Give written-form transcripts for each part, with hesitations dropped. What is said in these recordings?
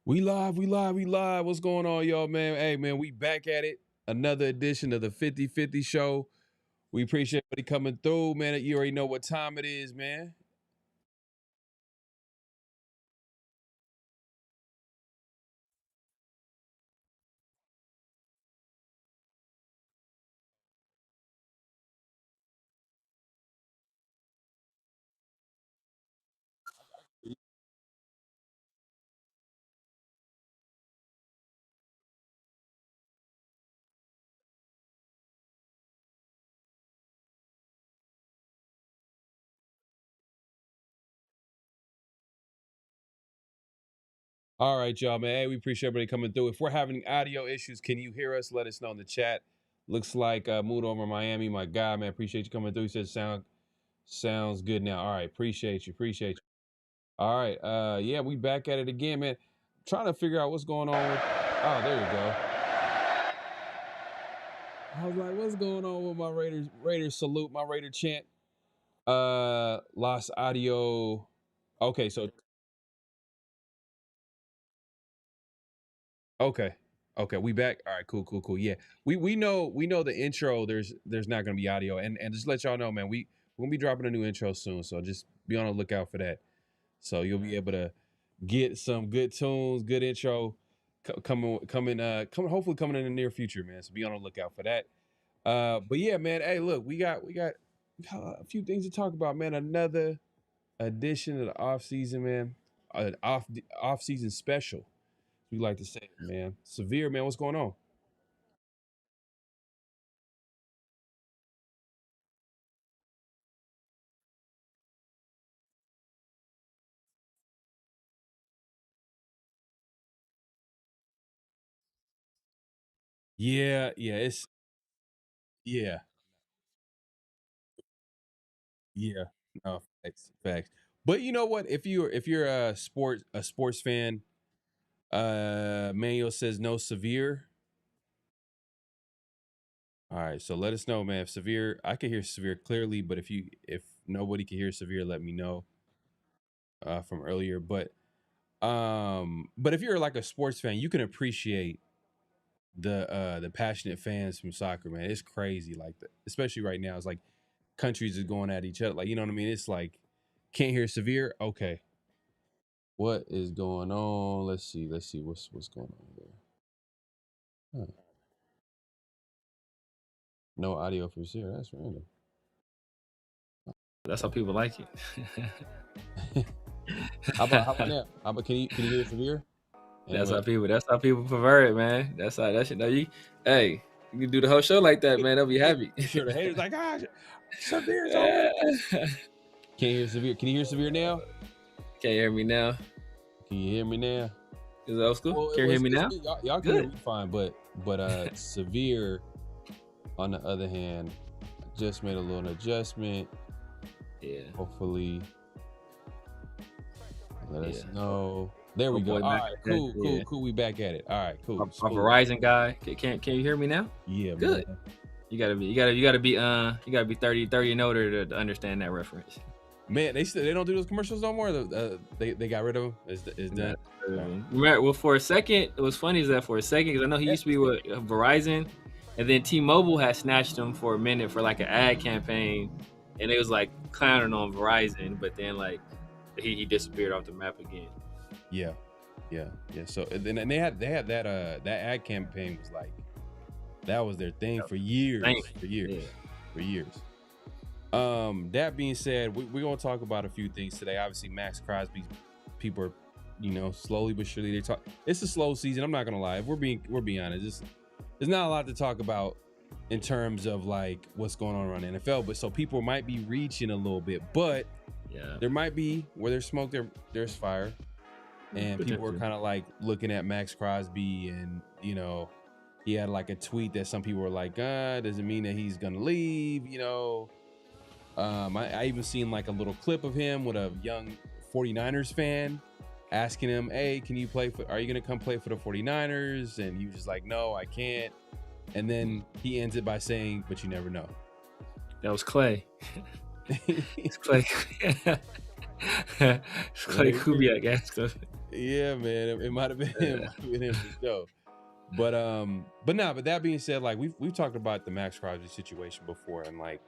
We live, we live, we live. What's going on, y'all, man? Hey, man, we back at it. Another edition of the 50-50 show. We appreciate everybody coming through, man. You already know what time it is, man. All right, y'all, man. Hey, we appreciate everybody coming through. If we're having audio issues, can you hear us? Let us know in the chat. Looks like Mood over Miami, my guy, man. Appreciate you coming through. He says sounds good now. All right, appreciate you. All right, yeah, we back at it again, man. Trying to figure out what's going on with. Oh, there you go. I was like, what's going on with my Raiders salute, my Raider chant? Lost audio. Okay, so okay. Okay, we back. All right, cool. Yeah. We know the intro, there's not gonna be audio. And just let y'all know, man, we're gonna be dropping a new intro soon. So just be on the lookout for that. So you'll be able to get some good tunes, good intro coming hopefully coming in the near future, man. So be on the lookout for that. But yeah, man. Hey, look, we got a few things to talk about, man. Another edition of the off season, man. An off season special. We like to say, man. Severe, man. What's going on? Yeah. It's yeah, yeah. No, facts. But you know what? If you're a sports fan, Manuel says no severe. All right, so let us know, man. If severe, I can hear severe clearly, but if nobody can hear severe, let me know from earlier. But if you're like a sports fan, you can appreciate the passionate fans from soccer, man. It's crazy, like especially right now. It's like countries are going at each other, like you know what I mean. It's like can't hear severe. Okay, what is going on? Let's see what's going on here. Huh. No audio from severe. That's random. That's how people like it. How about now? How about can you hear severe? that's how Anyway, people. That's how people prefer it, man. That's how that shit. No, you, hey, you can do the whole show like that, man. They'll be happy. I'm sure the haters like severe's over. Can't Can't hear severe. Can you hear severe now? hear me now. Can you hear me now? Is it old school? Well, Can you hear me it's now? good. Y'all can hear Good. me fine, but severe on the other hand, I just made a little adjustment. Yeah. Hopefully, let us Yeah. know. There Oh we go. boy, All Mac. right, Okay. cool, Yeah. cool, cool. We back at it. All right, A cool, smooth. Verizon guy. Can you hear me now? Yeah, man. Good. You gotta be 30 and older to understand that reference. Man, they don't do those commercials no more. They got rid of them. It's done. Not, All right. remember, well, for a second, it was funny is that for a second, because I know he used to be with Verizon, and then T-Mobile had snatched him for a minute for like an ad campaign, and it was like clowning on Verizon, but then like he disappeared off the map again. Yeah, yeah. So and they had that ad campaign was like that was their thing for years, Dang. for years, Yeah. for years. That being said, we're gonna talk about a few things today. Obviously, Max Crosby, people are, slowly but surely they talk. It's a slow season. I'm not gonna lie. If we're being honest, there's not a lot to talk about in terms of like what's going on around the NFL. But so people might be reaching a little bit, but Yeah. there might be where there's smoke, there's fire, and people are Potentially. kind of like looking at Max Crosby, and he had like a tweet that some people were like, does it mean that he's gonna leave? I even seen like a little clip of him with a young 49ers fan asking him, hey, are you going to come play for the 49ers? And he was just like, no, I can't. And then he ends it by saying, but you never know. That was Clay. It's Clay. It's Clay Kubiak asked him. Yeah, man, it might have been him. Might have been him for sure. But that being said, like we've talked about the Max Crosby situation before, and like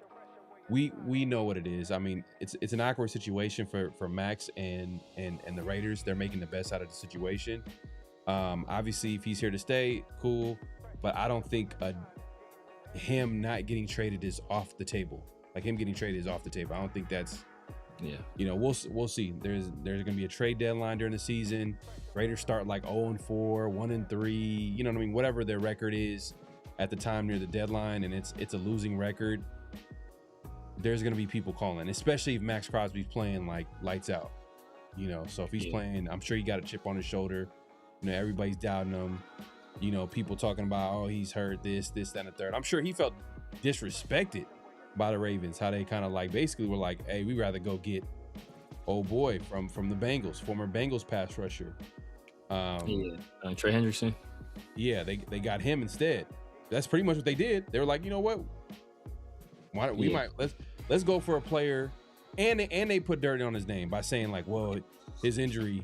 we know what it is. I mean, it's an awkward situation for Max and the Raiders. They're making the best out of the situation. Obviously, if he's here to stay, cool. But I don't think him not getting traded is off the table. Like him getting traded is off the table. I don't think that's. Yeah. You know, we'll see. There's gonna be a trade deadline during the season. Raiders start like 0-4, 1-3. You know what I mean? Whatever their record is at the time near the deadline, and it's a losing record. There's gonna be people calling, especially if Max Crosby's playing like lights out. You know, so if he's playing, I'm sure he got a chip on his shoulder. You know, everybody's doubting him. You know, people talking about, oh, he's hurt this, that, and the third. I'm sure he felt disrespected by the Ravens, how they kind of like basically were like, hey, we'd rather go get old boy from the Bengals, former Bengals pass rusher. Trey Hendrickson. Yeah, they got him instead. That's pretty much what they did. They were like, you know what? Why don't we let's go for a player, and they put dirt on his name by saying like, well, his injury,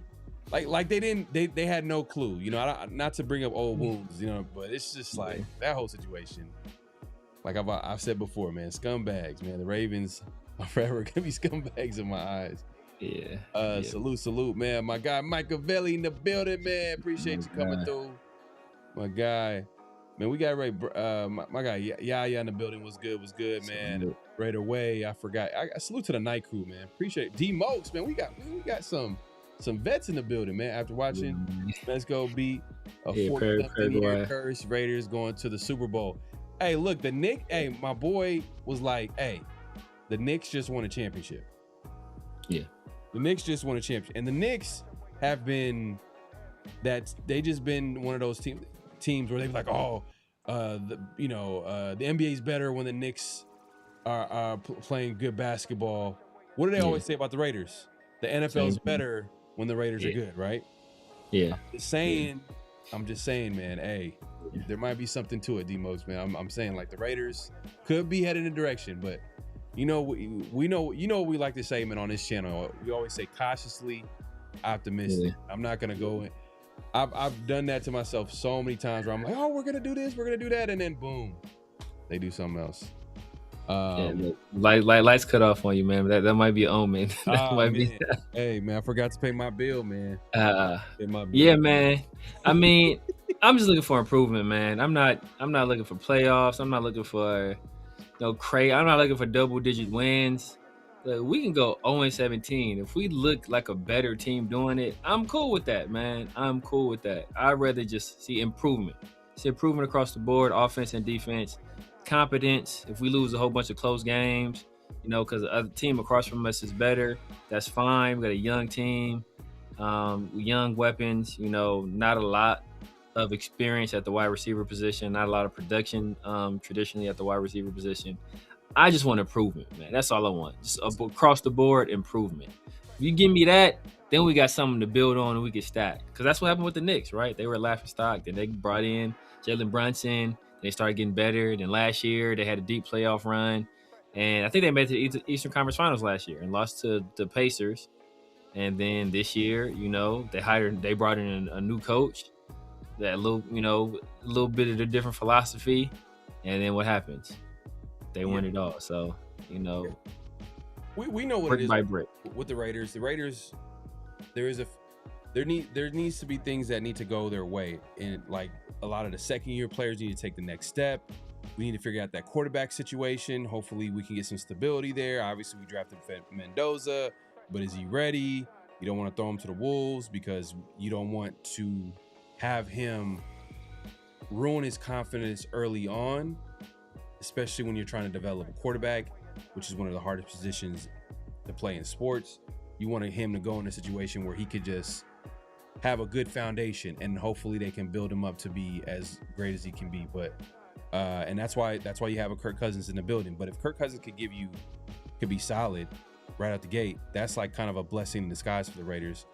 like they had no clue. You know, not to bring up old wounds, you know, but it's just like that whole situation. Like I've said before, man, scumbags, man. The Ravens are forever gonna be scumbags in my eyes. Yeah. Salute, man. My guy Machiavelli in the building, man. Appreciate you coming through. My guy, man. We got my guy Yaya in the building. Was good, man. Right away, I forgot. I salute to the night crew, man. Appreciate it. D Mokes, man. We got some vets in the building, man. After watching, let's go beat a 40-something-year curse. Raiders going to the Super Bowl. Hey, look, the Knicks. Hey, my boy was like, hey, the Knicks just won a championship. Yeah. The Knicks just won a championship. And the Knicks have been they just been one of those teams where they're like, oh, the NBA is better when the Knicks are playing good basketball. What do they always say about the Raiders? The NFL is better when the Raiders are good, right? Yeah. I'm just saying, man, hey, there might be something to it, D-Mokes, man. I'm saying like the Raiders could be headed in a direction, but we know what we like to say, man, on this channel. We always say cautiously optimistic. Yeah. I'm not gonna go in. I've done that to myself so many times where I'm like, oh, we're gonna do this, we're gonna do that, and then boom, they do something else. Lights cut off on you, man. That might be an omen. Be. Hey, man, I forgot to pay my bill, man. Yeah, man. I mean, I'm just looking for improvement, man. I'm not looking for playoffs. I'm not looking for I'm not looking for double-digit wins. We can go 0-17. If we look like a better team doing it, I'm cool with that, man. I'm cool with that. I'd rather just see improvement. See improvement across the board, offense and defense. Competence. If we lose a whole bunch of close games, because the other team across from us is better, that's fine. We got a young team, young weapons, not a lot of experience at the wide receiver position, not a lot of production traditionally at the wide receiver position. I just want improvement, man. That's all I want. Just across the board improvement. If you give me that, then we got something to build on and we can stack. Because that's what happened with the Knicks, right? They were laughing stock. Then they brought in Jalen Brunson. They started getting better. Then last year, they had a deep playoff run. And I think they made it to the Eastern Conference Finals last year and lost to the Pacers. And then this year, they brought in a new coach. That little bit of a different philosophy. And then what happens? They win it all. So, we know what it is by brick with the Raiders. The Raiders, there needs to be things that need to go their way, and like a lot of the second-year players need to take the next step. We need to figure out that quarterback situation. Hopefully, we can get some stability there. Obviously, we drafted Mendoza, but is he ready? You don't want to throw him to the wolves because you don't want to have him ruin his confidence early on, especially when you're trying to develop a quarterback, which is one of the hardest positions to play in sports. You want him to go in a situation where he could just have a good foundation, and hopefully they can build him up to be as great as he can be. But and that's why you have a Kirk Cousins in the building. But if Kirk Cousins could be solid right out the gate, that's like kind of a blessing in disguise for the Raiders.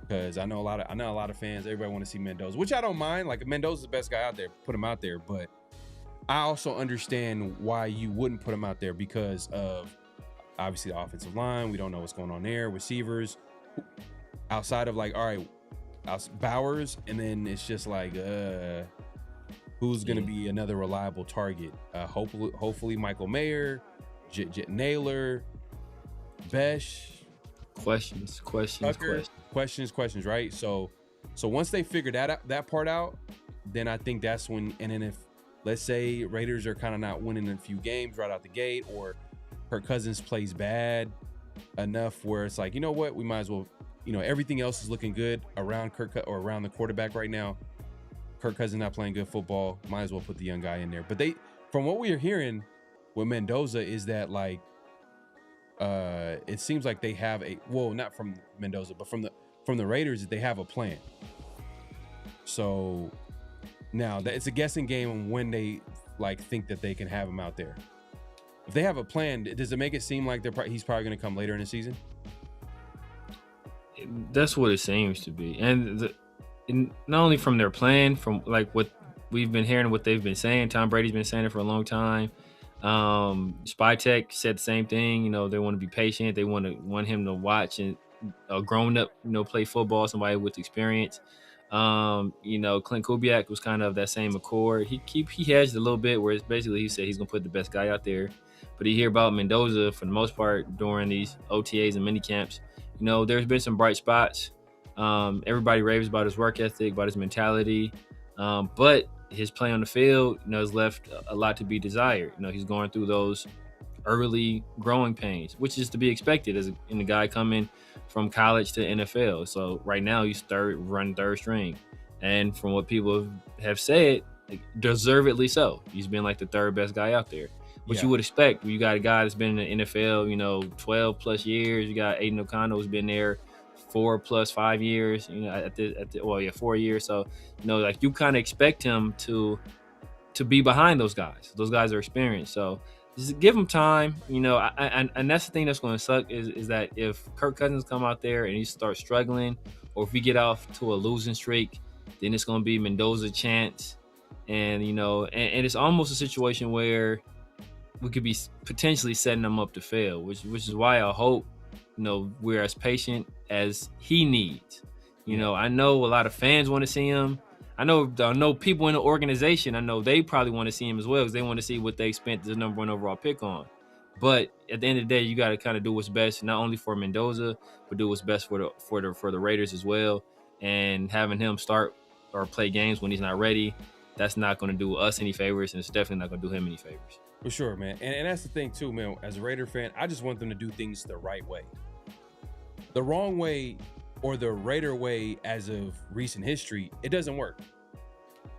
Because I know a lot of fans, everybody want to see Mendoza, which I don't mind. Like, Mendoza's the best guy out there, put him out there. But I also understand why you wouldn't put him out there because of obviously the offensive line. We don't know what's going on there. Receivers, outside of like, all right, Bowers, and then it's just like who's going to be another reliable target? Hopefully Michael Mayer, Jet Naylor, Besh. Questions, right? So once they figure that part out, then I think that's when. And then if, let's say, Raiders are kind of not winning a few games right out the gate, or Kirk Cousins plays bad enough where it's like, you know what, we might as well, everything else is looking good around around the quarterback right now. Kirk Cousins not playing good football, might as well put the young guy in there. But from what we are hearing with Mendoza, is that like it seems like they have not from Mendoza, but from the Raiders, they have a plan. So now that it's a guessing game on when they like think that they can have him out there. If they have a plan, does it make it seem like he's probably going to come later in the season? That's what it seems to be, and not only from their plan, from like what we've been hearing, what they've been saying. Tom Brady's been saying it for a long time. Spytech said the same thing. They want to be patient. They want him to watch and a grown up, play football, somebody with experience. Clint Kubiak was kind of that same accord. He hedged a little bit, where it's basically he said he's gonna put the best guy out there. But you hear about Mendoza for the most part during these OTAs and mini camps. There's been some bright spots. Everybody raves about his work ethic, about his mentality, but his play on the field, has left a lot to be desired. He's going through those early growing pains, which is to be expected as a guy coming from college to NFL. So right now he's running third string, and from what people have said, deservedly so. He's been like the third best guy out there. What you would expect. You got a guy that's been in the NFL, 12 plus years. You got Aiden O'Connell who's been there 4 plus 5 years. 4 years. So like you kind of expect him to be behind those guys. Those guys are experienced. So just give him time. And that's the thing that's going to suck is that if Kirk Cousins come out there and he starts struggling, or if we get off to a losing streak, then it's going to be Mendoza's chance. And and it's almost a situation where we could be potentially setting them up to fail, which is why I hope, we're as patient as he needs. I know a lot of fans want to see him. I know people in the organization, I know they probably want to see him as well, because they want to see what they spent the number 1 overall pick on. But at the end of the day, you got to kind of do what's best, not only for Mendoza, but do what's best for the Raiders as well. And having him start or play games when he's not ready, that's not going to do us any favors, and it's definitely not going to do him any favors. For sure, man. And that's the thing too, man. As a Raider fan, I just want them to do things the right way. The wrong way, or the Raider way as of recent history, it doesn't work.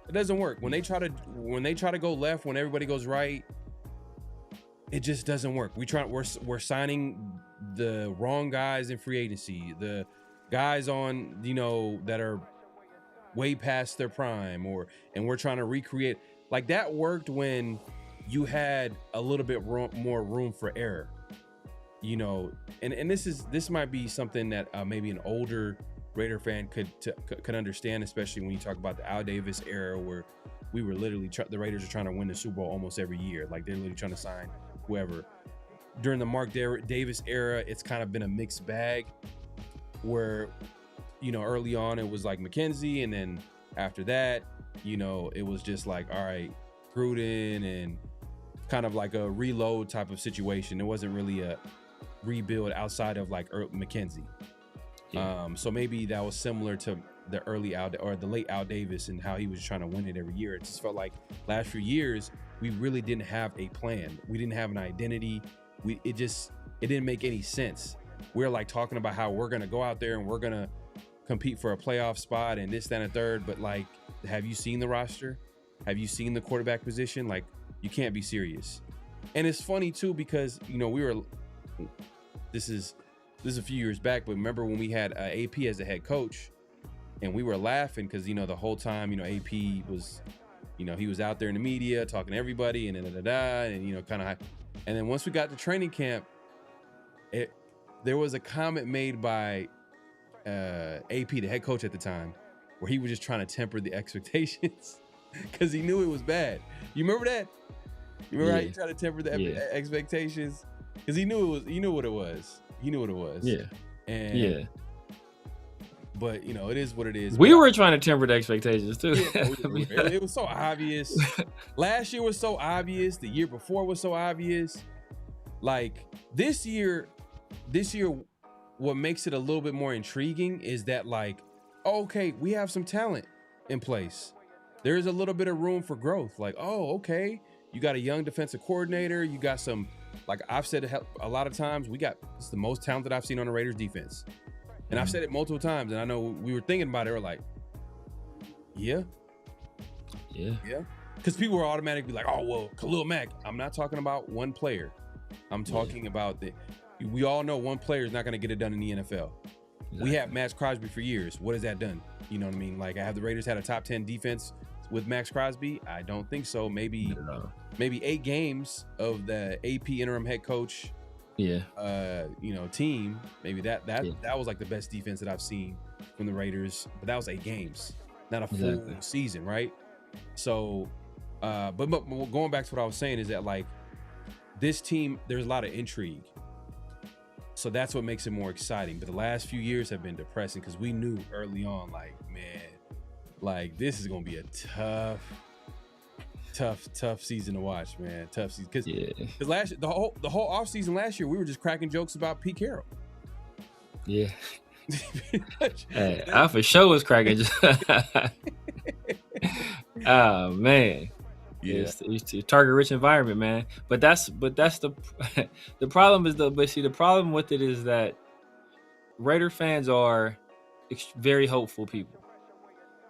It doesn't work. When they try to go left, when everybody goes right, it just doesn't work. We're signing the wrong guys in free agency. The guys on, that are way past their prime, and we're trying to recreate. Like that worked when you had a little bit more room for error, and this might be something that maybe an older Raider fan could understand, especially when you talk about the Al Davis era, where we were literally the Raiders are trying to win the Super Bowl almost every year. Like they're literally trying to sign whoever. During the Mark Davis era, it's kind of been a mixed bag, where early on it was like McKenzie, and then after that, it was just like, all right, Gruden, and kind of like a reload type of situation. It wasn't really a rebuild outside of like McKenzie. Yeah. So maybe that was similar to the the late Al Davis, and how he was trying to win it every year. It just felt like last few years we really didn't have a plan. We didn't have an identity. It didn't make any sense. We're like talking about how we're gonna go out there and we're gonna compete for a playoff spot and this, that, and a third. But like, have you seen the roster? Have you seen the quarterback position? Like, you can't be serious. And it's funny too, because this is a few years back, but remember when we had AP as the head coach, and we were laughing because the whole time AP was he was out there in the media talking to everybody, and and kind of, and then once we got to training camp, there was a comment made by AP, the head coach at the time, where he was just trying to temper the expectations because he knew it was bad. You remember that? You remember how he tried to temper the expectations? Because he knew what it was. He knew what it was. Yeah. And but it is what it is. We were trying to temper the expectations too. Yeah, it was so obvious. Last year was so obvious. The year before was so obvious. Like this year, what makes it a little bit more intriguing is that like, okay, we have some talent in place. There is a little bit of room for growth. Like, oh, okay, you got a young defensive coordinator. You got some, like I've said a lot of times, it's the most talented I've seen on the Raiders defense. And I've said it multiple times, and I know we were thinking about it. We're like, yeah. Because people were automatically like, oh, well, Khalil Mack. I'm not talking about one player. I'm talking about we all know one player is not going to get it done in the NFL. Exactly. We have Max Crosby for years. What has that done? You know what I mean? Like, have the Raiders had a top 10 defense with Max Crosby? I don't think so. Maybe 8 games of the AP interim head coach. Team. Maybe that was like the best defense that I've seen from the Raiders. But that was 8 games, not a full season, right? So, but going back to what I was saying is that like this team, there's a lot of intrigue. So that's what makes it more exciting. But the last few years have been depressing because we knew early on, like, man, like this is gonna be a tough season to watch, man. Tough season because the whole off season last year we were just cracking jokes about Pete Carroll. Yeah, I for sure was cracking. Oh man, it's a target rich environment, man. But that's the the problem is the problem with it is that Raider fans are very hopeful people.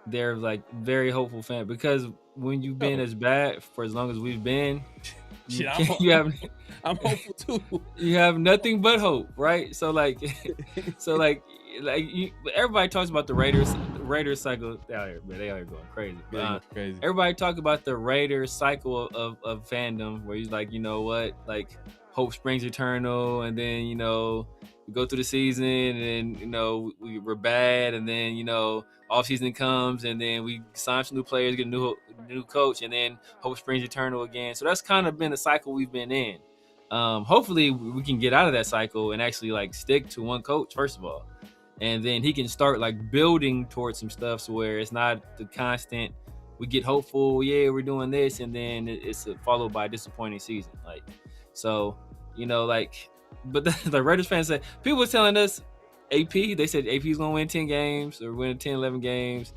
They're like very hopeful fans because when you've been as bad for as long as we've been, I'm hopeful too. You have nothing but hope, right? So everybody talks about the Raiders cycle. They are going crazy. Crazy. Everybody talks about the Raiders cycle of fandom, where he's like, you know what, like hope springs eternal, and then we go through the season, and then we're bad, and then off season comes, and then we sign some new players, get a new coach, and then hope springs eternal again. So that's kind of been the cycle we've been in. Hopefully we can get out of that cycle and actually like stick to one coach first of all, and then he can start like building towards some stuff so where it's not the constant we get hopeful, yeah, we're doing this, and then it's followed by a disappointing season. Like, so but the Raiders fans said, people were telling us they said AP's gonna win 10 games or win 10, 11 games.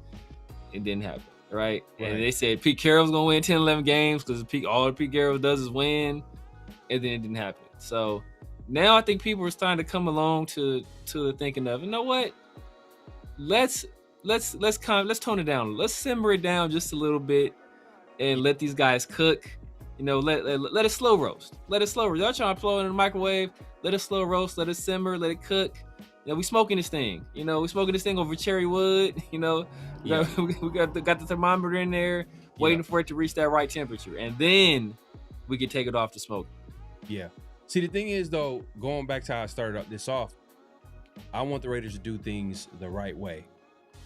It didn't happen, right? And they said Pete Carroll's gonna win 10, 11 games because all Pete Carroll does is win, and then it didn't happen. So now I think people are starting to come along to the thinking of, you know what? Let's tone it down. Let's simmer it down just a little bit and let these guys cook. Let it slow roast. Let it slow roast. Y'all trying to blow it in the microwave. Let it slow roast. Let it simmer. Let it cook. We smoking this thing. We smoking this thing over cherry wood. We got the thermometer in there, waiting for it to reach that right temperature, and then we can take it off to smoke. Yeah. See, the thing is, though, going back to how I started this off, I want the Raiders to do things the right way,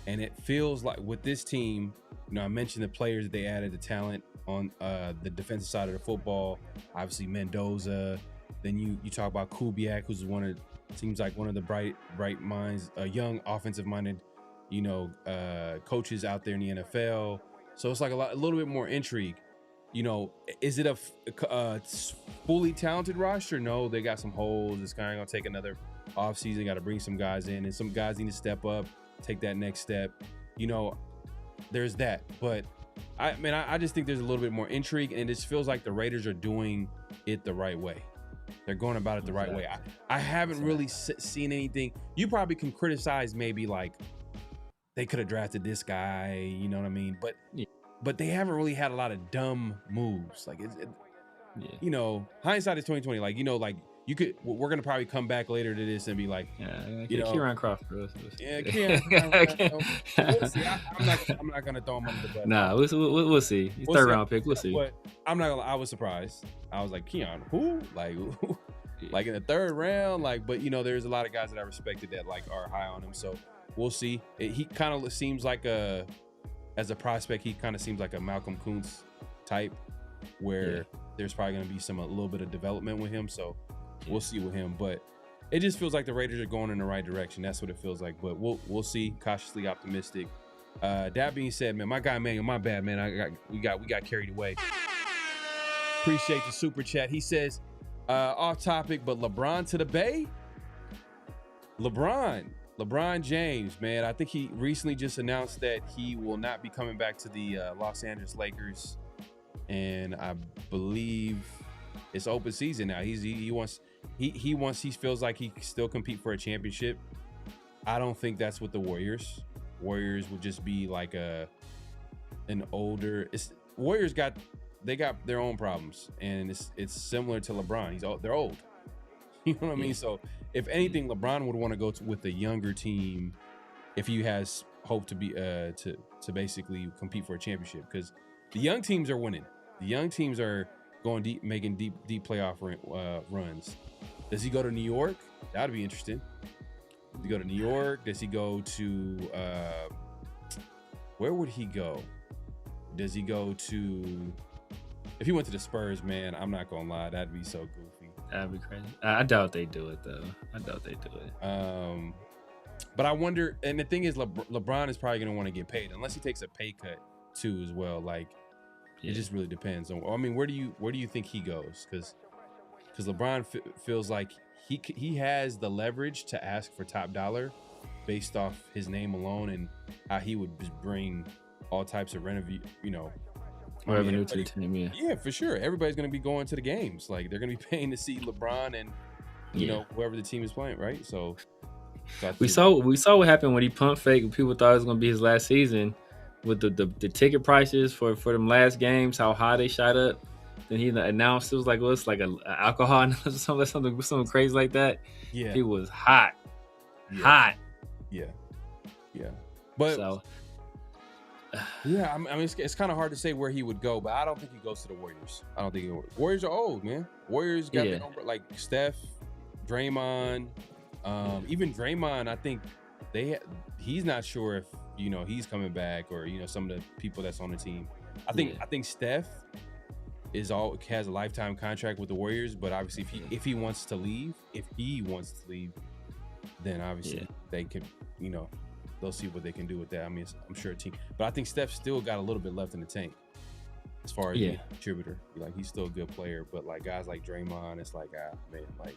and it feels like with this team, I mentioned the players that they added, the talent on the defensive side of the football. Obviously, Mendoza. Then you talk about Kubiak, who's seems like one of the bright minds, young offensive-minded, coaches out there in the NFL. So it's like a little bit more intrigue. Is it a fully talented roster? No, they got some holes. It's kind of gonna take another offseason. Got to bring some guys in, and some guys need to step up, take that next step. There's that. But I just think there's a little bit more intrigue, and it just feels like the Raiders are doing it the right way. They're going about it the right way. I haven't really seen anything. You probably can criticize maybe like they could have drafted this guy, you know what I mean? But they haven't really had a lot of dumb moves. Like hindsight is 2020. Like we're gonna probably come back later to this and be like, Kieran Crawford. Kieran. We'll see. I'm not gonna throw him under the bus. Nah, we'll see. He's third round pick. We'll see. But I'm not gonna. I was surprised. I was like, Kieran, who? Like in the third round. Like, but there's a lot of guys that I respected that like are high on him. So we'll see. He kind of seems like as a prospect, he kind of seems like a Malcolm Kuntz type, where there's probably gonna be a little bit of development with him. So we'll see with him. But it just feels like the Raiders are going in the right direction. That's what it feels like. But we'll see. Cautiously optimistic. That being said, man, my guy Manuel, my bad, man. We got carried away. Appreciate the super chat. He says, off topic, but LeBron to the Bay. LeBron James, man. I think he recently just announced that he will not be coming back to the Los Angeles Lakers, and I believe it's open season now. He feels like he can still compete for a championship. I don't think that's with the Warriors. Warriors would just be like an older. Warriors got their own problems, and it's similar to LeBron. They're old. You know what I mean? So if anything, LeBron would want to go with the younger team if he has hope to be to basically compete for a championship, because the young teams are winning. The young teams are going deep, making deep playoff runs. Does he go to New York? That'd be interesting. Does he go to New York? Does he go to where would he go? Does he go to? If he went to the Spurs, man, I'm not gonna lie, that'd be so goofy. That'd be crazy. I doubt they do it though. I doubt they do it. But I wonder, and the thing is, LeBron is probably gonna want to get paid unless he takes a pay cut too as well. Like, it just really depends on. I mean, where do you think he goes? Because LeBron feels like he has the leverage to ask for top dollar based off his name alone and how he would just bring all types of revenue to the team. Yeah, for sure. Everybody's going to be going to the games. Like, they're going to be paying to see LeBron and you know, whoever the team is playing, right? So we saw what happened when he pump fake. People thought it was going to be his last season with the ticket prices for them last games, how high they shot up. Then he announced it was like, well, it's like a alcohol something crazy like that. Yeah, he was hot. Yeah. But yeah, I mean, it's kind of hard to say where he would go, but I don't think he goes to the Warriors. I don't think Warriors are old, man. Warriors got their own, like Steph, Draymond, even Draymond. I think he's not sure if he's coming back, or some of the people that's on the team. I think Steph has a lifetime contract with the Warriors, but obviously if he wants to leave, then obviously they can, they'll see what they can do with that. I mean, I'm sure a team, but I think Steph's still got a little bit left in the tank as far as being a contributor. Like, he's still a good player, but like guys like Draymond, it's like, man, like,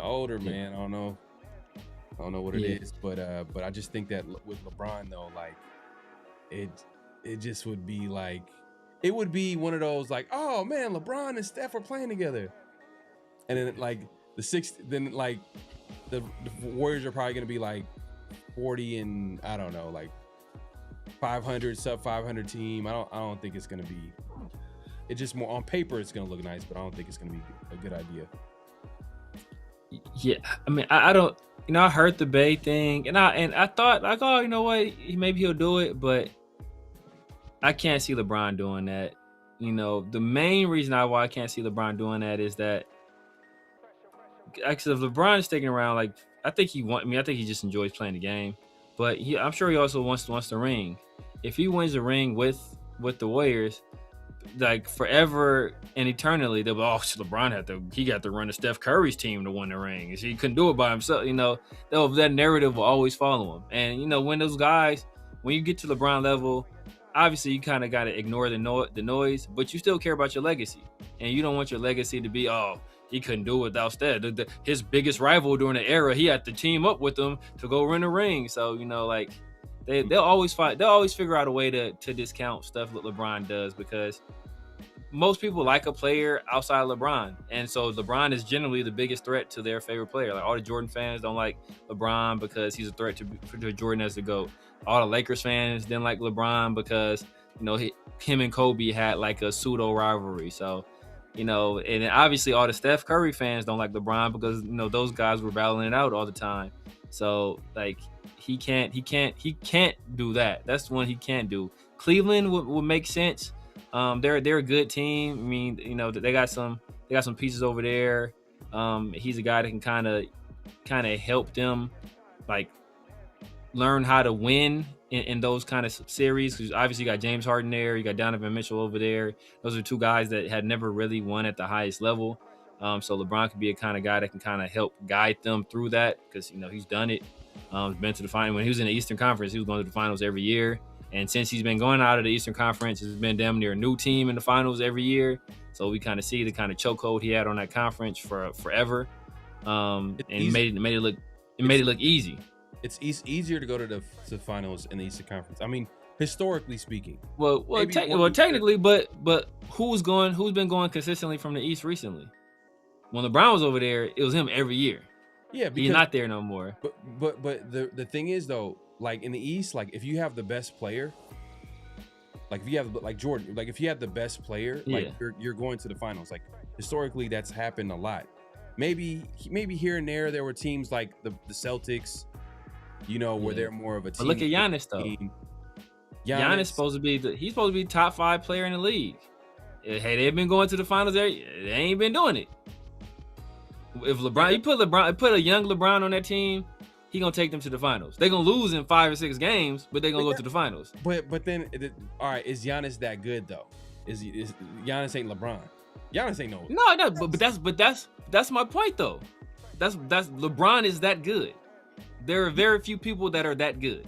older, man. I don't know what it is, but I just think that with LeBron though, like it just would be like, it would be one of those like, oh man, LeBron and Steph are playing together, and then like the Warriors are probably gonna be like 40 and I don't know, like 500, sub 500 team. I don't think it's gonna be. It just more on paper it's gonna look nice, but I don't think it's gonna be a good idea. Yeah, I mean, I don't. I heard the Bay thing, and I thought like, oh, you know what, maybe he'll do it, but I can't see LeBron doing that. The main reason why I can't see LeBron doing that is that actually, if LeBron is sticking around, like I think he just enjoys playing the game, but I'm sure he also wants the ring. If he wins the ring with the Warriors, like forever and eternally, they'll be, oh, LeBron he got to run the Steph Curry's team to win the ring. He couldn't do it by himself. That narrative will always follow him. And when those guys, when you get to LeBron level, obviously you kind of got to ignore the noise, but you still care about your legacy, and you don't want your legacy to be, oh, he couldn't do it without Steph. His biggest rival during the era, he had to team up with them to go win the ring. So like they'll always fight. They'll always figure out a way to discount stuff that LeBron does, because most people like a player outside LeBron, and so LeBron is generally the biggest threat to their favorite player. Like all the Jordan fans don't like LeBron because he's a threat to Jordan as the GOAT. All the Lakers fans didn't like LeBron because him and Kobe had like a pseudo rivalry. So. And then obviously all the Steph Curry fans don't like LeBron because those guys were battling it out all the time. So like he can't do that. That's the one he can't do. Cleveland would make sense. They're a good team. I mean, they got some pieces over there. He's a guy that can kind of help them like learn how to win in those kind of series, because obviously you got James Harden there, you got Donovan Mitchell over there. Those are two guys that had never really won at the highest level. So LeBron could be a kind of guy that can kind of help guide them through that because he's done it. Been to the final when he was in the Eastern Conference. He was going to the finals every year, and since he's been going out of the Eastern Conference, it's been damn near a new team in the finals every year. So we kind of see the kind of chokehold he had on that conference for forever, and it made it look easy. It's easier to go to the finals in the Eastern Conference. I mean, historically speaking. Well, technically, but who's been going consistently from the East recently? When LeBron was over there, it was him every year. Yeah, because he's not there no more. But the thing is though, like in the East, like if you have the best player, like if you have like Jordan, like if you have the best player, like you're going to the finals. Like historically, that's happened a lot. Maybe here and there were teams like the Celtics, where they're more of a team. But look at Giannis though. Giannis supposed to be top 5 player in the league. Hey, they've been going to the finals. They ain't been doing it. If you put a young LeBron on that team, he gonna take them to the finals. They're gonna lose in 5 or 6 games, but they're gonna go to the finals. But then, all right, is Giannis that good though? Is Giannis ain't LeBron? Giannis ain't no. But that's my point though. That's LeBron is that good. There are very few people that are that good.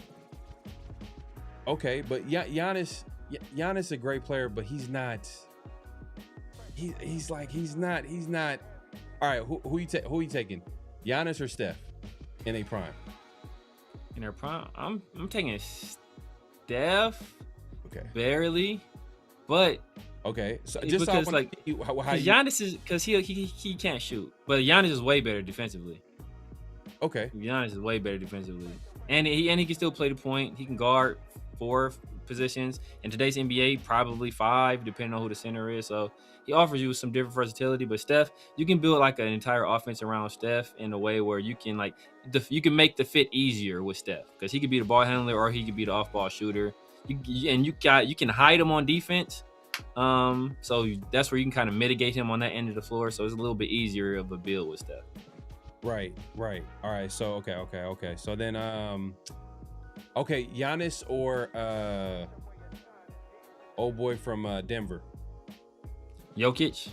Okay, but Giannis a great player, but he's not. He's not. All right, who you taking? Giannis or Steph in a prime? In their prime, I'm taking Steph. Okay. Barely, but okay. So just because Giannis is because he can't shoot, but Giannis is way better defensively. Okay. Giannis is way better defensively, and he can still play the point. He can guard 4 positions. In today's NBA, probably 5, depending on who the center is. So he offers you some different versatility. But Steph, you can build like an entire offense around Steph in a way where you can you can make the fit easier with Steph because he could be the ball handler or he could be the off-ball shooter. You can hide him on defense. So that's where you can kind of mitigate him on that end of the floor. So it's a little bit easier of a build with Steph. Right. All right. So okay. So then okay, Giannis or old boy from Denver, Jokic.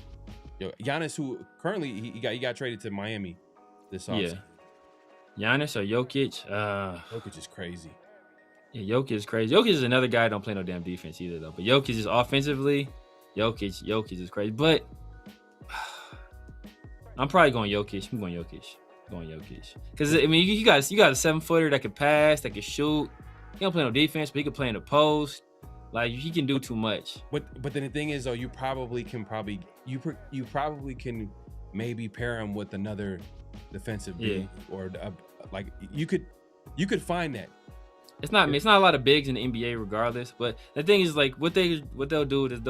Giannis, who currently he got traded to Miami this offseason. Yeah, Giannis or Jokic. Jokic is crazy. Yeah, Jokic is crazy. Jokic is another guy that don't play no damn defense either though. But Jokic is offensively. Jokic is crazy. But I'm probably going Jokic. I'm going Jokic. Because I mean, you got a 7-footer that can pass, that can shoot. He don't play no defense, but he can play in the post. Like he can do too much. But then the thing is though, you probably can maybe pair him with another defensive big or like you could find that. It's not a lot of bigs in the NBA regardless. But the thing is like what they'll do is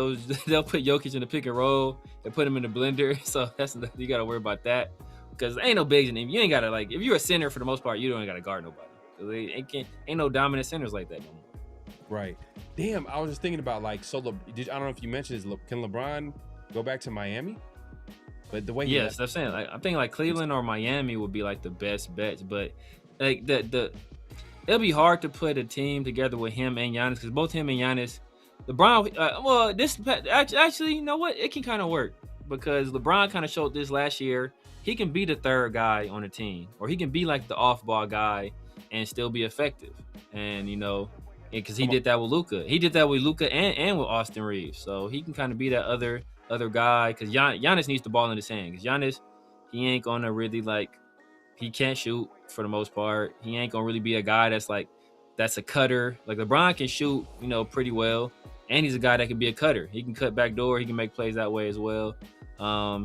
they'll put Jokic in the pick and roll and put him in the blender. So you got to worry about that. Because ain't no bigs in the NBA. You ain't got to if you're a center for the most part, you don't got to guard nobody. Ain't no dominant centers like that no more. Right. Damn, I was just thinking about I don't know if you mentioned this. Can LeBron go back to Miami? But the way yes, I'm saying I'm thinking Cleveland or Miami would be the best bets. But it'll be hard to put a team together with him and Giannis because both him and Giannis, LeBron. This actually, you know what? It can kind of work because LeBron kind of showed this last year. He can be the third guy on the team, or he can be the off-ball guy and still be effective. And because he did that with Luka. He did that with Luka and with Austin Reeves. So he can kind of be that other guy because Giannis needs the ball in his hand. Because Giannis, he ain't gonna really he can't shoot for the most part. He ain't gonna really be a guy that's a cutter. LeBron can shoot, pretty well, and he's a guy that can be a cutter. He can cut back door. He can make plays that way as well.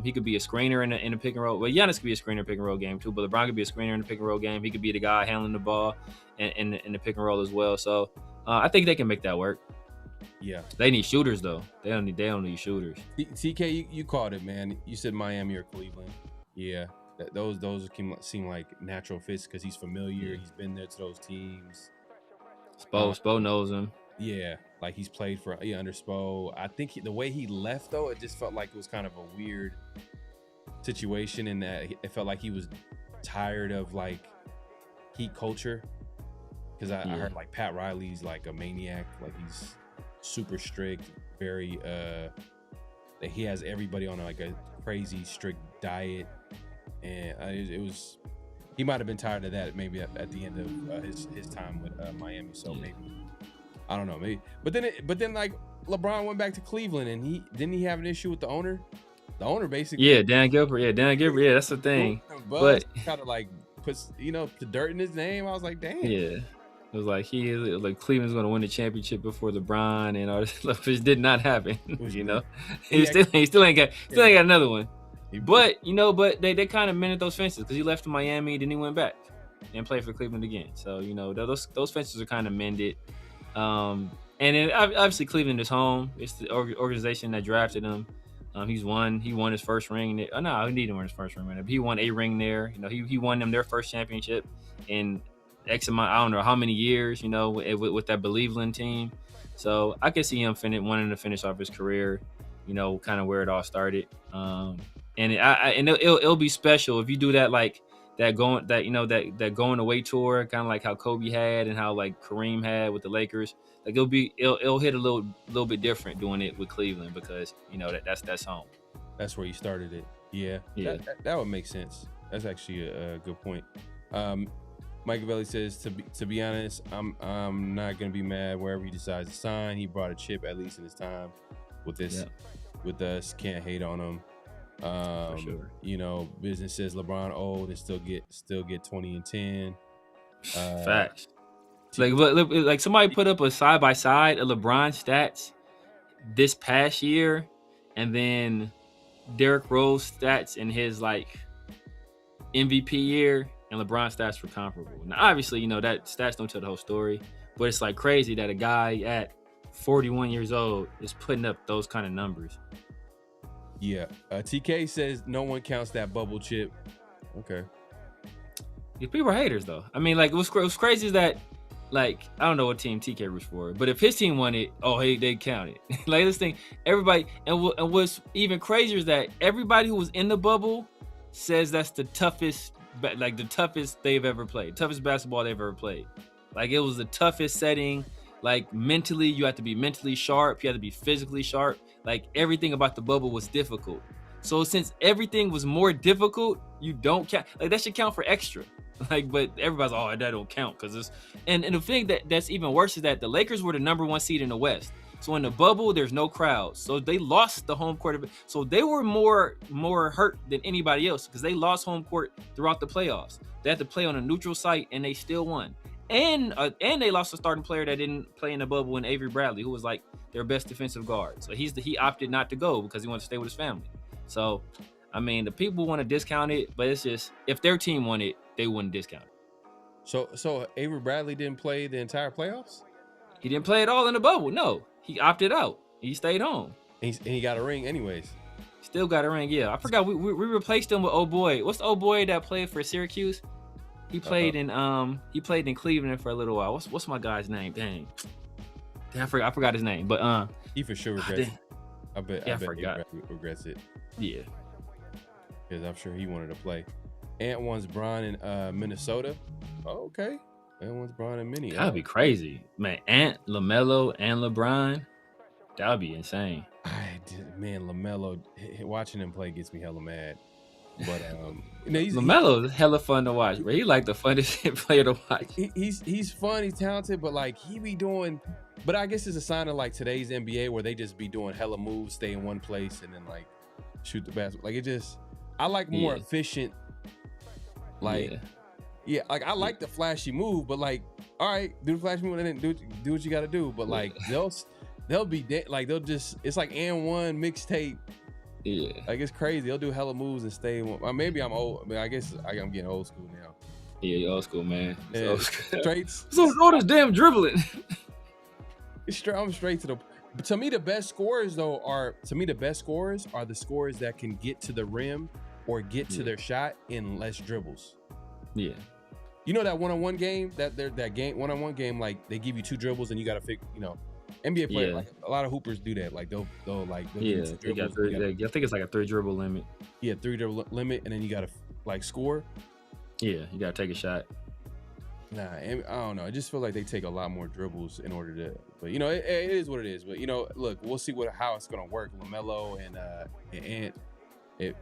He could be a screener in a pick and roll. Well, Giannis could be a screener in a pick and roll game too, but LeBron could be a screener in the pick and roll game. He could be the guy handling the ball in the pick and roll as well. So I think they can make that work. Yeah. They need shooters though. They don't need shooters. TK, you called it, man. You said Miami or Cleveland. Yeah. Those seem like natural fits because he's familiar. He's been there to those teams. Spo knows him. Yeah, he's played under Spo. I think the way he left though, it just felt like it was kind of a weird situation in that it felt like he was tired of Heat culture. Because I heard Pat Riley's a maniac, he's super strict, very that he has everybody on like a crazy strict diet, and it was. He might have been tired of that maybe at the end of his time with Miami. So maybe I don't know, maybe. But then like LeBron went back to Cleveland, and he have an issue with the owner. The owner basically, Dan Gilbert. Yeah, that's the thing. But kind of like puts the dirt in his name. I was like, damn. Yeah, it was like Cleveland's going to win the championship before LeBron, and all this stuff, which did not happen. He still ain't got another one. But they kind of mended those fences because he left to Miami, then he went back and played for Cleveland again. So those fences are kind of mended. And then obviously Cleveland is home. It's the organization that drafted him. He won his first ring. He didn't win his first ring, but he won a ring there. He won them their first championship in X amount. I don't know how many years. With that Believeland team. So I could see him wanting to finish off his career. Kind of where it all started. And it'll be special if you do that, like that going away tour, kind of like how Kobe had and how like Kareem had with the Lakers. Like it'll hit a little bit different doing it with Cleveland because that's home. That's where you started it. Yeah. That would make sense. That's actually a good point. Mike Belli says to be honest, I'm not gonna be mad wherever he decides to sign. He brought a chip at least in his time with this. Yeah. With us, can't hate on him. For sure. Business says LeBron old and still get 20 and 10. Facts. Like somebody put up a side by side of LeBron stats this past year, and then Derrick Rose stats in his like MVP year, and LeBron stats were comparable. Now, obviously, that stats don't tell the whole story, but it's like crazy that a guy at 41 years old is putting up those kind of numbers. Yeah. TK says no one counts that bubble chip. Okay. Yeah, people are haters though. I mean, like what's crazy is that, like, I don't know what team TK roots for, but if his team won it, they count it. Like this thing, everybody, and what's even crazier is that everybody who was in the bubble says that's the toughest they've ever played, toughest basketball they've ever played. Like it was the toughest setting. Like mentally, you have to be mentally sharp. You have to be physically sharp. Like everything about the bubble was difficult. So since everything was more difficult, you don't count. Like that should count for extra. Like, but everybody's that don't count because it's and the thing that's even worse is that the Lakers were the number 1 seed in the West. So in the bubble, there's no crowd. So they lost the home court. So they were more hurt than anybody else because they lost home court throughout the playoffs. They had to play on a neutral site and they still won. And they lost a starting player that didn't play in the bubble in Avery Bradley, who was like their best defensive guard. So he opted not to go because he wanted to stay with his family. So, I mean, the people want to discount it, but it's just if their team won it, they wouldn't discount it. So Avery Bradley didn't play the entire playoffs? He didn't play at all in the bubble. No, he opted out. He stayed home. And he got a ring anyways. Still got a ring, yeah. I forgot we replaced him with old boy. What's the old boy that played for Syracuse? He played in Cleveland for a little while. What's my guy's name? Dang, I forgot his name. But he for sure regrets it. I bet he regrets it. Yeah, because I'm sure he wanted to play. Ant wants Bron in Minnesota. Oh, okay. Ant wants Bron in Minnesota. That'd be crazy, man. Ant, LaMelo, and LeBron. That would be insane. Man, LaMelo, watching him play gets me hella mad. But LaMelo is hella fun to watch, bro. He like the funnest player to watch. He's fun, he's talented, but like he be doing. But I guess it's a sign of like today's NBA where they just be doing hella moves, stay in one place, and then like shoot the basket. Like it just, I like more efficient. Like, like I like the flashy move, but like, all right, do the flashy move and then do what you got to do. But like they'll be like they'll just it's like and one mixtape. Yeah, like it's crazy. They'll do hella moves and stay. Maybe I'm old. I mean, I guess I'm getting old school now. Yeah, you're old school, man. Yeah, old school. Straights. So all this damn dribbling. I'm straight to the. But to me, the best scorers are the scorers that can get to the rim or get to their shot in less dribbles. Yeah. You know that one-on-one game, that game one-on-one game, like they give you 2 dribbles and you got to fix, NBA players, like a lot of hoopers do that. Like they'll yeah, they got I think it's like a 3 dribble limit. Yeah, 3 dribble limit, and then you got to like score. Yeah, you got to take a shot. Nah, I don't know. I just feel like they take a lot more dribbles in order to. But it is what it is. But look, we'll see how it's gonna work. LaMelo and Ant,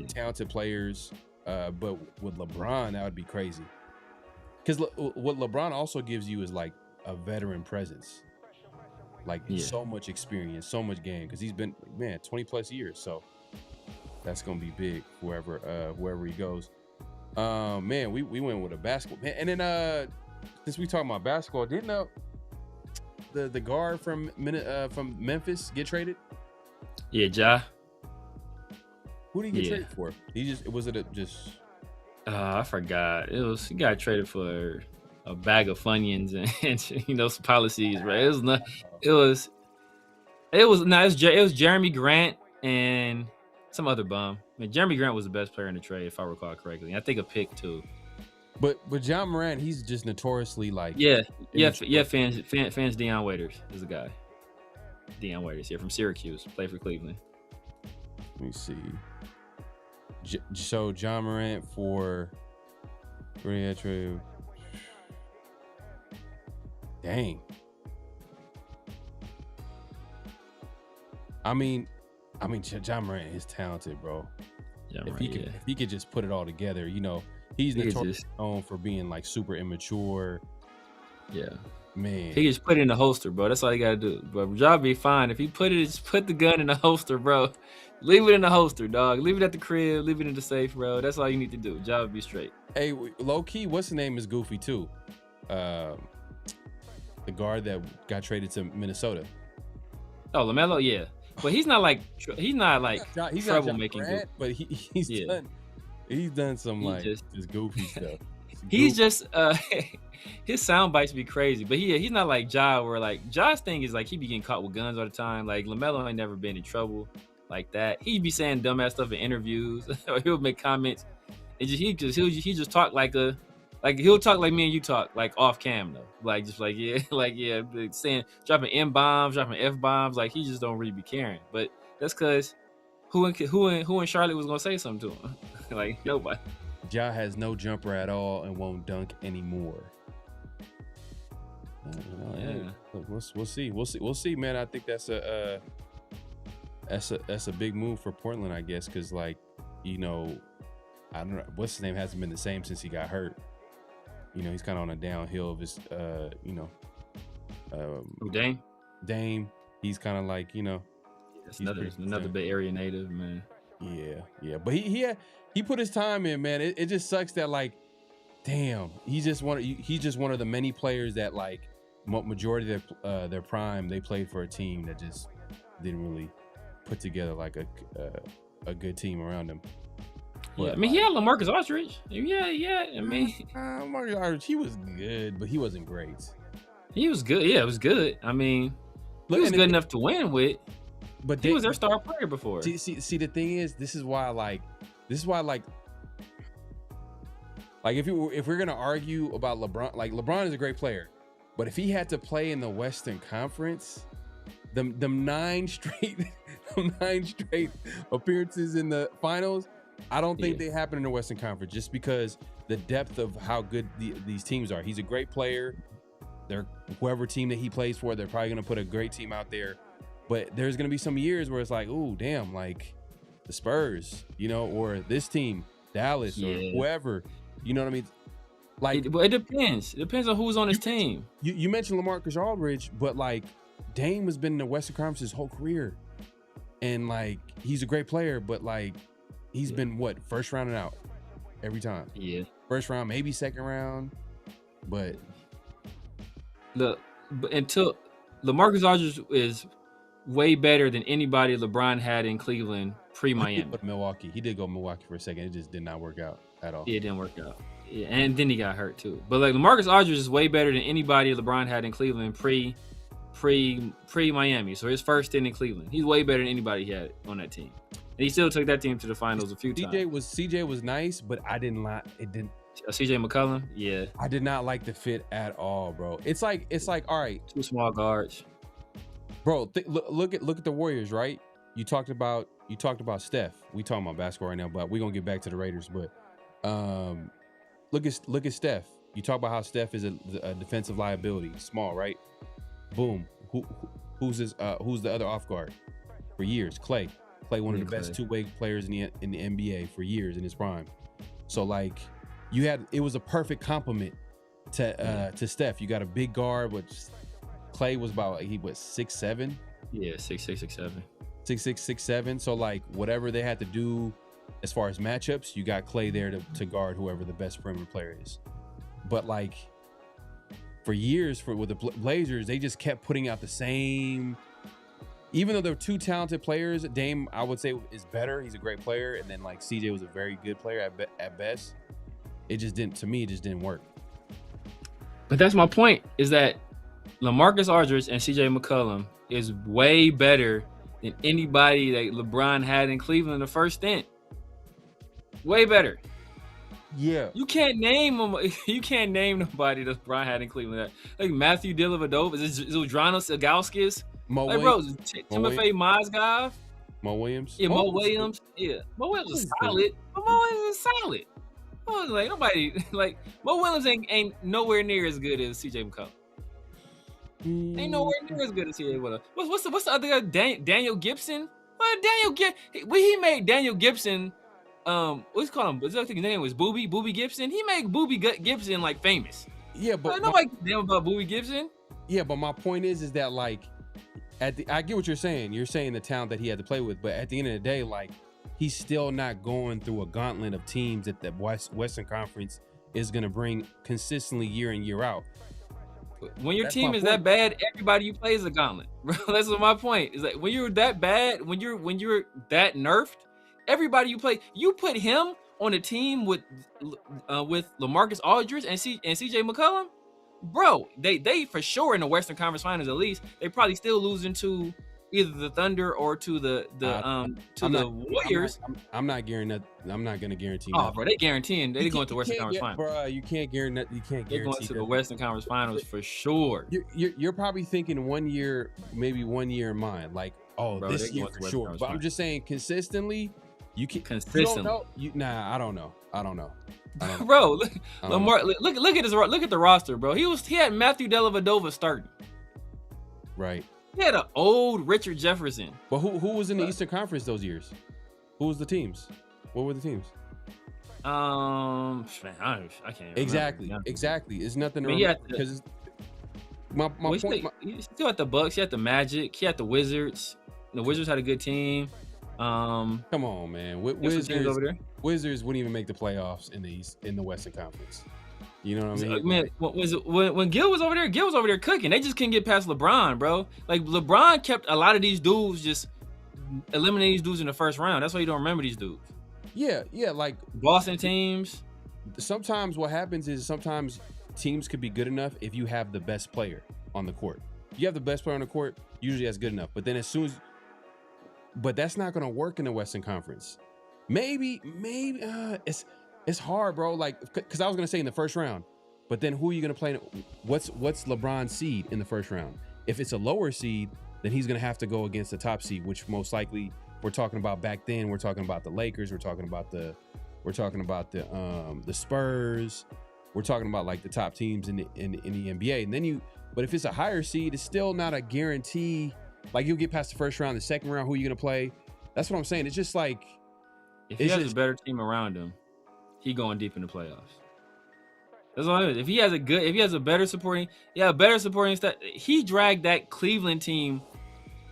talented players. But with LeBron, that would be crazy. Because what LeBron also gives you is like a veteran presence, like so much experience, so much game. Because he's been 20 plus years. So that's gonna be big wherever he goes. Man, we went with a basketball, man. And then since we talking about basketball, didn't the guard from Memphis get traded? Yeah, Ja. Who did he get traded for? I forgot. He got traded for a bag of Funyuns and some policies, right? It was Jeremy Grant and some other bum. I mean, Jeremy Grant was the best player in the trade, if I recall correctly. I think a pick too. But John Morant, he's just notoriously like fans Deion Waiters is the guy. Deion Waiters here from Syracuse, played for Cleveland. Let me see. So John Morant for trade. Dang. I mean, John Morant is talented, bro. If he could just put it all together, he's notorious known for being like super immature. Yeah, man. He just put it in the holster, bro. That's all he got to do. But job be fine if he just put the gun in the holster, bro. Leave it in the holster, dog. Leave it at the crib. Leave it in the safe, bro. That's all you need to do. Job be straight. Hey, low key, what's the name is goofy too. The guard that got traded to Minnesota. Oh, LaMelo, yeah. But he's not like troublemaking, but he's done some just goofy stuff. He's just his sound bites be crazy, but he's not like Ja, where like Ja's thing is like he be getting caught with guns all the time. Like LaMelo ain't never been in trouble like that. He'd be saying dumbass stuff in interviews, or he'll make comments, and he just talk he'll talk like me and you talk, like off cam though, saying dropping M bombs, dropping F bombs, like he just don't really be caring. But that's because who in Charlotte was gonna say something to him? Like nobody. Ja has no jumper at all and won't dunk anymore. Yeah, we'll see, man. I think that's a big move for Portland, I guess, because I don't know, what's his name hasn't been the same since he got hurt. He's kind of on a downhill of his, Dame. He's kind of like, That's another Bay Area native, man. Yeah. But he put his time in, man. It just sucks that damn, he's just one of the many players that majority of their prime they played for a team that just didn't really put together a good team around him. Yeah, I mean, he had LaMarcus Aldridge. Yeah. I mean, LaMarcus Aldridge, he was good, but he wasn't great. He was good. Yeah, it was good. I mean, he was good enough to win with. But he was their star player before. See, the thing is, this is why if we're gonna argue about LeBron, LeBron is a great player, but if he had to play in the Western Conference, them 9 straight appearances in the finals, I don't think they happen in the Western Conference, just because the depth of how good these teams are. He's a great player. Whoever team that he plays for, they're probably gonna put a great team out there. But there's gonna be some years where it's like, oh damn, the Spurs, or this team, Dallas, or whoever. You know what I mean? It depends. It depends on who's on his team. You mentioned LaMarcus Aldridge, but Dame has been in the Western Conference his whole career, and he's a great player, but he's been first round and out every time. Yeah, first round, maybe second round, but until LaMarcus Aldridge is way better than anybody LeBron had in Cleveland pre-Miami. But Milwaukee, he did go Milwaukee for a second. It just did not work out at all. Yeah, it didn't work out. Yeah, and then he got hurt too. But LaMarcus Aldridge is way better than anybody LeBron had in Cleveland pre-Miami. So his first stint in Cleveland, he's way better than anybody he had on that team. And he still took that team to the finals a few times. CJ was nice, but I didn't like it. CJ McCollum, yeah. I did not like the fit at all, bro. It's like all right, 2 small guards. Bro, look at the Warriors, right? You talked about Steph. We talking about basketball right now, but we're gonna get back to the Raiders. But look at Steph. You talk about how Steph is a defensive liability, small, right? Boom. Who's the other off guard for years? Clay, one of the best two-way players in the NBA for years in his prime. So like, it was a perfect complement to Steph. You got a big guard, which Clay was about 6'7". Yeah, 6'6", 6'7". 6'6", 6'7". So like, whatever they had to do as far as matchups, you got Clay there to guard whoever the best perimeter player is. But like, for years with the Blazers, they just kept putting out the same. Even though they're two talented players, Dame, I would say, is better. He's a great player, and then like CJ was a very good player at best. It just didn't work. But that's my point, is that LaMarcus Aldridge and CJ McCollum is way better than anybody that LeBron had in Cleveland in the first stint. Way better. Yeah. You can't name nobody that LeBron had in Cleveland. Like Matthew Dellavedova, is it Zdrano Ilgauskas? Like, bro, Timofey Mozgov. Mo Williams. Yeah, Mo Williams. Yeah, Mo Williams is solid. But Mo Williams is solid. Like nobody, like Mo Williams ain't nowhere near as good as CJ McCollum. Ain't nowhere near as good as CJ McCollum. What's the other guy? Daniel Gibson. Well, he made Daniel Gibson. What's called him? I think his name was Booby Gibson. He made Booby Gibson like famous. Yeah, but nobody damn about Booby Gibson. Yeah, but my point is that like, I get what you're saying. You're saying the talent that he had to play with, but at the end of the day, like, he's still not going through a gauntlet of teams that the Western Conference is going to bring consistently year in, year out. When your team is that bad, everybody you play is a gauntlet. That's what my point is. Like, when you're that bad, when you're that nerfed, everybody you play, you put him on a team with LaMarcus Aldridge and CJ McCollum, bro, they for sure in the Western Conference Finals, at least they probably still losing to either the Thunder or to the Warriors. I'm not guaranteeing. I'm not going to guarantee. Oh, bro, they guaranteeing they going to the Western Conference Finals. Bro, you can't guarantee. They're going to the Western Conference Finals for sure. You're probably thinking 1 year, maybe 1 year in mind, like, bro, this year for sure. But I'm just saying, consistently, you can consistently. I don't know. Bro, Lamar, look at the roster, bro. He had Matthew Dellavedova starting. Right. He had an old Richard Jefferson. But who was in the Eastern Conference those years? Who was the teams? What were the teams? I can't remember. Exactly. It's nothing to remember because my point. He still had the Bucks. He had the Magic. He had the Wizards. The Wizards had a good team. Come on, man. Wizards wouldn't even make the playoffs in the Western Conference. You know what I mean? Man, when Gil was over there cooking. They just couldn't get past LeBron, bro. Like, LeBron kept a lot of these dudes, just eliminating these dudes in the first round. That's why you don't remember these dudes. Yeah, like Boston teams. Sometimes what happens is sometimes teams could be good enough if you have the best player on the court. You have the best player on the court, usually that's good enough. But then but that's not going to work in the Western Conference. Maybe it's hard, bro. Like, because I was going to say in the first round, but then who are you going to play? What's LeBron's seed in the first round? If it's a lower seed, then he's going to have to go against the top seed, which most likely we're talking about back then. We're talking about the Lakers. We're talking about the Spurs. We're talking about like the top teams in the NBA. And then but if it's a higher seed, it's still not a guarantee. Like, you'll get past the first round, the second round, who are you going to play? That's what I'm saying. It's just like, if he has a better team around him, he going deep in the playoffs. That's all it is. If he has a better supporting staff, he dragged that Cleveland team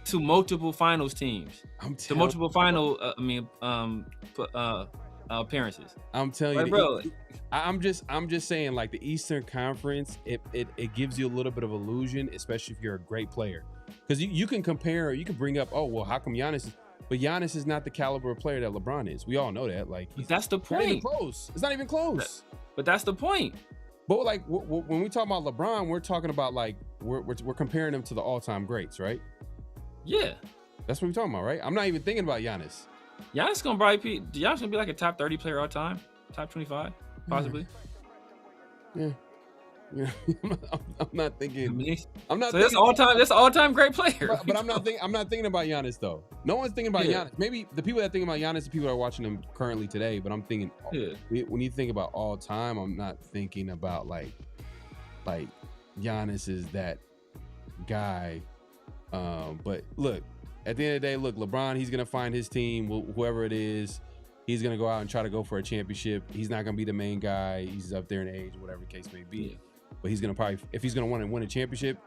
to multiple finals teams, appearances. I'm telling you, bro. I'm just saying, like, the Eastern Conference, it gives you a little bit of illusion, especially if you're a great player, because you can compare, you can bring up, oh well, how come Giannis? But Giannis is not the caliber of player that LeBron is. We all know that. Like, that's the point. Not even close. It's not even close. But that's the point. But like, when we talk about LeBron, we're talking about like we're comparing him to the all-time greats, right? Yeah, that's what we're talking about, right? I'm not even thinking about Giannis. Giannis gonna be like a top 30 player all time, top 25, possibly. Yeah. You know, I'm not thinking. I mean, I'm not so thinking. that's an all-time great player. But I'm not thinking about Giannis though. No one's thinking about Yeah. Giannis. Maybe the people that think about Giannis are people that are watching him currently today. But I'm thinking Yeah. when you think about all time, I'm not thinking about like Giannis is that guy. But look, at the end of the day, look, LeBron, he's gonna find his team, whoever it is. He's gonna go out and try to go for a championship. He's not gonna be the main guy. He's up there in age, whatever the case may be. Yeah. But he's gonna probably, if he's gonna want to win a championship,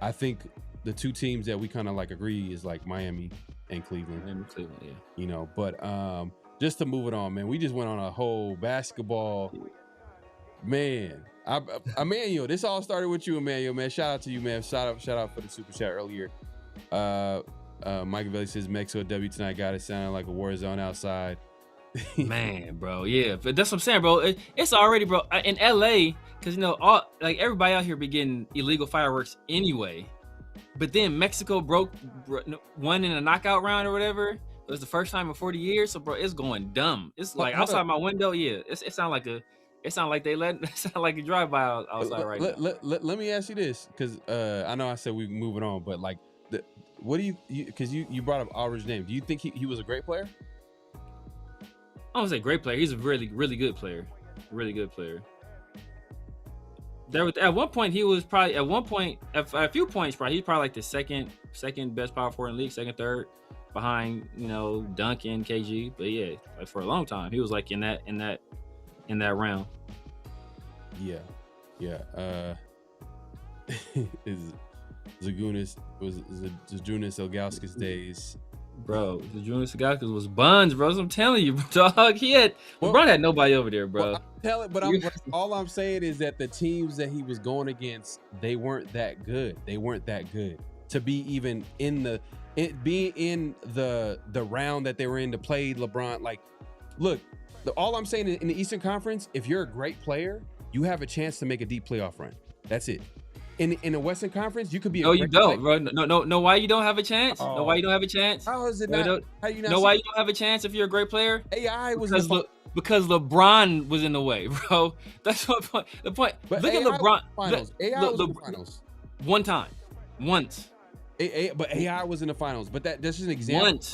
I think the two teams that we kind of like agree is like Miami and Cleveland. Cleveland, yeah. You know, but just to move it on, man, we just went on a whole basketball. Man, Emmanuel, this all started with you, Emmanuel, man. Shout out to you, man. Shout out for the super chat earlier. Michael Valley says Mexico W tonight got it sounding like a war zone outside. Man, bro, yeah, but that's what I'm saying, bro. It's already, bro, in LA, because you know, all like everybody out here be getting illegal fireworks anyway. But then Mexico won in a knockout round or whatever. It was the first time in 40 years, so bro, it's going dumb. It's like outside my window, yeah. It sound like a drive-by outside right now. Let me ask you this, because I know I said we moving on, but like, what do you because you brought up Aldridge's name. Do you think he was a great player? I don't say great player. He's a really, really good player. Really good player. At one point, he was probably at a few points, probably he's probably like the second best power forward in the league, second, third, behind Duncan, KG. But yeah, like for a long time, he was like in that round. Yeah. Is Zagunis Ilgauskas days. Bro, the Junior Sagakis was buns, bro. I'm telling you, dog. LeBron had nobody over there, bro. All I'm saying is that the teams that he was going against, they weren't that good. To be even in the round that they were in to play LeBron. Like, look, all I'm saying in the Eastern Conference, if you're a great player, you have a chance to make a deep playoff run. That's it. In the Western Conference, you could be. No, you don't, bro. No. Why you don't have a chance? Oh. No, why you don't have a chance? How is it not? How you not? No, why you don't have a chance if you're a great player? AI was because LeBron was in the way, bro. That's my point. The point. But look AI at LeBron. Finals. AI was in the finals. One time, once. But AI was in the finals. But that's just an example. Once.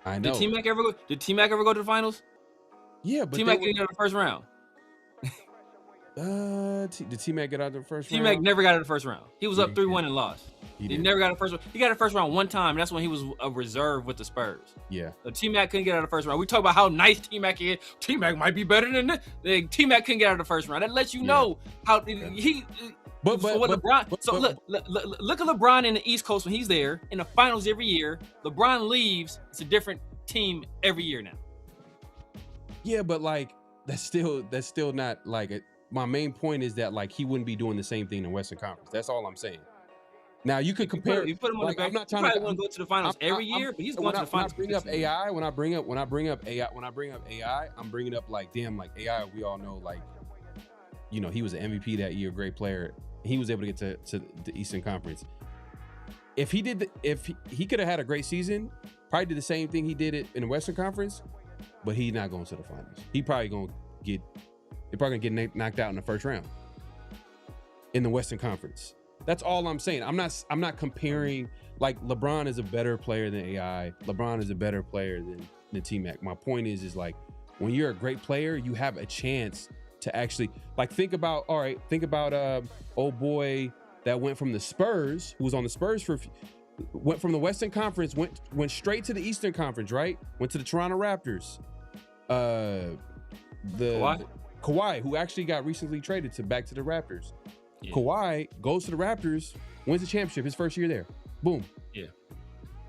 I know. Did T-Mac ever go to the finals? Yeah, but T-Mac didn't get out of the first round. Did T-Mac get out of the first round? T-Mac never got out of the first round. He was up 3-1 and lost. He never got out of the first round. He got out of the first round one time. That's when he was a reserve with the Spurs. Yeah. So T-Mac couldn't get out of the first round. We talk about how nice T-Mac is. T-Mac might be better than this. T-Mac couldn't get out of the first round. That lets you know how he. Look at LeBron in the East Coast when he's there in the finals every year. LeBron leaves. It's a different team every year now. Yeah, but like that's still not like it. My main point is that like he wouldn't be doing the same thing in the Western Conference. That's all I'm saying. Now you could compare. You put him on the back. I'm not trying to go to the finals every year, but he's going to the finals. When I bring up AI, I'm bringing up like damn, like AI. We all know like, he was an MVP that year, great player. He was able to get to the Eastern Conference. If he could have had a great season, probably did the same thing he did it in the Western Conference, but he's not going to the finals. They're probably gonna get knocked out in the first round in the Western Conference. That's all I'm saying. I'm not comparing. Like LeBron is a better player than AI. LeBron is a better player than T-Mac. My point is like when you're a great player, you have a chance to actually like think about old boy that went from the Spurs, who was on the Spurs went from the Western Conference, went straight to the Eastern Conference, right? Went to the Toronto Raptors. Kawhi, who actually got recently traded back to the Raptors. Yeah. Kawhi goes to the Raptors, wins the championship his first year there. Boom. Yeah.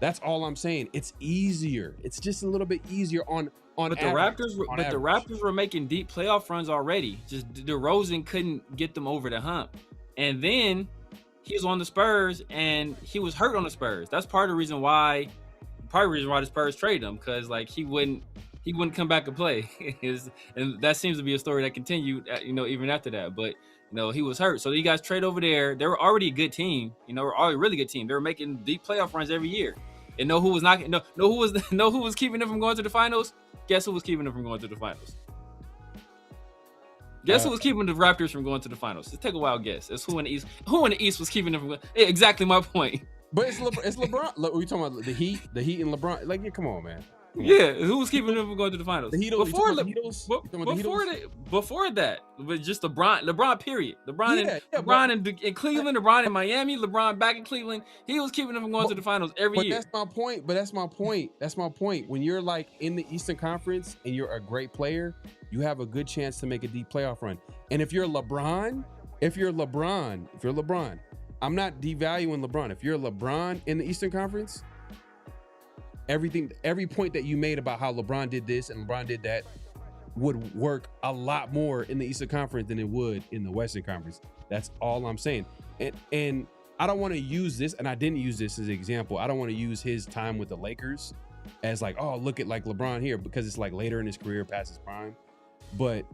That's all I'm saying. It's easier. It's just a little bit easier on but average, the Raptors were making deep playoff runs already. Just DeRozan couldn't get them over the hump. And then he was on the Spurs and he was hurt on the Spurs. That's part of the reason why the Spurs traded him, because like he wouldn't come back and play. And that seems to be a story that continued, even after that. But he was hurt. So you guys trade over there. They were already a good team. Were already a really good team. They were making deep playoff runs every year. And who was keeping them from going to the finals? Guess who was keeping them from going to the finals? Guess who was keeping the Raptors from going to the finals? Let's take a wild guess. It's who in the East. Who in the East was keeping them from going? Yeah, exactly my point. But it's LeBron. Look, we talking about the Heat and LeBron. Like, yeah, come on, man. Yeah, who was keeping them from going to the finals? The Heat. Before that, but just LeBron. Period. LeBron in Cleveland. LeBron in Miami. LeBron back in Cleveland. He was keeping them from going to the finals every year. That's my point. That's my point. When you're like in the Eastern Conference and you're a great player, you have a good chance to make a deep playoff run. And if you're LeBron, I'm not devaluing LeBron. If you're LeBron in the Eastern Conference, every point that you made about how LeBron did this and LeBron did that would work a lot more in the Eastern Conference than it would in the Western Conference. That's all I'm saying. And I don't want to use this, and I didn't use this as an example. I don't want to use his time with the Lakers as like, oh, look at like LeBron here, because it's like later in his career past his prime. But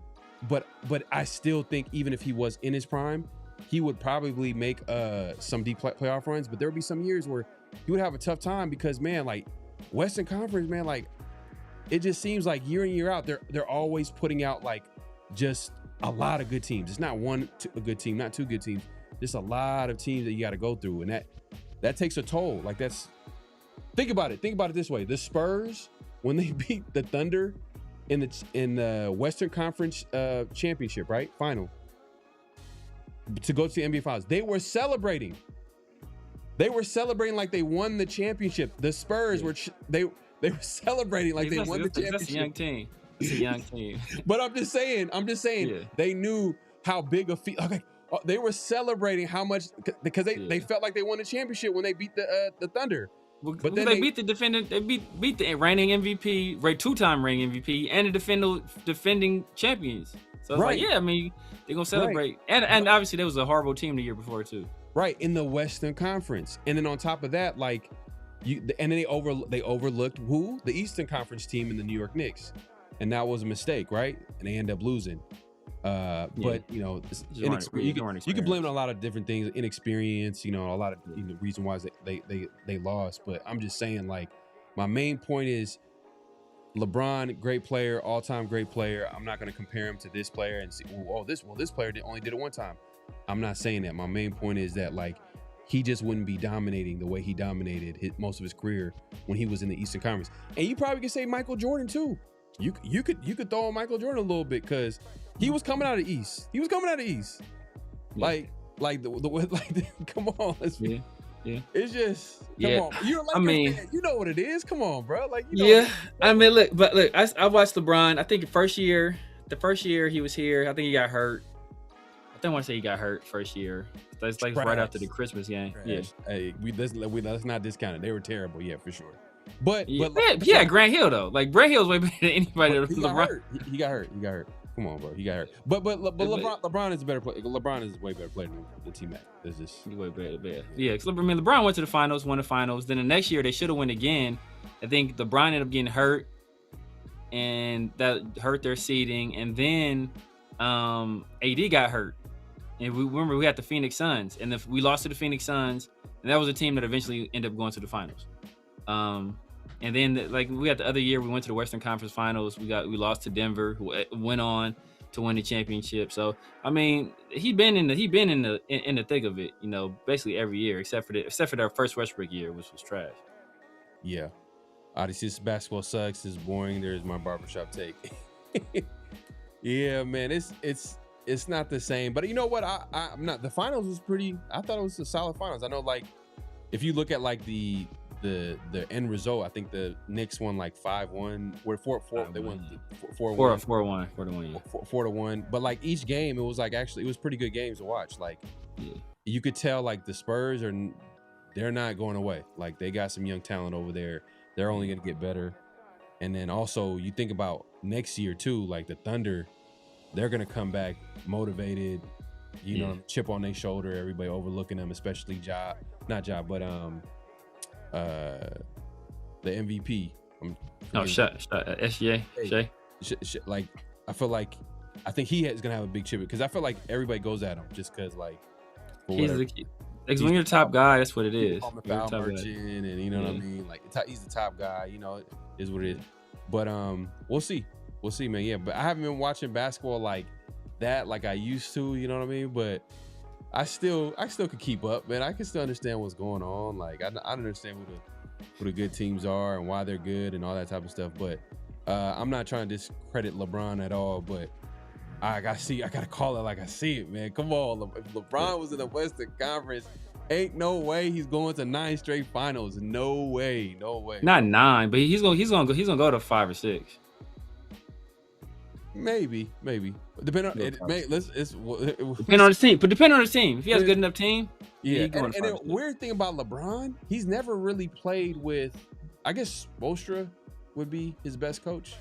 I still think even if he was in his prime, he would probably make some deep playoff runs, but there would be some years where he would have a tough time because, man, like Western Conference, man, like it just seems like year in, year out, they're always putting out like just a lot of good teams. It's not a good team, not two good teams, just a lot of teams that you got to go through, and that takes a toll. Like think about it this way: the Spurs, when they beat the Thunder in the Western Conference championship, right, final, to go to the NBA Finals, they were celebrating. They were celebrating like they won the championship. The Spurs were they were celebrating like they won the championship. That's a young team. It's a young team. But I'm just saying, they knew how big a feat. Okay, they were celebrating how much because they felt like they won the championship when they beat the Thunder. But then they beat the defendant. They beat the reigning MVP, two-time reigning MVP, and the defending champions. So it's like, yeah, I mean, they're gonna celebrate. Right. And obviously there was a horrible team the year before too. Right, in the Western Conference, and then on top of that, like and then they overlooked who? The Eastern Conference team in the New York Knicks, and that was a mistake, right? And they end up losing. But you know, you can blame it on a lot of different things, inexperience, you know, a lot of reason why they lost. But I'm just saying, like, my main point is LeBron, great player, all-time great player. I'm not going to compare him to this player and see, this player only did it one time. I'm not saying that. My main point is that, like, he just wouldn't be dominating the way he dominated most of his career when he was in the Eastern Conference. And you probably could say Michael Jordan too. You could throw on Michael Jordan a little bit because he was coming out of the East. Yeah. Like come on, it's just come on. You're like, fan. You know what it is. Come on, bro. Like, I mean, look, I watched LeBron. I think the first year he was here, I think he got hurt. I want to say he got hurt first year. That's like right after the Christmas game. Trash. Yeah. Hey, let's not discount it. They were terrible, yeah, for sure. But Grant Hill though. Like Grant Hill's way better than anybody. He got hurt. Come on, bro. He got hurt. But LeBron is a better player. LeBron is a way better player than T-Mac. It's just way better. Yeah, because LeBron went to the finals, won the finals. Then the next year they should have won again. I think LeBron ended up getting hurt, and that hurt their seeding. And then AD got hurt. And we had the Phoenix Suns, and we lost to the Phoenix Suns, and that was a team that eventually ended up going to the finals. And then we had the other year we went to the Western Conference Finals. We lost to Denver, who went on to win the championship. So I mean, he'd been in the thick of it, you know, basically every year except for their first Westbrook year, which was trash. Yeah. This basketball sucks. It's boring. There's my barbershop take. Yeah, man, it's not the same, but you know what? I'm not. The finals was pretty. I thought it was a solid finals. I know, like, if you look at like the end result, I think the Knicks won like 5-1. Or 4-4. They won 4-1. 4-1. But like each game, it was like it was pretty good games to watch. Like, you could tell like the Spurs they're not going away. Like, they got some young talent over there. They're only gonna get better. And then also you think about next year too, like the Thunder. They're going to come back motivated, chip on their shoulder, everybody overlooking them, especially the MVP. SGA. Shay. Like, I think he is going to have a big chip because I feel like everybody goes at him just because, like, when you're the top guy, that's what it is. On the foul merchant, and you know what I mean? Like, he's the top guy, it is what it is. But we'll see. We'll see, man. Yeah, but I haven't been watching basketball like that like I used to, you know what I mean? But I still could keep up, man. I can still understand what's going on. Like I understand who the good teams are and why they're good and all that type of stuff. But I'm not trying to discredit LeBron at all. But I gotta call it like I see it, man. Come on, if LeBron was in the Western Conference, ain't no way he's going to 9 straight finals. No way. Not 9, but he's gonna go to 5 or 6. Maybe. Depending on it. Depending on the team. But depending on the team, if he has a good enough team, yeah. And the weird thing about LeBron, he's never really played with. I guess Spoelstra would be his best coach.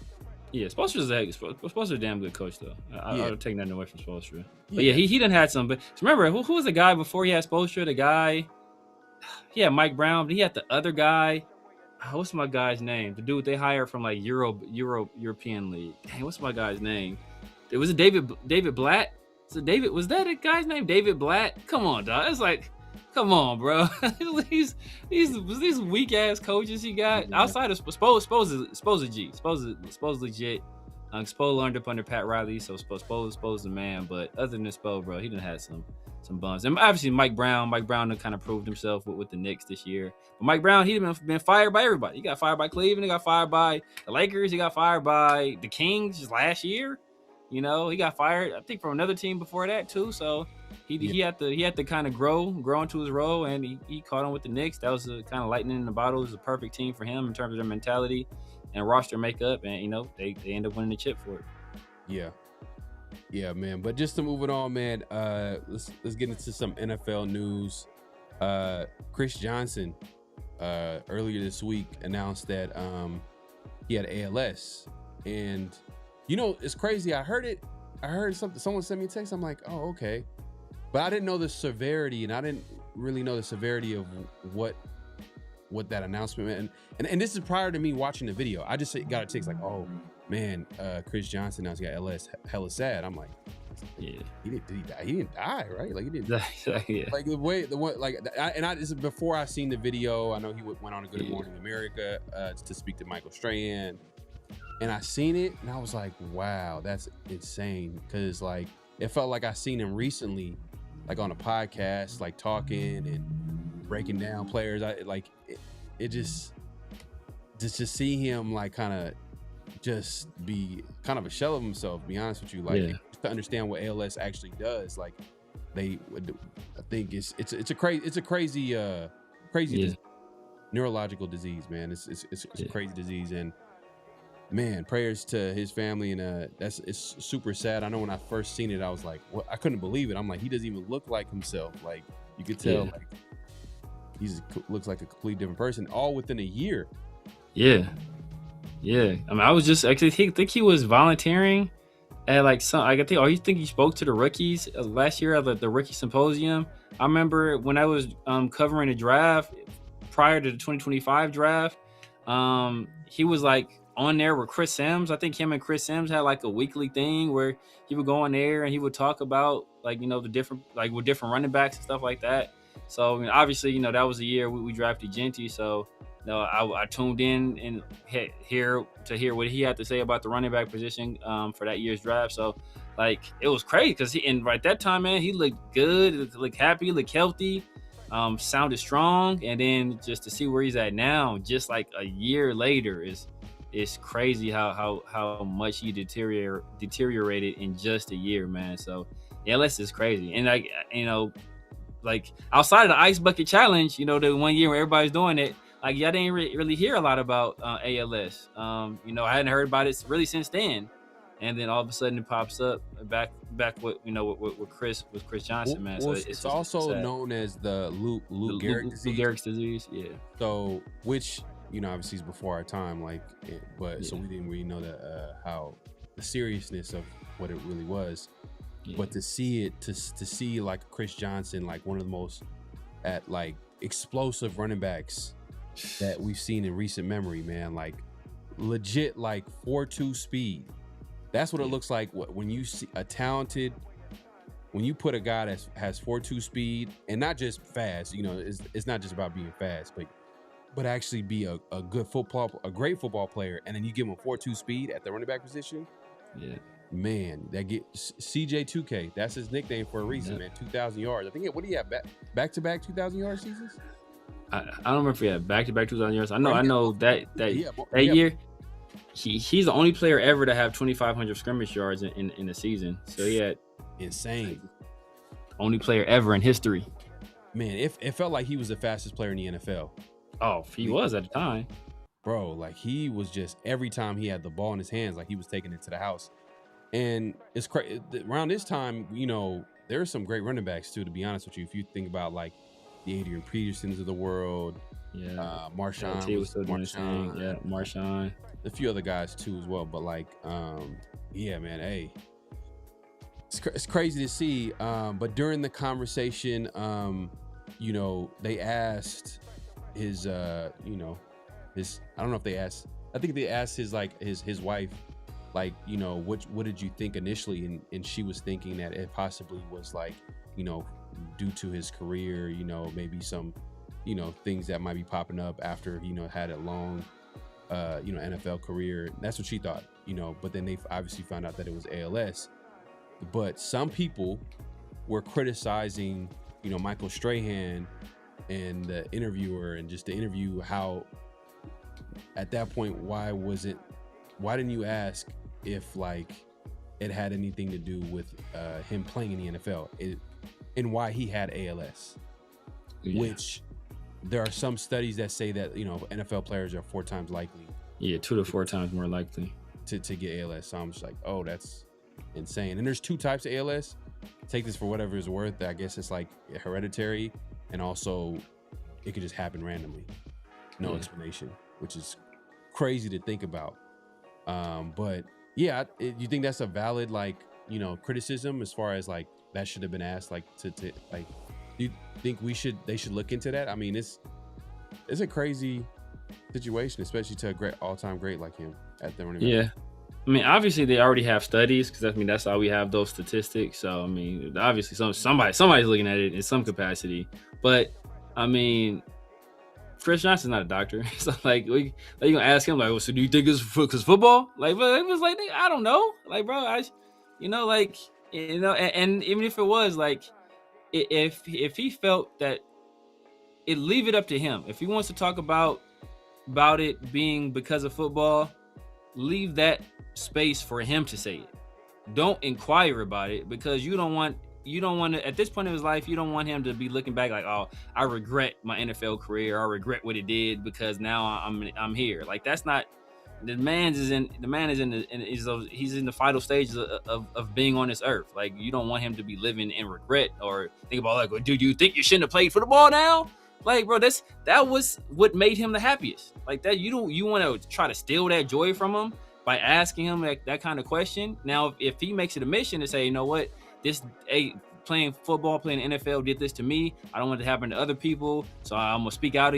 Yeah, Spoelstra's a damn good coach though. I would take nothing away from Spoelstra. But yeah, he done had some. But remember, who was the guy before he had Spoelstra? The guy, he had Mike Brown, but he had the other guy. What's my guy's name? The dude they hired from like European League. Dang, what's my guy's name? It was David Blatt. So was that a guy's name? David Blatt? Come on, dog. It's like, come on, bro. these weak ass coaches he got outside of Spo's legit. Spo learned up under Pat Riley, so Spo's the man. But other than Spo, bro, he done had some bums. And obviously Mike Brown done kind of proved himself with the Knicks this year. But Mike Brown, he been fired by everybody. He got fired by Cleveland. He got fired by the Lakers. He got fired by the Kings just last year. You know, he got fired, I think, from another team before that too. So he had to kind of grow into his role, and he caught on with the Knicks. That was a kind of lightning in the bottle. It was a perfect team for him in terms of their mentality and roster makeup, and you know they end up winning the chip for it. Yeah, man. But just to move it on, man. Let's get into some NFL news. Chris Johnson earlier this week announced that he had ALS, and you know it's crazy. I heard something. Someone sent me a text. I'm like, oh, okay, but I didn't know the severity, and I didn't really know the severity of what that announcement meant. And this is prior to me watching the video. I just got a text like, oh man, Chris Johnson now he got LS, hella sad. I'm like, yeah, did he die? He didn't die, right? Like he didn't. Yeah. Like this is before I seen the video. I know he went on a Good Morning America to speak to Michael Strahan, and I seen it and I was like, wow, that's insane. Because like it felt like I seen him recently, like on a podcast, like talking and breaking down players. It just to see him like kind of just be kind of a shell of himself, to be honest with you, like to understand what ALS actually does. Like I think it's a crazy neurological disease, man. It's a crazy disease, and man, prayers to his family. And it's super sad. I know when I first seen it, I was like, I couldn't believe it. I'm like, he doesn't even look like himself. Like you could tell, like looks like a completely different person, all within a year. Yeah. I mean, I think he was volunteering at like I think he spoke to the rookies last year at the rookie symposium. I remember when I was covering the draft prior to the 2025 draft, he was like on there with Chris Sims. I think him and Chris Sims had like a weekly thing where he would go on there and he would talk about like, you know, the different, like with different running backs and stuff like that. So I mean, obviously, you know, that was the year we drafted Genty. So you know, I tuned in and hear what he had to say about the running back position for that year's draft. So like it was crazy because right that time, man, he looked good, looked happy, looked healthy, sounded strong, and then just to see where he's at now, just like a year later, is crazy how much he deteriorated in just a year, man. So ALS is crazy, and like you know. Like outside of the ice bucket challenge, you know, the one year where everybody's doing it, like y'all didn't really hear a lot about ALS. You know, I hadn't heard about it really since then, and then all of a sudden it pops up back with Chris Johnson, man. So it's also known as the Lou Gehrig's disease. Yeah. So which you know obviously is before our time, so we didn't really know that how the seriousness of what it really was. But to see like Chris Johnson, like one of the most explosive running backs that we've seen in recent memory, man, like legit like 4.2 speed. That's what it looks like when you see when you put a guy that has 4.2 speed, and not just fast, you know, it's not just about being fast, but actually be a great football player, and then you give him a 4.2 speed at the running back position. Man, that get CJ2K. That's his nickname for a reason, man. 2,000 yards. I think. What do you have? Back-to-back 2,000 yard seasons. I don't remember if he had back-to-back 2,000 yards. I know that Yeah. year he's the only player ever to have 2,500 scrimmage yards in a season. So he had insane. Only player ever in history. Man, it felt like he was the fastest player in the NFL. Oh, he was at the time. Bro, like he was just every time he had the ball in his hands, like he was taking it to the house. And it's crazy. Around this time, there are some great running backs too, to be honest with you. If you think about like the Adrian Petersons of the world, Marshawn. Marshawn. A few other guys too as well. But like, yeah, man, hey. It's crazy to see, but during the conversation, they asked his, I don't know if they asked. I think they asked his wife, like, what did you think initially, and she was thinking that it possibly was like, due to his career, maybe some, things that might be popping up after had a long, NFL career. That's what she thought, But then they obviously found out that it was ALS. But some people were criticizing, Michael Strahan and the interviewer, and just the interview, how at that point, why didn't you ask if like it had anything to do with him playing in the NFL and why he had ALS, which there are some studies that say that, NFL players are 4 times likely. Yeah, 2 to 4 times more likely to get ALS. So I'm just like, oh, that's insane. And there's 2 types of ALS. Take this for whatever it's worth. I guess it's like hereditary, and also it could just happen randomly, no explanation, which is crazy to think about. But yeah, you think that's a valid criticism as far as like that should have been asked, like to like, do you think they should look into that? I mean, it's a crazy situation, especially to a all-time great like him at the running back. Yeah. I mean, obviously they already have studies, because that's how we have those statistics. So I mean, obviously somebody's looking at it in some capacity. But I mean, Chris Johnson's not a doctor, so like you gonna ask him like, well, so do you think it's because football? Like, but it was like, I don't know, like, bro, and even if it was like, if he felt that, leave it up to him. If he wants to talk about it being because of football, leave that space for him to say it. Don't inquire about it, because you don't want to, at this point in his life, you don't want him to be looking back like, oh, I regret my NFL career, I regret what he did because now I'm here. Like, that's not, he's in the final stages of being on this earth. Like, you don't want him to be living in regret or think about like, well, dude, you think you shouldn't have played football now? Like, bro, that was what made him the happiest. Like, that you want to try to steal that joy from him by asking him that kind of question. Now, if he makes it a mission to say, you know what, playing football, playing NFL did this to me, I don't want it to happen to other people, so I'm gonna speak out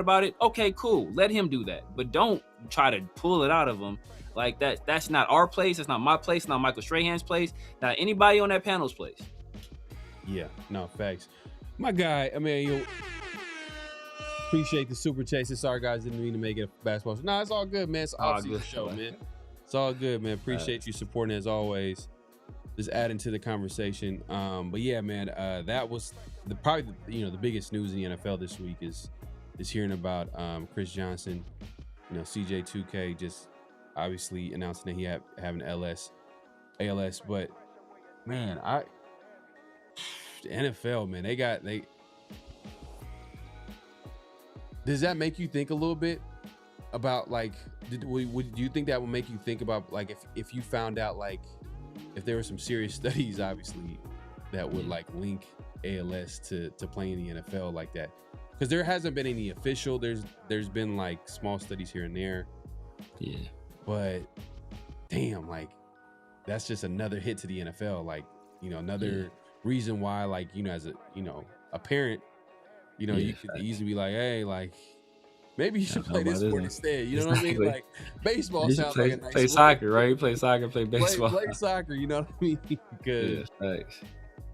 about it. Okay, cool. Let him do that, but don't try to pull it out of him like that. That's not our place. That's not my place. Not Michael Strahan's place. Not anybody on that panel's place. Yeah, no, facts. My guy, I mean, you appreciate the super chase. Sorry, guys, didn't mean to make it a basketball show. No, it's all good, man. It's off-season show, man. It's all good, man. Appreciate you supporting as always. Just adding to the conversation. But yeah, man, that was probably the biggest news in the NFL this week is hearing about Chris Johnson. CJ2K just obviously announcing that he having ALS. But man, the NFL, man, they. Does that make you think a little bit about like? Would you think that would make you think about like if you found out like if there were some serious studies obviously that would like link ALS to playing in the NFL like that? Because there hasn't been any official. There's been like small studies here and there. Yeah. But damn, like that's just another hit to the NFL. Like another reason why like as a parent. You could easily be like, hey, like, maybe you should play this sport instead. You know what I mean? Like, baseball sounds like a nice play soccer, right? You play soccer, play baseball. Play soccer, you know what I mean? Because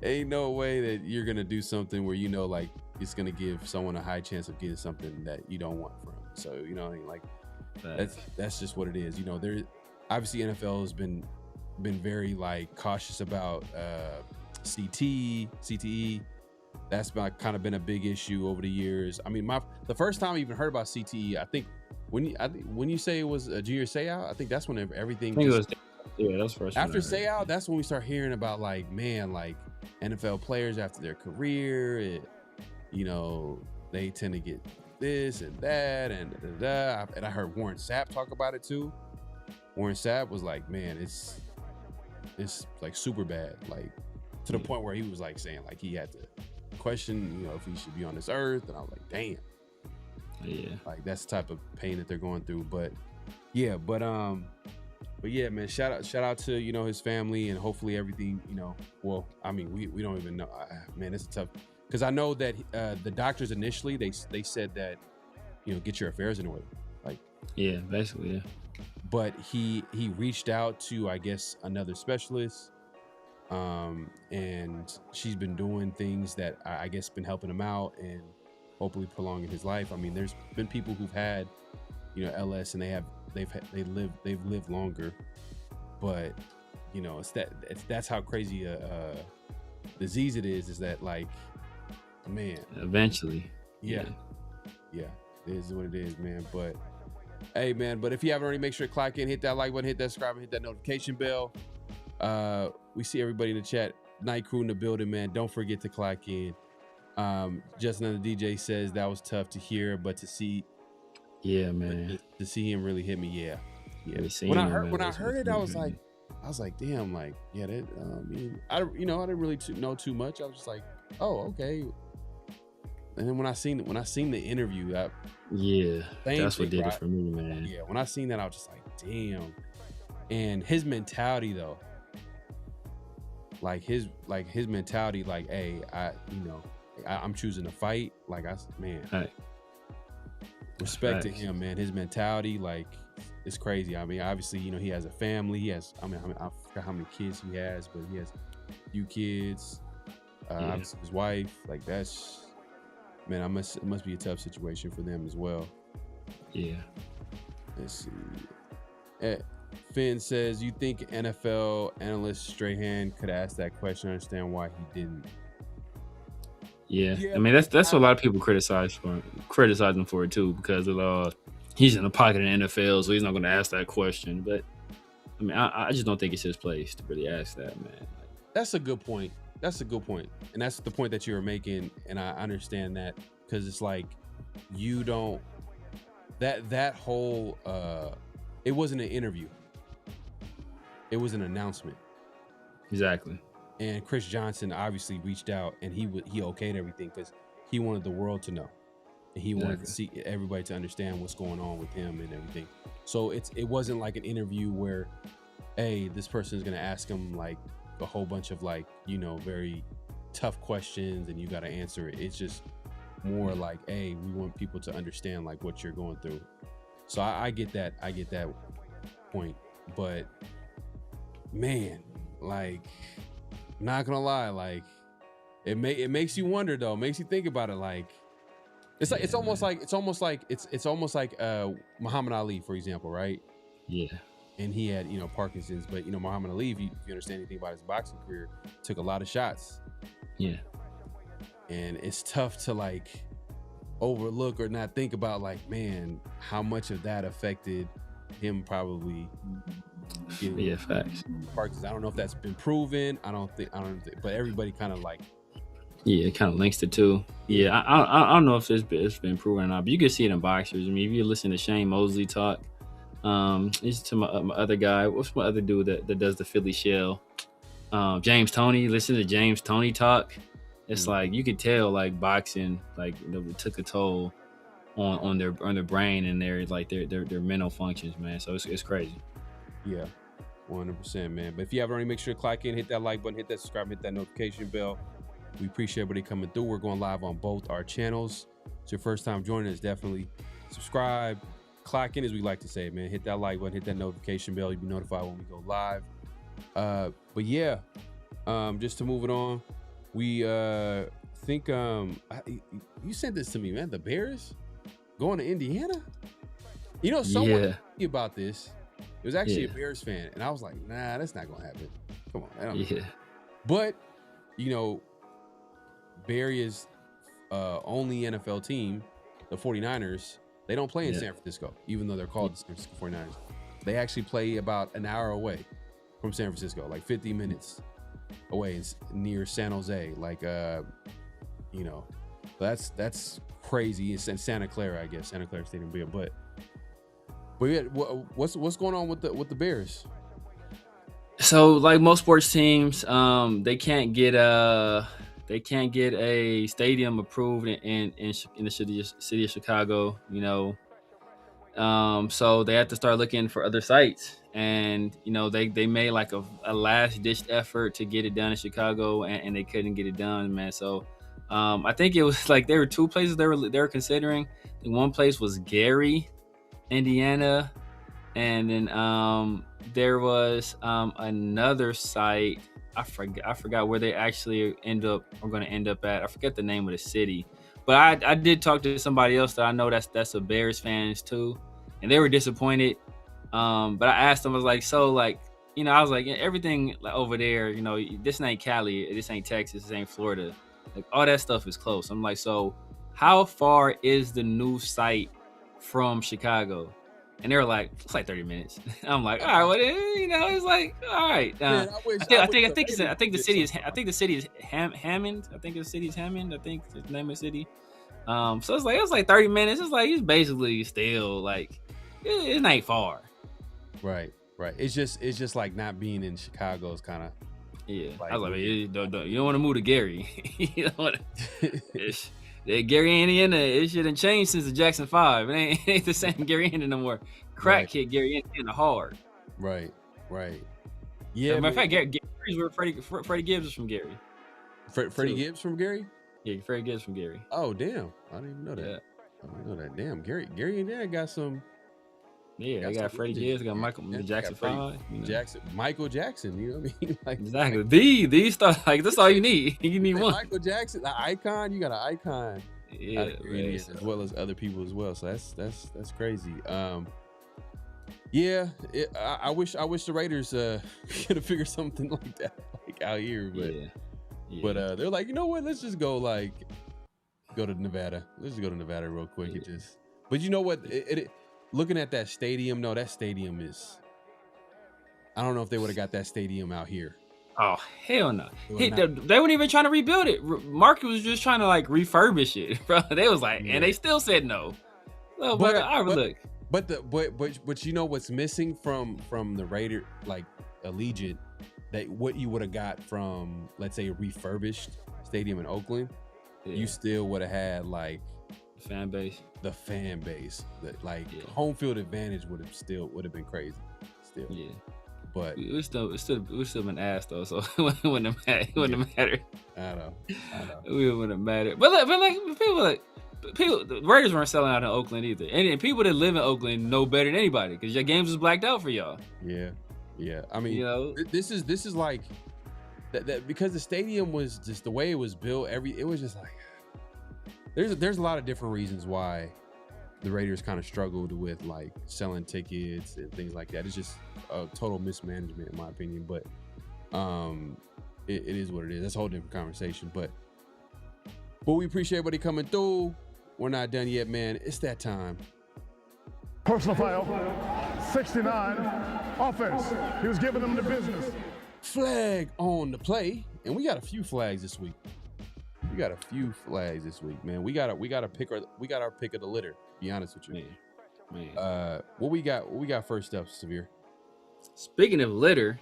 ain't no way that you're going to do something where like, it's going to give someone a high chance of getting something that you don't want from them. So, you know what I mean? Like, that's just what it is. There obviously NFL has been been very like cautious about CTE. That's kind of been a big issue over the years. I mean, the first time I even heard about CTE, I think when you say it was a junior Seau, I think that's when everything. I think it was, yeah, that was first. After Seau, that's when we start hearing about like, man, like NFL players after their career, you know, they tend to get this and that and and I heard Warren Sapp talk about it too. Warren Sapp was like, man, it's like super bad, like to the point where he was like saying like he had to question, you know, if he should be on this earth. And I was like, damn, yeah, like that's the type of pain that they're going through. But yeah, but yeah, man, shout out to, you know, his family, and hopefully everything, you know, well, I mean, we don't even know, man, it's a tough, because I know that the doctors initially they said that, you know, get your affairs in order, like, yeah, basically, yeah. But he reached out to, I guess, another specialist, and she's been doing things that I guess been helping him out and hopefully prolonging his life. I mean, there's been people who've had, you know, LS, and they've lived longer, but you know, that's how crazy a disease it is that like, man, eventually, yeah, it is what it is, man. But hey, man, but if you haven't already, make sure to clock in, hit that like button, hit that subscribe, and hit that notification bell. We see everybody in the chat. Night crew in the building, man. Don't forget to clock in. Justin and the DJ says that was tough to hear, but to see, yeah, man, to see him really hit me, yeah. When I heard it, I was like, damn, like, yeah, that. I didn't really know too much. I was just like, oh, okay. And then when I seen the interview, that's what did it for me, man. Yeah, when I seen that, I was just like, damn. And his mentality though, like his mentality, like, hey, I'm choosing to fight. Like, respect to him, man. His mentality, like, it's crazy. I mean, obviously, you know, he has a family. I forgot how many kids he has, but he has a few kids. Obviously his wife, like, that's, man, it must be a tough situation for them as well. Yeah. Let's see. Finn says, you think NFL analyst Strahan could ask that question? I understand why he didn't. Yeah. I mean, that's what a lot of people criticize him for it too, because of he's in the pocket of the NFL, so he's not going to ask that question. But I mean, I just don't think it's his place to really ask that, man. Like, that's a good point. And that's the point that you were making, and I understand that, because it's like, you don't, that whole it wasn't an interview, it was an announcement. Exactly. And Chris Johnson obviously reached out, and he okayed everything because he wanted the world to know, and he wanted to see everybody to understand what's going on with him and everything. So it wasn't like an interview where, hey, this person is going to ask him like a whole bunch of, like, you know, very tough questions and you got to answer it. It's just more like, hey, we want people to understand like what you're going through. So I get that point, but man, like, not gonna lie, like, it makes you wonder though, makes you think about it. Like, it's almost like Muhammad Ali, for example, right? Yeah. And he had, you know, Parkinson's, but, you know, Muhammad Ali, if you understand anything about his boxing career, took a lot of shots. Yeah. And it's tough to like overlook or not think about, like, man, how much of that affected him probably getting facts. Parkinson's. I don't know if that's been proven. I don't think, but everybody kind of like, it kind of links the two. Yeah, I don't know if it's been proven or not, but you can see it in boxers. I mean, if you listen to Shane Mosley talk, listen to my other guy. What's my other dude that does the Philly Shell? James Toney. Listen to James Toney talk. It's like, you could tell, like, boxing, like, you know, it took a toll on their brain and their mental functions, man. So it's crazy. Yeah, 100%, man. But if you haven't already, make sure to clock in, hit that like button, hit that subscribe, hit that notification bell. We appreciate everybody coming through. We're going live on both our channels. It's your first time joining us, definitely subscribe, clock in, as we like to say, man. Hit that like button, hit that notification bell. You'll be notified when we go live. But yeah, just to move it on, we think you sent this to me, man. The Bears going to Indiana. You know, someone asked me about this. was actually a Bears fan, and I was like, nah, that's not gonna happen. Come on, I don't Yeah. But you know, Barry's only NFL team, the 49ers, they don't play in San Francisco, even though they're called the San Francisco 49ers. They actually play about an hour away from San Francisco, like 50 minutes away, near San Jose. Like, you know, that's crazy. It's in Santa Clara, I guess, Santa Clara Stadium. But yeah, what's going on with the Bears? So, like most sports teams, they can't get a stadium approved in the city of Chicago. You know, so they have to start looking for other sites, and you know they made like a last ditch effort to get it done in Chicago, and they couldn't get it done, man. So I think it was like there were two places they were considering. The one place was Gary, Indiana, and then there was another site. I forgot where they actually are going to end up at. I forget the name of the city, but I did talk to somebody else that I know that's a Bears fans too, and they were disappointed. But I asked them, I was like, so like, you know, I was like, everything like over there, you know, this ain't Cali, this ain't Texas, this ain't Florida, like all that stuff is close. I'm like, so how far is the new site from Chicago? And they were like, it's like 30 minutes. I'm like, all right, well, you know, it's like, all right. I think the city is Hammond. I think the city is Hammond. I think the name of the city. So it's like 30 minutes. It's basically still like, it ain't far. Right. It's just like not being in Chicago is kind of. Yeah. Like, I was like, you don't want to move to Gary. You don't want to. Gary, Indiana, it shouldn't change since the Jackson 5. It ain't the same Gary, Indiana no more. Crack hit Gary, Indiana hard. Right. Yeah. As a matter of fact, Gary's where Freddie Gibbs is from Gary. Freddie Gibbs from Gary? Yeah, Freddie Gibbs from Gary. Oh, damn. I didn't even know that. Yeah. I didn't know that. Damn, Gary, Indiana got some. Yeah, they got Freddie Gibbs, got Michael Jackson 5. Michael Jackson, you know what I mean? Like, exactly. These stuff, like, that's all you need. You need one. Michael Jackson, the icon, you got an icon. Yeah, as well as other people as well. So that's crazy. Yeah, I wish the Raiders could have figured something like that like out here, but but they're like, you know what? Let's just go to Nevada. Let's just go to Nevada real quick. Yeah. But you know what? Looking at that stadium, no, that stadium is. I don't know if they would have got that stadium out here. Oh, hell no. They weren't even trying to rebuild it. Mark was just trying to like refurbish it, bro. They was like, and they still said no. So, but you know what's missing from the Raider like Allegiant, that what you would have got from, let's say, a refurbished stadium in Oakland, you still would have had like the fan base that like home field advantage would have been crazy still. Yeah. But we still been ass though, so it wouldn't have mattered. I know. It wouldn't have mattered. But people, the Raiders weren't selling out in Oakland either, and people that live in Oakland know better than anybody because your games was blacked out for y'all. Yeah. I mean, you know, this is like that because the stadium was just the way it was built. It was just like there's a lot of different reasons why the Raiders kind of struggled with like selling tickets and things like that. It's just a total mismanagement in my opinion, but it is what it is. That's a whole different conversation, but we appreciate everybody coming through. We're not done yet, man. It's that time. Personal foul, 69, offense. He was giving them the business. Flag on the play, and we got a few flags this week. Man. We got our pick of the litter. To be honest with you, man. What we got first up, Severe? Speaking of litter,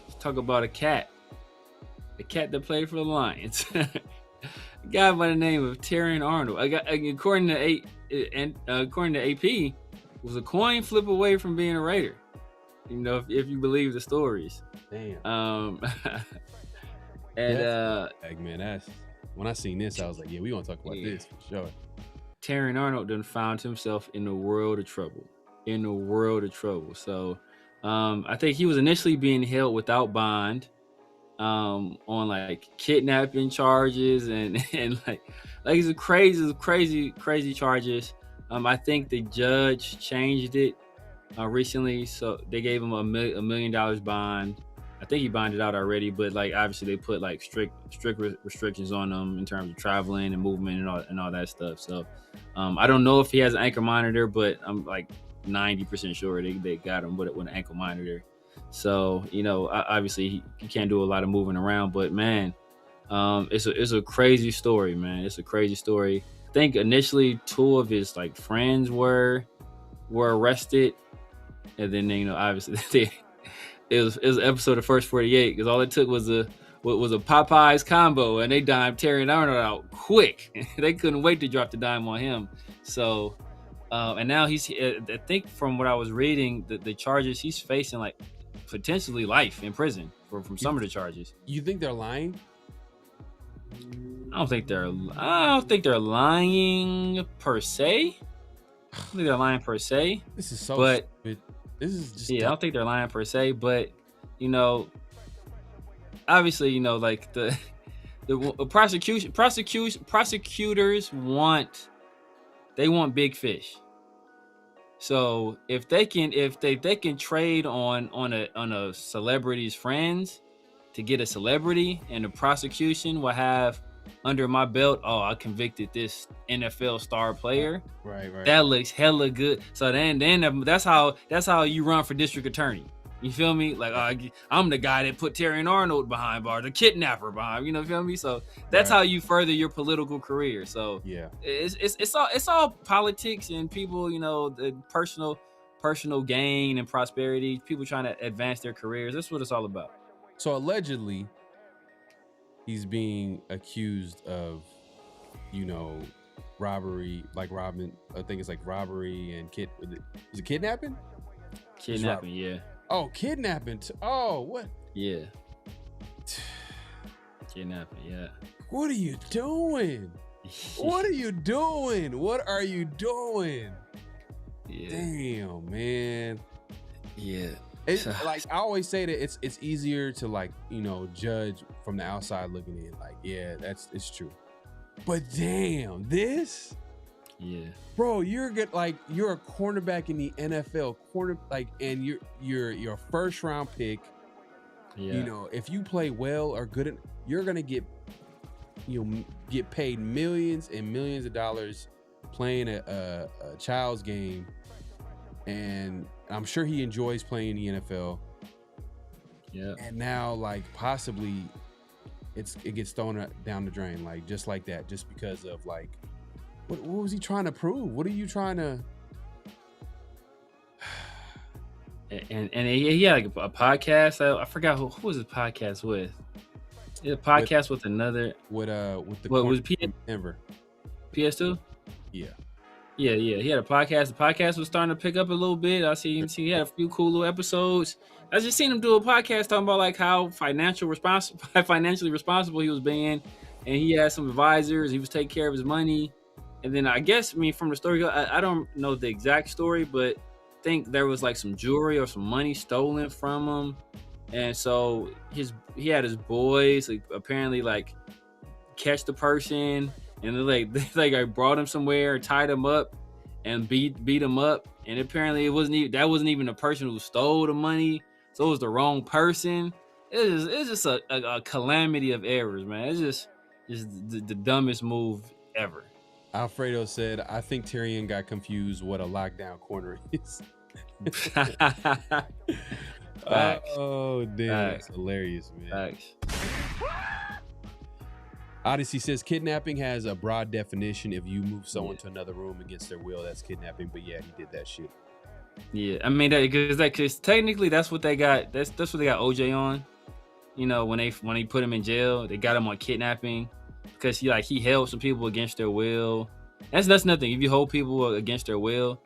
let's talk about a cat. The cat that played for the Lions. A guy by the name of Terran Arnold. According to AP, was a coin flip away from being a Raider. You know, if you believe the stories. Damn. Man, that's when I seen this, I was like, yeah, we gonna talk about this for sure. Terran Arnold done found himself in a world of trouble. So, I think he was initially being held without bond, on like kidnapping charges and like it's crazy charges. I think the judge changed it recently. So they gave him $1 million bond. I think he bonded out already, but like obviously they put like strict restrictions on him in terms of traveling and movement and all that stuff. So I don't know if he has an ankle monitor, but I'm like 90% sure they got him with an ankle monitor. So obviously he can't do a lot of moving around, but man, it's a crazy story, man. It's a crazy story. I think initially 2 of his like friends were arrested, and then obviously it was an episode of First 48 because all it took was a Popeyes combo, and they dimed Terry Arnold out quick. They couldn't wait to drop the dime on him. So and now he's, I think from what I was reading, the charges he's facing like potentially life in prison from some of the charges. You think they're lying? I don't think they're lying per se. I don't think they're lying per se. This is so stupid. This is just I don't think they're lying per se, but obviously, like the prosecutors want big fish. So if they can trade on a celebrity's friends to get a celebrity, and the prosecution will have under my belt, I convicted this NFL star player. Right. That looks hella good. So then that's how you run for district attorney. You feel me? Like I'm the guy that put Terry Arnold behind bars, the kidnapper behind. You feel me? So that's how you further your political career. So yeah, it's all politics and people, the personal gain and prosperity. People trying to advance their careers. That's what it's all about. So allegedly, he's being accused of, robbery, like robbing. I think it's like robbery and was it kidnapping? Kidnapping, yeah. Oh, kidnapping. Oh, what? Yeah. Kidnapping, yeah. What are you doing? What are you doing? What are you doing? Yeah. Damn, man. Yeah. It's like I always say that it's easier to like, judge from the outside looking in. Like, yeah, it's true. But damn, this? Yeah. Bro, you're good. Like, you're a cornerback in the NFL, and you're a first round pick. Yeah. If you play well or good, you're gonna get paid millions and millions of dollars playing a child's game, and I'm sure he enjoys playing in the NFL. Yeah. And now, like, possibly it gets thrown down the drain, like just like that, just because of like. What was he trying to prove? What are you trying to? And he had like a podcast. I forgot who was his podcast with. He had a podcast with another. With the. What was Denver? PS2? Yeah. Yeah. He had a podcast. The podcast was starting to pick up a little bit. I see him. He had a few cool little episodes. I just seen him do a podcast talking about like how financially responsible he was being, and he had some advisors. He was taking care of his money. And then from the story, I don't know the exact story, but I think there was like some jewelry or some money stolen from him. And so he had his boys like apparently like catch the person, and they brought him somewhere, tied him up, and beat him up. And apparently that wasn't even the person who stole the money, so it was the wrong person. It's just a calamity of errors, man. It's just the dumbest move ever. Alfredo said, I think Tyrion got confused what a lockdown corner is. Facts. Oh, damn. That's hilarious, man. Facts. Odyssey says, kidnapping has a broad definition. If you move someone to another room against their will, that's kidnapping. But yeah, he did that shit. Yeah, I mean, because technically that's what they got. That's what they got OJ on. When they put him in jail, they got him on kidnapping. Because he held some people against their will. That's nothing. If you hold people against their will,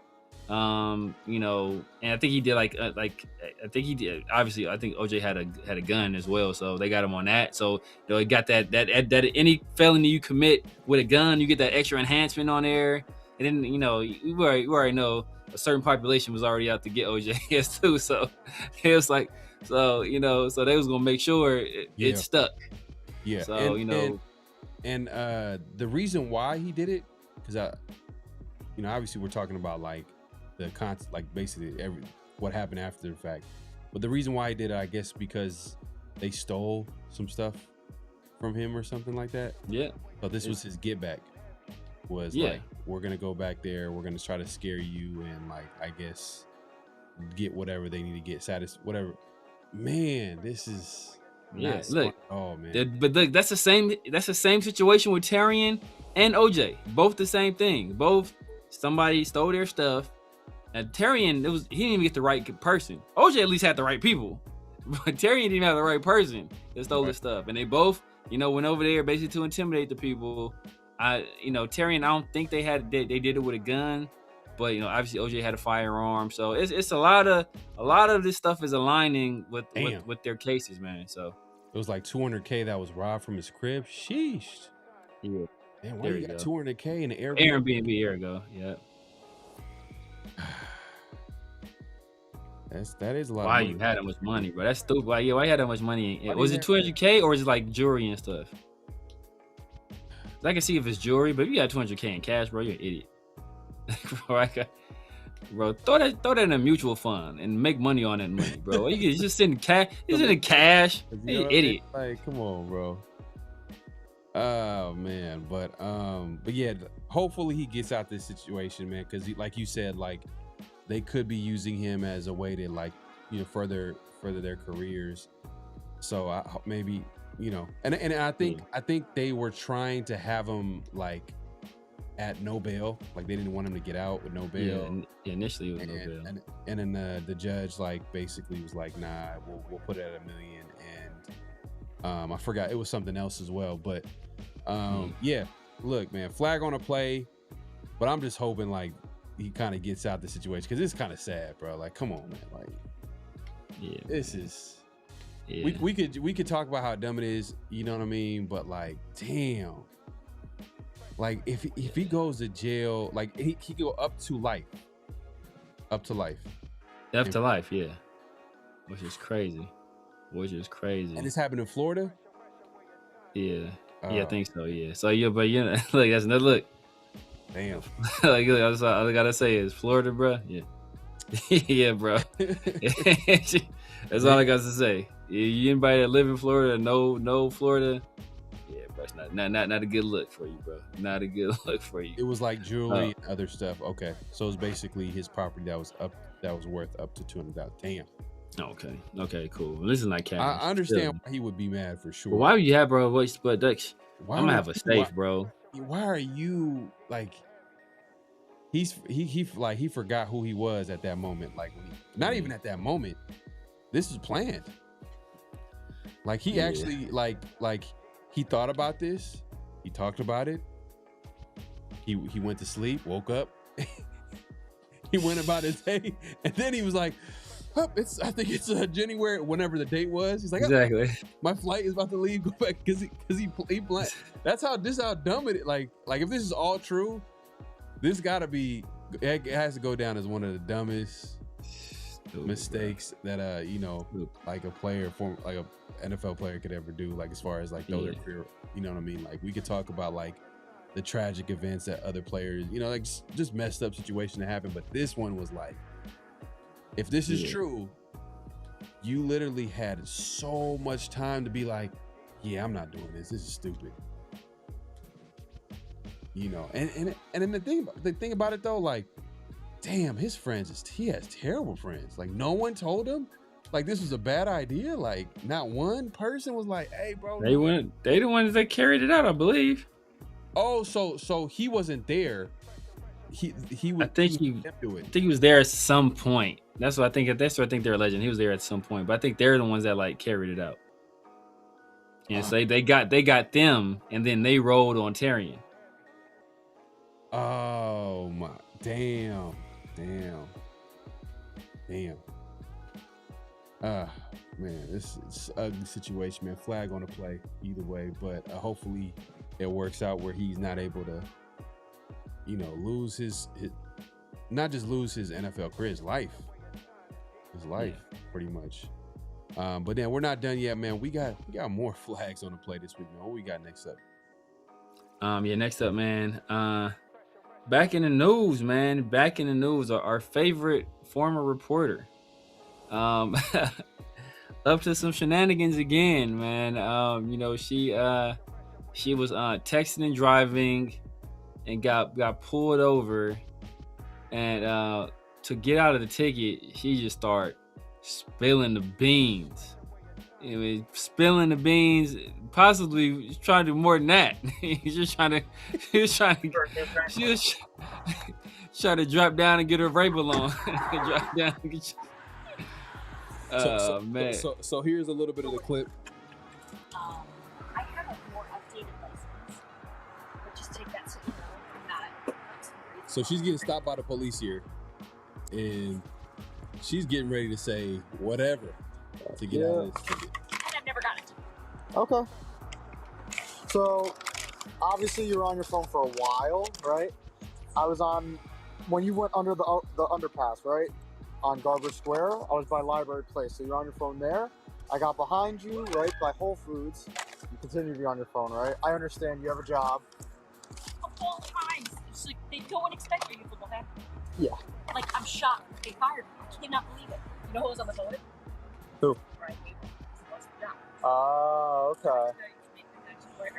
and I think he did I think he did. Obviously, I think OJ had a gun as well, so they got him on that. So it got that any felony you commit with a gun, you get that extra enhancement on there. And then we already know a certain population was already out to get OJ too. So it was like so they was gonna make sure it stuck. Yeah. So And the reason why he did it, because obviously we're talking about like like basically what happened after the fact. But the reason why he did it, I guess, because they stole some stuff from him or something like that. Yeah. So this was his get back. Was like, we're gonna go back there, we're gonna try to scare you and like, I guess, get whatever they need to get, whatever. Man, this is look. Oh man. But look, that's the same situation with Tarian and OJ. Both the same thing. Both somebody stole their stuff. And Tarian, he didn't even get the right person. OJ at least had the right people. But Tarian didn't have the right person that stole his stuff. And they both, went over there basically to intimidate the people. Tarian, I don't think they did it with a gun. But obviously OJ had a firearm, so it's a lot of this stuff is aligning with their cases, man. So it was like $200K that was robbed from his crib. Sheesh. Yeah. Man, why you got $200K in the Airbnb? Here we go. Yeah. That is a lot. Why you had that much money, bro? That's stupid. Why you had that much money? Was it $200K or is it like jewelry and stuff? I can see if it's jewelry, but if you got $200K in cash, bro, you're an idiot. Bro, throw that in a mutual fund and make money on that money, bro. You just send cash. You send cash. You idiot. Like, come on, bro. Oh man, but yeah. Hopefully he gets out this situation, man. Because like you said, like they could be using him as a way to like further their careers. So maybe and I think they were trying to have him like at no bail, like they didn't want him to get out with no bail. Yeah, initially it was no bail. And then the judge like basically was like, nah, we'll put it at $1 million. And I forgot it was something else as well. But yeah, look, man, flag on a play, but I'm just hoping like he kind of gets out the situation because it's kind of sad, bro. Like, come on, man. Like, this is. Yeah. We could talk about how dumb it is, you know what I mean? But like, damn. Like if he goes to jail, like he could go up to life. Up to life, yeah. Which is crazy. And this happened in Florida? Yeah. I think so, yeah. So yeah, but look, that's another look. Damn. Like all I gotta say is Florida, bro. Yeah. Yeah, bro. That's all I got to say. Anybody that live in Florida, know Florida. Yeah, bro, it's not a good look for you, bro. Not a good look for you. It was like jewelry and other stuff. Okay, so it's basically his property that was worth up to $200,000. Damn. Okay, cool. This is like cash. I understand why he would be mad for sure. But why would you have, bro? But Dutch, I'm gonna have a safe, bro. Why are you like? He forgot who he was at that moment. Like, not even at that moment. This is planned. Like he actually like he thought about this. He talked about it. He went to sleep, woke up. He went about his day, and then he was like, "Oh, I think it's January, whenever the date was." He's like, "Exactly, my flight is about to leave. Go back," because he planned. That's how dumb it is. Like if this is all true, this gotta be. It has to go down as one of the dumbest mistakes that like a player, like a NFL player could ever do. Like as far as like throw their career, you know what I mean? Like we could talk about like the tragic events that other players, like just messed up situation that happened. But this one was like, if this is true, you literally had so much time to be like, yeah, I'm not doing this. This is stupid. And then the thing about it though, like, damn, his friends, he has terrible friends. Like no one told him like this was a bad idea. Like not one person was like, hey bro. They the ones that carried it out, I believe. Oh, so he wasn't there. He was. I think he was there at some point. That's what I think they're alleging. He was there at some point, but I think they're the ones that like carried it out. And so they got them, and then they rolled on Tarian. Oh my, damn. Man, this is an ugly situation, man. Flag on the play either way, but hopefully it works out where he's not able to, lose his not just lose his NFL career, his life, pretty much. But then we're not done yet, man. We got more flags on the play this week, man. What we got next up? Next up, man. Back in the news, man. Back in the news. Our favorite former reporter. Up to some shenanigans again, man. She was texting and driving and got pulled over, and to get out of the ticket, she just started spilling the beans. I mean, spilling the beans, possibly trying to do more than that. She was trying to drop down and get her Vrabel on. Drop down and get man. So here's a little bit of the clip. I have a more updated license, but just take that so you know I'm not. So she's getting stopped by the police here, and she's getting ready to say whatever to get out of this ticket. And I've never gotten it. Okay. So, obviously you're on your phone for a while, right? I was on, when you went under the underpass, right? On Garber Square, I was by Library Place. So you're on your phone there. I got behind you, right, by Whole Foods. You continue to be on your phone, right? I understand you have a job. Of all times, it's like they don't expect you to go back. Yeah. Like, I'm shocked. They fired me. I cannot believe it. You know who was on the toilet? Who? Right. Oh, okay. Are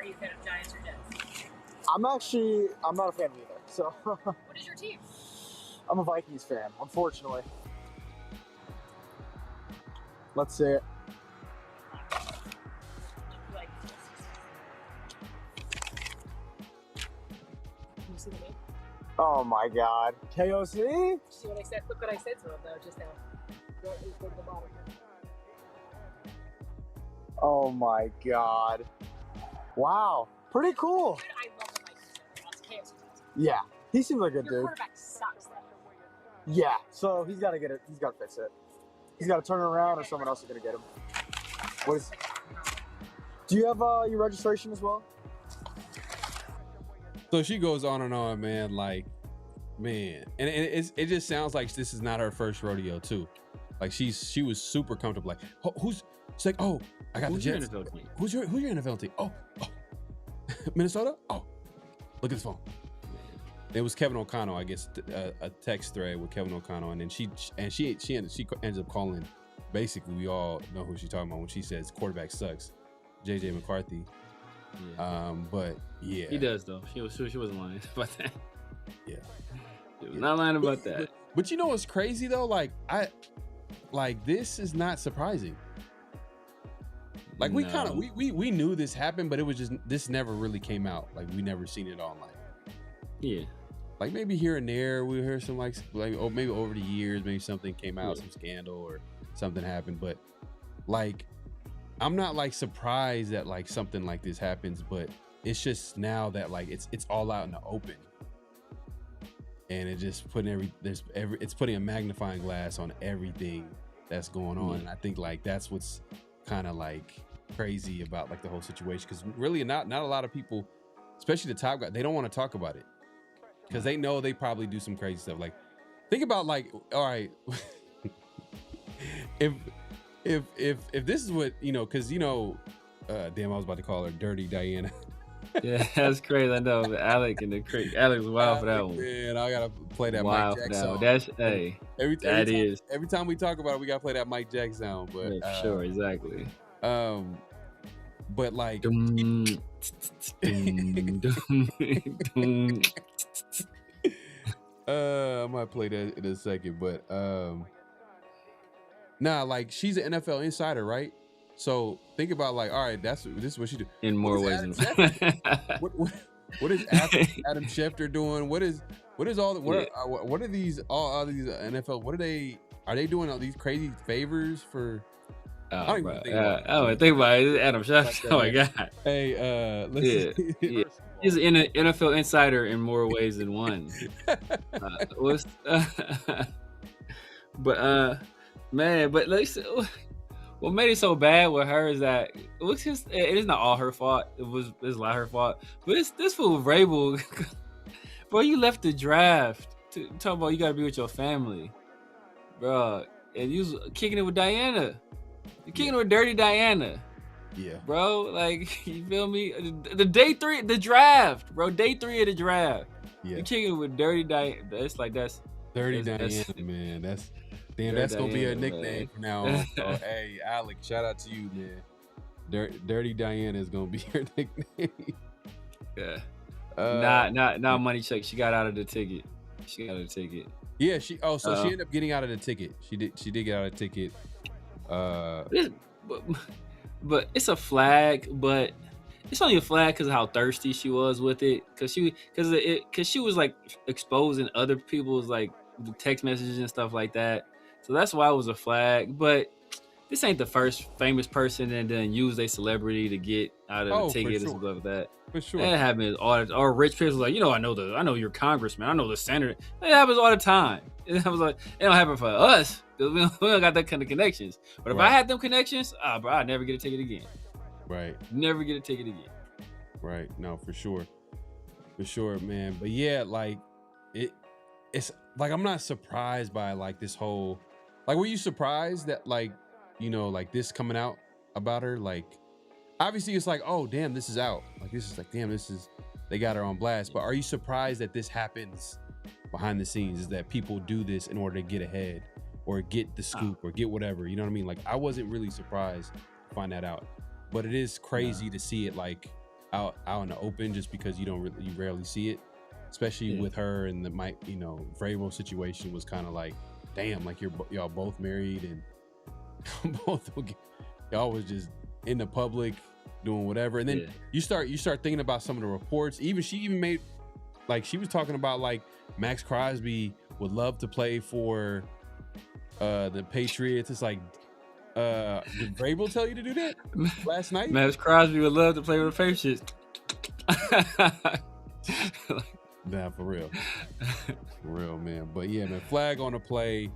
you a fan of Giants or Jets? I'm not a fan of either. So. What is your team? I'm a Vikings fan, unfortunately. Let's see it. Like, can you see the name? Oh my God. KOC? See what I said? Look what I said to him though, just now. Go to the bottom. Oh my God. Wow. Pretty cool. Dude, I love the Vikings. Yeah. He seems like a good Your dude. quarterback sucks though. Yeah. So he's got to get it. He's got to fix it. He's got to turn it around or someone else is going to get him. Do you have your registration as well? So she goes on and on, man. Like, man, and it just sounds like this is not her first rodeo too. Like she was super comfortable. Like, who's? It's like, oh, I got Who's the your Jets. NFL team? Who's your NFL team? Oh, Minnesota. Oh, look at this phone. It was Kevin O'Connell, I guess, a text thread with Kevin O'Connell, and then she ends up calling. Basically, we all know who she's talking about when she says quarterback sucks, JJ McCarthy. Yeah. But yeah, He does though. She wasn't lying about that. Yeah, She was not lying about that. But you know what's crazy though? Like this is not surprising. Like we kind of we knew this happened, but it was just this never really came out. Like we never seen it online. Yeah. Like maybe here and there we heard some like maybe over the years maybe something came out, some scandal or something happened, but like I'm not like surprised that like something like this happens, but it's just now that like it's all out in the open, and it just it's putting a magnifying glass on everything that's going on, and I think like that's what's kind of like crazy about like the whole situation, because really not a lot of people, especially the top guy, they don't want to talk about it because they know they probably do some crazy stuff. Like think about like, all right, if this is what because damn, I was about to call her Dirty Diana. Yeah, that's crazy. I know, but Alex was wild for that one. Man, I gotta play that Wild Mike for Jack that one. song. That's Every time we talk about it, we gotta play that Mike Jack sound. But yeah, for sure, exactly. But like, Dum, dum, dum, dum. I might play that in a second, but nah, like she's an NFL insider, right? So think about like, all right, this is what she do In more ways than what is Adam Schefter doing? What are these all these NFL? Are they doing all these crazy favors for? I don't even think about it. I think about it. Adam Schefter. Oh my God. Hey, let's yeah. He's an NFL insider in more ways than one. But what made it so bad with her is that it is not all her fault. It's not her fault. But it's this fool Vrabel. Bro, you left the draft to talk about you gotta be with your family, bro, and you was kicking it with Diana. You're kicking it with Dirty Diana. Yeah, bro. Like, you feel me? The day 3, the draft, bro. Day 3 of the draft. Yeah. You kicking with Dirty Diana. It's like that's Dirty that's- Diana, man. That's Dirty gonna be a Diana, nickname man. from now on. So, hey, Alex, shout out to you, man. Dirty Diana is gonna be your nickname. Yeah. Uh, Not money check. She got out of the ticket. Yeah, she ended up getting out of the ticket. She did get out of the ticket. But it's a flag, but it's only a flag because of how thirsty she was with it. Because she was like exposing other people's like text messages and stuff like that. So that's why it was a flag. But this ain't the first famous person and then use a celebrity to get out of the ticket and stuff like that. For sure. That happens or rich people like, I know your congressman, I know the senator. It happens all the time. It don't happen for us because we don't got that kind of connections. But if I had them connections, bro, I'd never get a ticket again. Right. Never get a ticket again. Right. No, for sure, man. But yeah, like it's like I'm not surprised by like this whole. Like, were you surprised that like like this coming out about her? Like, obviously it's like, oh damn, this is out. Like this is like, damn, they got her on blast. But are you surprised that this happens behind the scenes? Is that people do this in order to get ahead or get the scoop or get whatever? You know what I mean? Like, I wasn't really surprised to find that out, but it is crazy to see it like out in the open, just because you rarely see it, especially with her and the Vrabel situation was kind of like, damn, like y'all both married and y'all was just in the public doing whatever, and then you start thinking about some of the reports. She made like, she was talking about like Max Crosby would love to play for the Patriots. It's like, did Vrabel tell you to do that last night? Max Crosby would love to play with the Patriots. Nah, for real, man. But yeah, man, flag on the play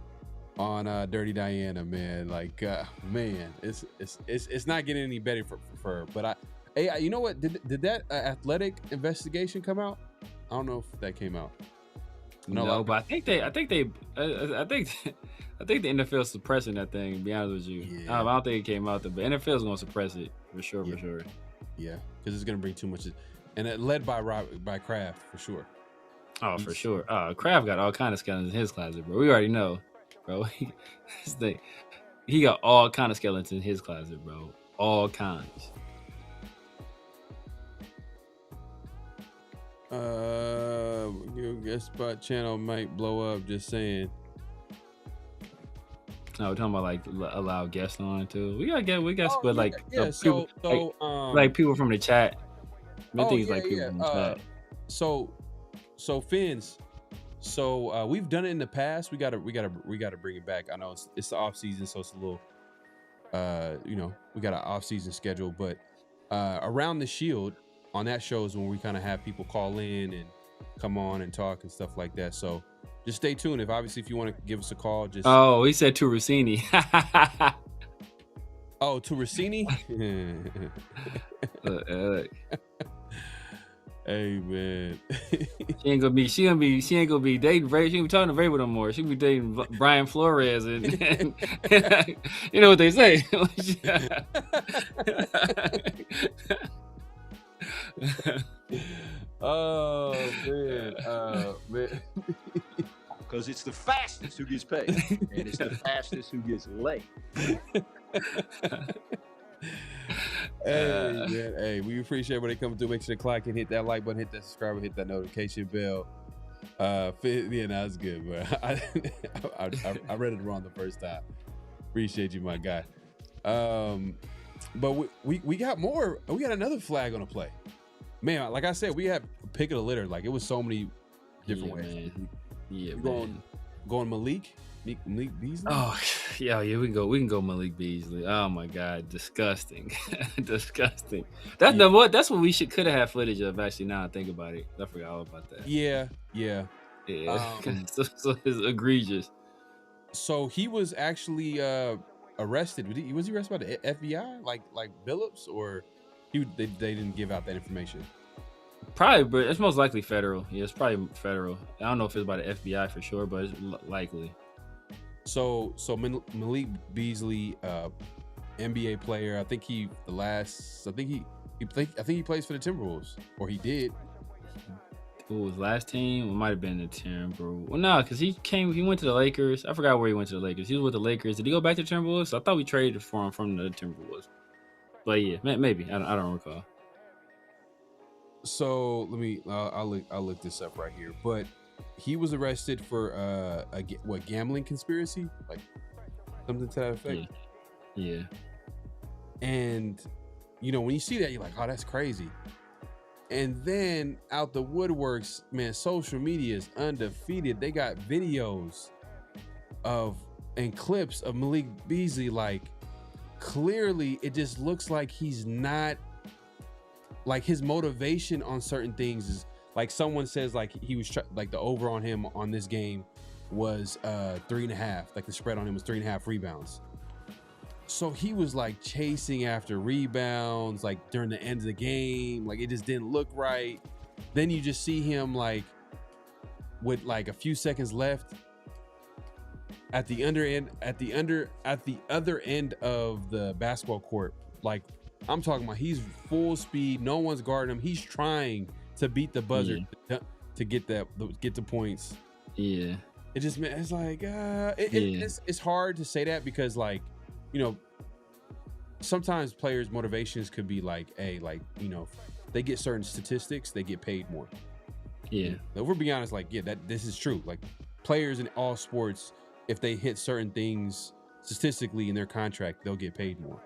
on Dirty Diana, man. Like, man, it's not getting any better for her. But you know what? Did that athletic investigation come out? I don't know if that came out. No, but I think the NFL is suppressing that thing. To be honest with you, I don't think it came out there, but NFL is going to suppress it for sure. Yeah, because it's going to bring too much, and it led by Kraft for sure. Oh, for sure. Kraft got all kind of skeletons in his closet, bro. We already know, bro. He got all kind of skeletons in his closet, bro. All kinds. Your guest spot channel might blow up. Just saying. No, we're talking about like allow guests on too. We got people like people from the chat. People from the chat. So Fins. So we've done it in the past. We gotta bring it back. I know it's the off season, so it's a little we got an off season schedule, but around the Shield on that show is when we kind of have people call in and come on and talk and stuff like that. So just stay tuned. If you want to give us a call, just he said to Rossini. Oh, to Rossini. Hey man, she ain't gonna be dating Ray. She ain't gonna be talking to Ray no more. She be dating Brian Flores and you know what they say. Oh man. Because it's the fastest who gets paid, and it's the fastest who gets laid. Hey, man. Hey, we appreciate when they come through. Make sure to clock and hit that like button, hit that subscribe, and hit that notification bell. That's good, bro. I read it wrong the first time. Appreciate you, my guy. But we got more. We got another flag on the play, man. Like I said, we had pick of the litter. Like, it was so many different ways. Man. Going Malik Beasley. Oh yeah, we can go Malik Beasley. Oh my God, disgusting. Disgusting. That's what we could have had footage of. Actually, now I think about it, I forgot all about that. Yeah. So it's egregious. So he was actually arrested. Was he arrested by the FBI, like Billups, or they didn't give out that information? Probably, but it's most likely federal. Yeah, it's probably federal. I don't know if it's by the FBI for sure, but it's likely. So Malik Beasley, NBA player. I think he plays for the Timberwolves, or he did. Who was last team? It might have been the Timberwolves. Well, no, because he went to the Lakers. I forgot where he went to the Lakers. He was with the Lakers. Did he go back to the Timberwolves? I thought we traded for him from the Timberwolves. But yeah, maybe. I don't recall. So let me. I'll look this up right here. But he was arrested for a gambling conspiracy, like something to that effect. Yeah. And when you see that, you're like, oh, that's crazy. And then out the woodworks, man, social media is undefeated. They got videos and clips of Malik Beasley. Like, clearly, it just looks like he's not, like, his motivation on certain things is, like, someone says, like, he was like the over on him on this game was 3.5. Like, the spread on him was 3.5 rebounds. So he was like chasing after rebounds, like during the end of the game, like it just didn't look right. Then you just see him like with like a few seconds left at the other end of the basketball court. Like, I'm talking about, he's full speed, no one's guarding him. He's trying to beat the buzzer to get the points. Yeah. It just, it's like it's hard to say that because, like, sometimes players' motivations could be like, hey, like, they get certain statistics, they get paid more. Yeah. If we're being honest, like, this is true. Like, players in all sports, if they hit certain things statistically in their contract, they'll get paid more.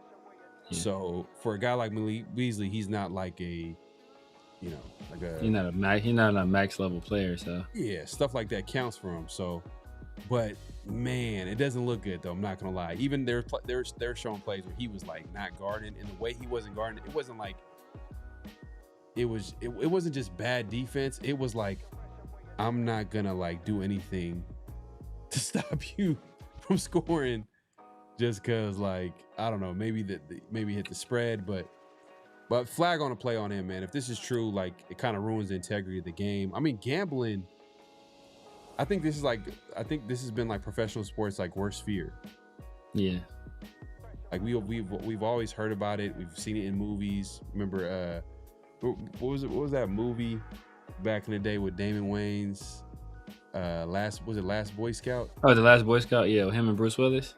Yeah. So for a guy like Malik Beasley, he's not like he's not a max level player. So yeah, stuff like that counts for him. So, but man, it doesn't look good though. I'm not gonna lie. Even they're showing plays where he was like not guarding, and the way he wasn't guarding, it wasn't like it wasn't just bad defense. It was like, I'm not gonna like do anything to stop you from scoring just because, like, I don't know, maybe hit the spread, but flag on a play on him, man. If this is true, like, it kind of ruins the integrity of the game. I mean, gambling, I think this has been like professional sports like worst fear. Yeah. Like we've always heard about it. We've seen it in movies. Remember what was that movie back in the day with Damon Wayans? Last Boy Scout? Oh, The Last Boy Scout, yeah, with him and Bruce Willis.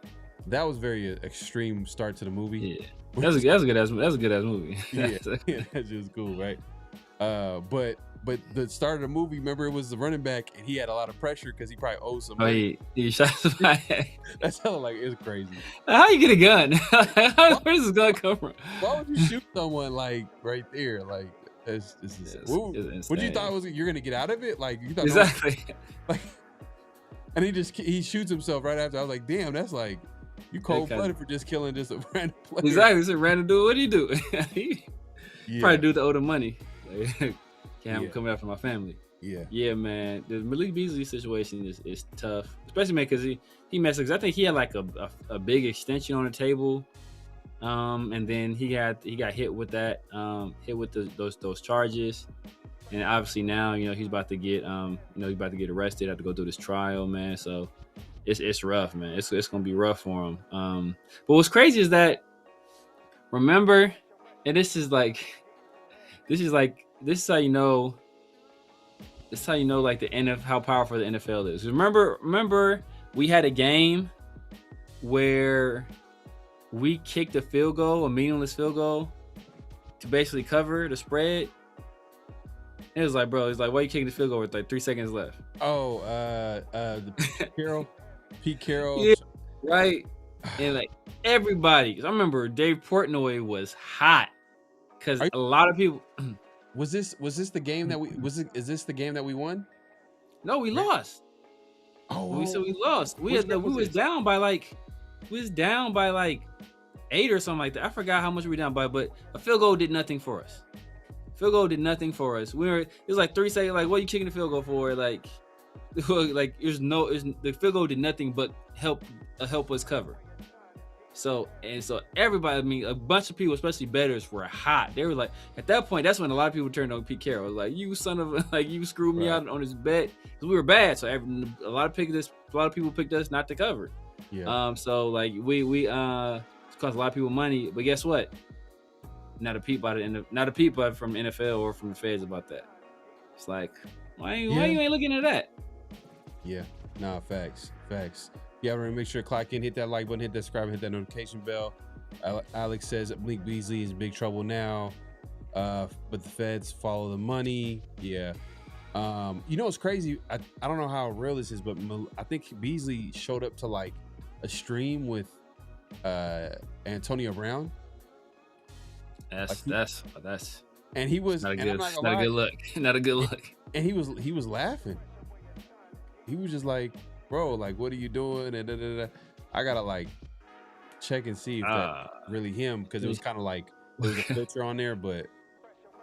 That was very extreme start to the movie. Yeah. That's a good ass movie. Yeah, that's just cool, right? But the start of the movie, remember, it was the running back, and he had a lot of pressure because he probably owed some money. He shot somebody. That's hella, like, it's crazy. How you get a gun? Where does this gun come from? Why would you shoot someone like right there? Like, it's what you thought was you're gonna get out of it? Like, you thought exactly. Like, and he shoots himself right after. I was like, damn, that's like, you cold-blooded for just killing just a random player. Exactly, it's a random dude. What do you do? He probably do the owe the money. Like, coming after my family. Yeah, man. The Malik Beasley situation is tough, especially, man, because he messed up. I think he had like a big extension on the table, and then he got hit with that, those charges, and obviously now he's about to get arrested, have to go through this trial, man. So it's rough, man. It's gonna be rough for him. But what's crazy is that, remember, and this is how you know. This is how you know, like, how powerful the NFL is. Remember, we had a game where we kicked a meaningless field goal, to basically cover the spread. It was like, bro, why are you kicking the field goal with like 3 seconds left? Oh, Pete Carroll. Yeah, right. And like everybody, 'cause I remember Dave Portnoy was hot because a lot of people. Was this the game that is this the game that we won? No, we lost. Oh, we lost. We was down by like 8 or something like that. I forgot how much we were down by, but a field goal did nothing for us. It was like 3 seconds. Like, what are you kicking the field goal for? Like the field goal did nothing but help us cover. So everybody, I mean, a bunch of people, especially bettors, were hot. They were like, at that point, that's when a lot of people turned on Pete Carroll. Like, you son of, like, you screwed me out on his bet, because we were bad. So a lot of people picked us not to cover. Yeah. So like we it cost a lot of people money, but guess what? Not a peep from the NFL or from the feds about that. It's like, Why you ain't looking at that? Yeah, nah, facts. Yeah, remember, make sure to clock in, hit that like button, hit that subscribe, hit that notification bell. Alex says that Malik Beasley is in big trouble now, but the feds follow the money. Yeah. You know, it's crazy. I don't know how real this is, but I think Beasley showed up to like a stream with Antonio Brown. That's and he was not a good look. Not a good look. And he was laughing. He was just like, bro, like, what are you doing? And I gotta like check and see if that's really him, because it was kind of like there was a filter on there, but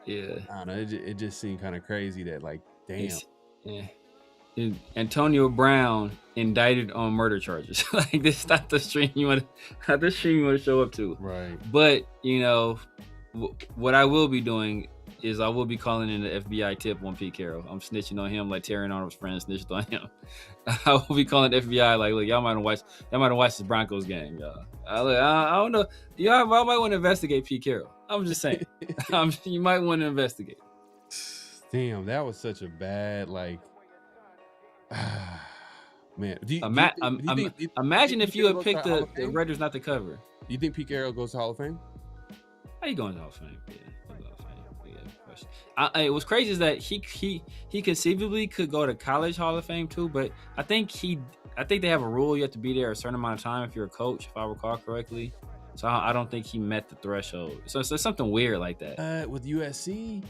yeah, I don't know. It just seemed kind of crazy that like, damn. Antonio Brown indicted on murder charges. Like, this is not the stream you want to show up to. Right. But you know, what I will be doing is I will be calling in the FBI tip on Pete Carroll. I'm snitching on him like Terry Arnold's friend snitched on him. I will be calling the FBI like, look, y'all might have watched this Broncos game, y'all. I don't know. Y'all might want to investigate Pete Carroll. I'm just saying. You might want to investigate. Damn, that was such a bad, like, man. Imagine if you had picked the Raiders not to cover. Do you think Pete Carroll goes to Hall of Fame? How you going to Hall of Fame? Yeah. What's crazy is that he conceivably could go to college Hall of Fame too, but I think they have a rule you have to be there a certain amount of time if you're a coach, if I recall correctly. So I don't think he met the threshold. So it's something weird like that. With USC.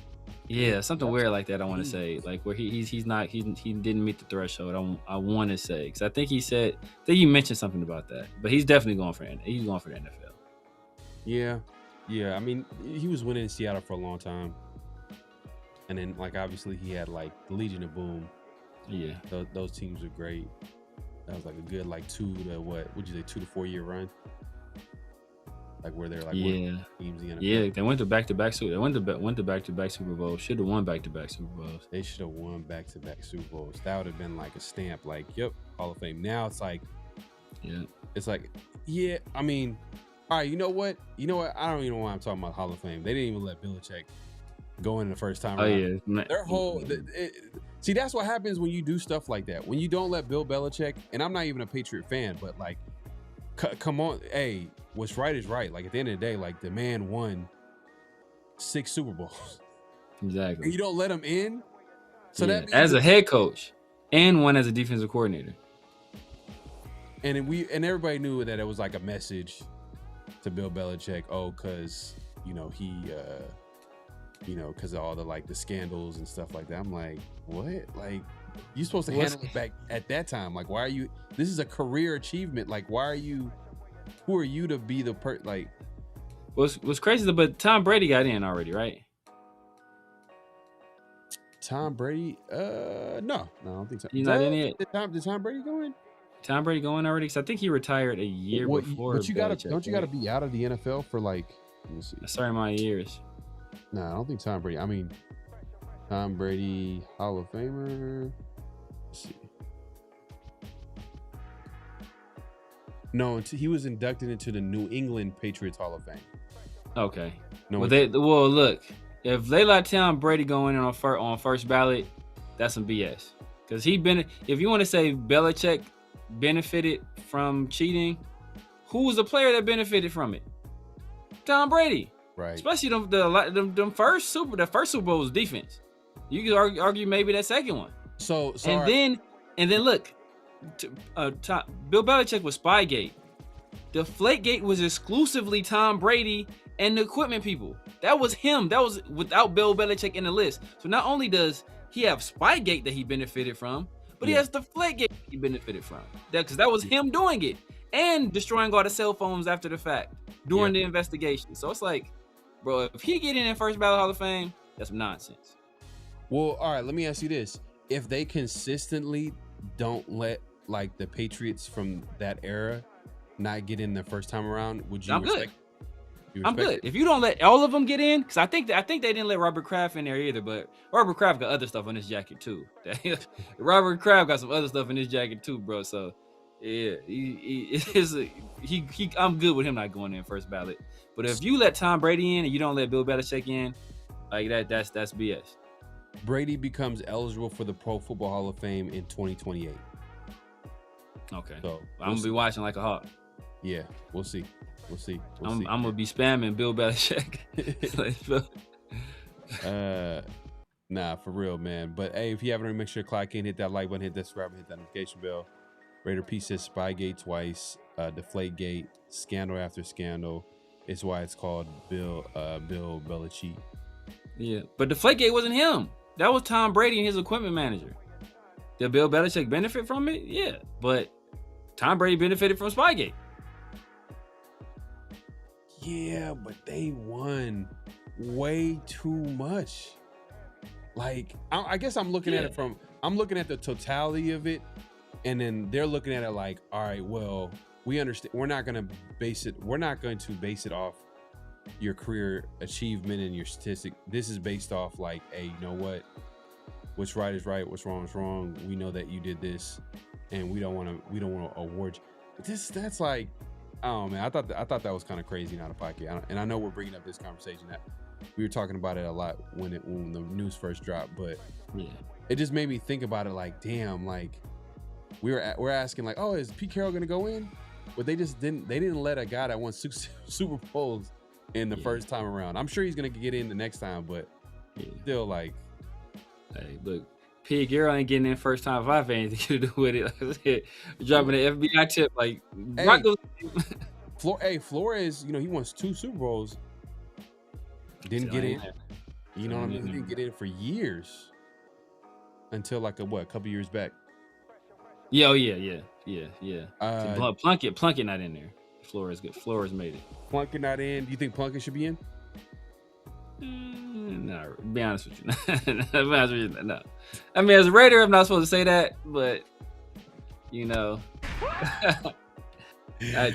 Yeah, something weird like that. I want to say, like, where he didn't meet the threshold. I want to say, because I think he mentioned something about that, but he's definitely going for the NFL. Yeah. I mean, he was winning in Seattle for a long time. And then, like, obviously he had like the Legion of Boom. Yeah, those teams were great. That was like a good 2 to 4 year run. Like where they're like teams in the NFL. Yeah, they went to back-to-back Super. They went to back-to-back Super Bowls. Should have won back-to-back Super Bowls. They should have won back-to-back Super Bowls. That would have been like a stamp. Like, yep, Hall of Fame. Now it's like, it's like, yeah. I mean, all right. You know what? I don't even know why I'm talking about Hall of Fame. They didn't even let Belichick go in the first time around. Yeah. Their whole see, that's what happens when you do stuff like that. When you don't let Bill Belichick, and I'm not even a Patriot fan, but like, come on, hey, what's right is right. Like, at the end of the day, like, the man won 6 Super Bowls. Exactly. And you don't let him in. So that means as a head coach and one as a defensive coordinator. And everybody knew that it was like a message to Bill Belichick. Oh, because he. Because of all the like the scandals and stuff like that. I'm like, what? Like, you're supposed to handle it back at that time. Like, why are you? This is a career achievement. Like, why are you? Who are you to be the like? What's crazy? But Tom Brady got in already, right? Tom Brady? No, I don't think so. He's not in yet. Did Tom Brady go in? Tom Brady going already? Because I think he retired a year before. But you don't you gotta be out of the NFL for like, let me see, a certain amount of years. No, I don't think Tom Brady. I mean, Tom Brady, Hall of Famer. Let's see. No, he was inducted into the New England Patriots Hall of Fame. Okay. No. Look, if they let Tom Brady go in on first ballot, that's some BS. Because if you want to say Belichick benefited from cheating, who was the player that benefited from it? Tom Brady. Right. Especially the first Super Bowl was defense. You could argue maybe that second one. So and then look, Bill Belichick was Spygate. The Deflategate was exclusively Tom Brady and the equipment people. That was him. That was without Bill Belichick in the list. So not only does he have Spygate that he benefited from, but he has the Deflategate he benefited from. Because that was him doing it and destroying all the cell phones after the fact during the investigation. So it's like, bro, if he get in first ballot Hall of Fame, that's nonsense. Well, all right, let me ask you this. If they consistently don't let like the Patriots from that era not get in the first time around, would you respect? I'm good. If you don't let all of them get in, because I think they didn't let Robert Kraft in there either, but Robert Kraft got other stuff on his jacket too. Robert Kraft got some other stuff in his jacket too, bro. So yeah, I'm good with him not going in first ballot. But if you let Tom Brady in and you don't let Bill Belichick in, like that's BS. Brady becomes eligible for the Pro Football Hall of Fame in 2028. Okay. So I'm gonna be watching like a hawk. Yeah, we'll see. I'm gonna be spamming Bill Belichick. Nah, for real, man. But hey, if you haven't already, make sure clock in, hit that like button, hit that subscribe, hit that notification bell. Raider P says Spygate twice, Deflategate, scandal after scandal. It's why it's called Bill Belichick. Yeah, but Deflategate wasn't him. That was Tom Brady and his equipment manager. Did Bill Belichick benefit from it? Yeah, but Tom Brady benefited from Spygate. Yeah, but they won way too much. Like, I guess I'm looking at it I'm looking at the totality of it, and then they're looking at it like, all right, well, we understand. We're not going to base it off your career achievement and your statistic. This is based off like, hey, you know what? What's right is right. What's wrong is wrong. We know that you did this, and we don't want to award you. But that's like, oh man, I thought that was kind of crazy and out of pocket. And I know we're bringing up this conversation that we were talking about it a lot when the news first dropped, but yeah, it just made me think about it like, damn, like we're asking like, oh, is Pete Carroll gonna go in? But they didn't let a guy that won Super Bowls in the first time around. I'm sure he's gonna get in the next time, but still like, hey, look, Pete Carroll ain't getting in first time if I have anything to do with it. Like I said, dropping the FBI tip, like, Flores, you know, he won 2 Super Bowls. Didn't get in. You know what I mean? He didn't get in for years until like a couple years back. Yeah. Plunkett not in there. Flores good. Flores made it. Plunkett not in. Do you think Plunkett should be in? No, to be honest with you. No. I mean, as a Raider, I'm not supposed to say that, but you know,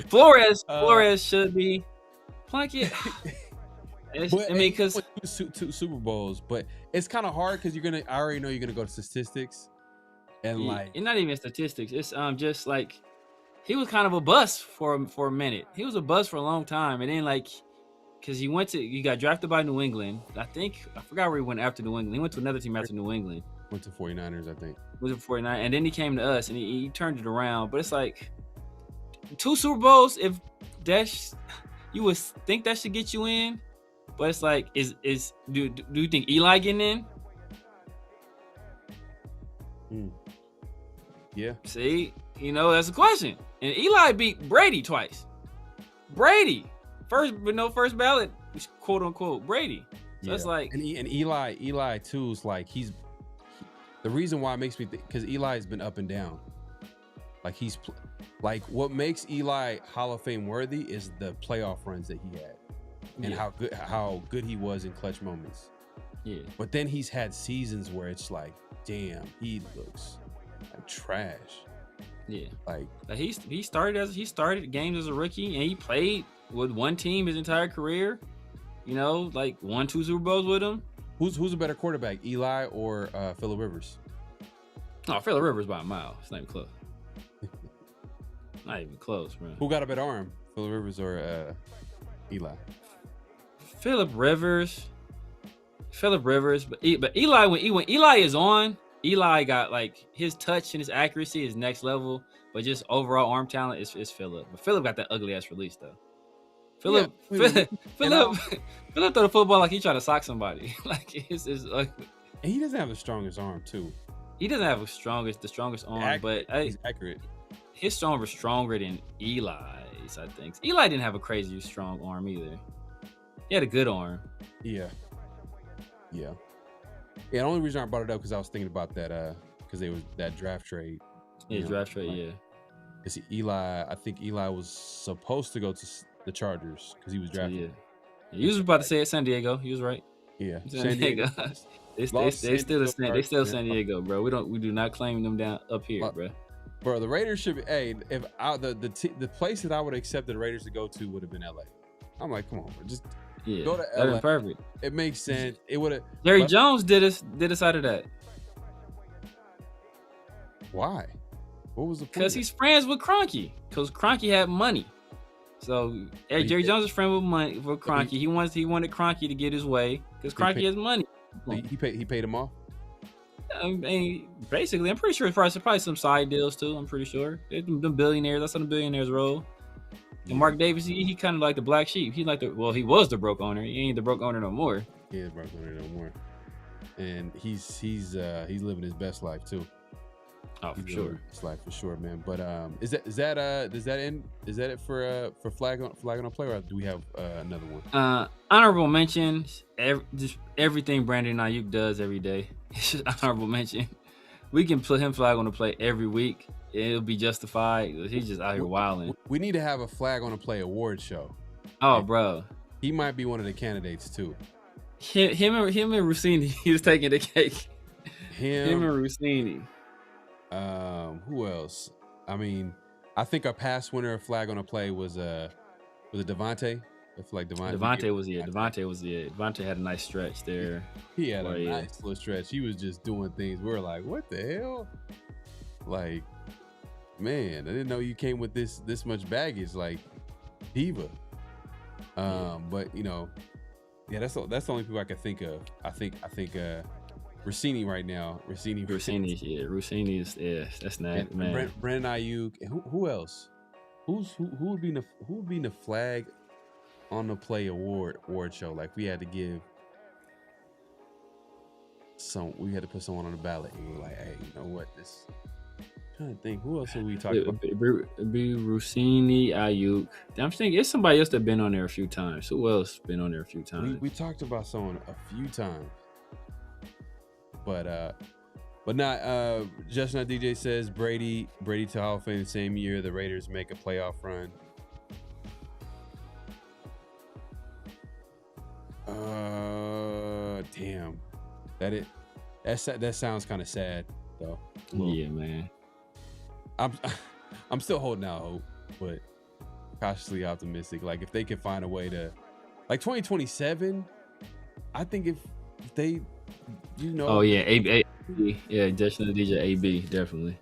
Flores should be. Plunkett. Because 2 Super Bowls, but it's kind of hard because I already know you're gonna go to statistics, and like, it's not even statistics. It's just like he was kind of a bust for a minute. He was a bust for a long time, and then like, because he got drafted by New England. I forgot where he went after New England. He went to another team after New England. Went to 49ers, I think. Went to 49ers, and then he came to us, and he turned it around. But it's like 2 Super Bowls. If you would think that should get you in. But it's like, do you think Eli getting in? Yeah. See, you know, that's a question. And Eli beat Brady twice. Brady, first ballot, quote unquote, Brady. So it's like, and Eli too is like, the reason why it makes me think, because Eli's been up and down. Like like what makes Eli Hall of Fame worthy is the playoff runs that he had. And how good he was in clutch moments. Yeah. But then he's had seasons where it's like, damn, he looks like trash. Yeah. Like he started games as a rookie, and he played with one team his entire career. You know, like won 2 Super Bowls with him. Who's a better quarterback, Eli or Phillip Rivers? Oh, Phillip Rivers by a mile. It's not even close. Not even close, bro. Who got a better arm, Phillip Rivers or Eli? Phillip Rivers, but Eli, when Eli is on, Eli got like his touch and his accuracy is next level, but just overall arm talent is Phillip. But Phillip got that ugly ass release though. Phillip throw the football like he trying to sock somebody. Like it's ugly. And he doesn't have the strongest arm too. He doesn't have the strongest arm, but he's accurate. His arm was stronger than Eli's, I think. Eli didn't have a crazy strong arm either. He had a good arm. Yeah. The only reason I brought it up because I was thinking about that because it was that draft trade. Yeah, draft trade. Like, yeah. It's Eli. I think Eli was supposed to go to the Chargers because he was drafted. Yeah. You was about to say it, San Diego. He was right. Yeah, San Diego. they still San Diego, bro. We do not claim them down up here, bro. Bro, the Raiders should be. Hey, if the place that I would accept the Raiders to go to would have been LA. I'm like, come on, bro, just go to LA. Perfect. It makes sense. It would have. Jerry Jones did us out of that. Why? What was the point? Because he's friends with Kroenke. Because Kroenke had money. So Jerry Jones is friend with Kroenke. He wanted Kroenke to get his way because Kroenke has money. He paid him off. I mean, basically, I'm pretty sure it's probably some side deals too. I'm pretty sure the billionaires. That's how the billionaires roll. And Mark Davis, he kind of like the black sheep. He was the broke owner. He ain't the broke owner no more. He ain't broke owner no more. And he's living his best life too. Oh, for sure. His life for sure, man. But is that it for flag on play, or do we have another one? Honorable mentions. Just everything Brandon Ayuk does every day. It's just honorable mention. We can put him flag on the play every week. It'll be justified. He's just out here wilding. We need to have a flag on the play award show. Oh, bro. He might be one of the candidates too. Him and Rossini, he was taking the cake. Him and Rossini. Who else? I mean, I think our past winner of flag on a play was it Devontae? I feel like Devontae had a nice stretch there. He had a nice little stretch. He was just doing things. We were like, what the hell? Like, man, I didn't know you came with this much baggage, like diva. But you know, yeah, that's the only people I can think of. I think Rossini right now. Rossini is that's not man. Brandon Ayuk. And who else? Who would be in the flag on the play award show? Like we had to put someone on the ballot, and we were like, hey, you know what? I'm trying to think, who else are we talking about? It'd be Rossini, Ayuk. I'm thinking it's somebody else that been on there a few times. Who else been on there a few times? We talked about someone a few times. But not Justin DJ says Brady to Hall of Fame the same year the Raiders make a playoff run. Damn. That sounds kind of sad though. Yeah, man. I'm still holding out hope, but cautiously optimistic. Like if they can find a way to, like 2027, I think if they, you know. Oh yeah, AB, yeah, Justin DJ AB definitely.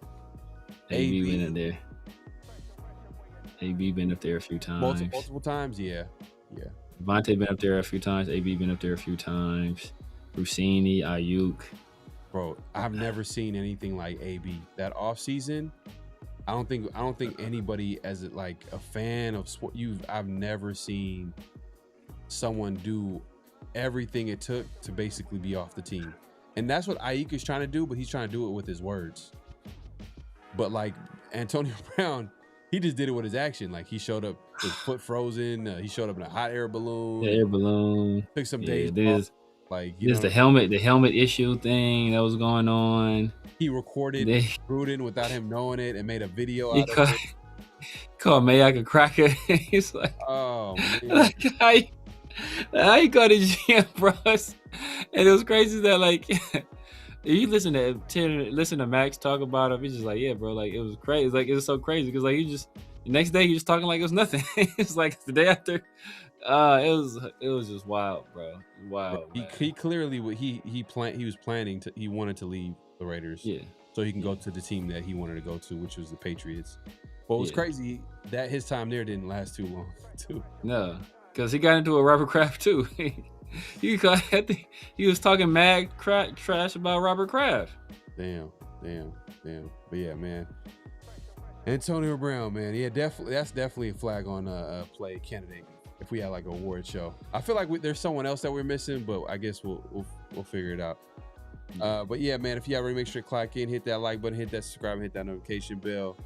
AB been in there. AB been up there a few times. Multiple times, yeah. Devontae been up there a few times. AB been up there a few times. Rossini, Ayuk. Bro, I've never seen anything like AB. That offseason, I don't think anybody as a fan of sport, I've never seen someone do everything it took to basically be off the team. And that's what Ayuk is trying to do, but he's trying to do it with his words. But like Antonio Brown, he just did it with his action. Like he showed up with foot frozen. He showed up in a hot air balloon. Air balloon. Took some days off. Like the helmet issue thing that was going on. He recorded Gruden without him knowing it and made a video out of it. Called Mayak a cracker. He's like, oh man. I got a GM, bro. And it was crazy that like you listen to Max talk about it, he's just like, yeah, bro, like it was crazy. Like it was so crazy because like the next day he was talking like it was nothing. It's like the day after. It was just wild, bro. Wild. He clearly he wanted to leave the Raiders. Yeah. So he can go to the team that he wanted to go to, which was the Patriots. But it was crazy that his time there didn't last too long, too. No, because he got into a Robert Kraft too. I think he was talking mad trash about Robert Kraft. Damn. But yeah, man. Antonio Brown, man. Yeah, that's definitely a flag on a play candidate if we had like an award show. I feel like there's someone else that we're missing, but I guess we'll figure it out. But yeah, man, if you already make sure to clock in, hit that like button, hit that subscribe, and hit that notification bell.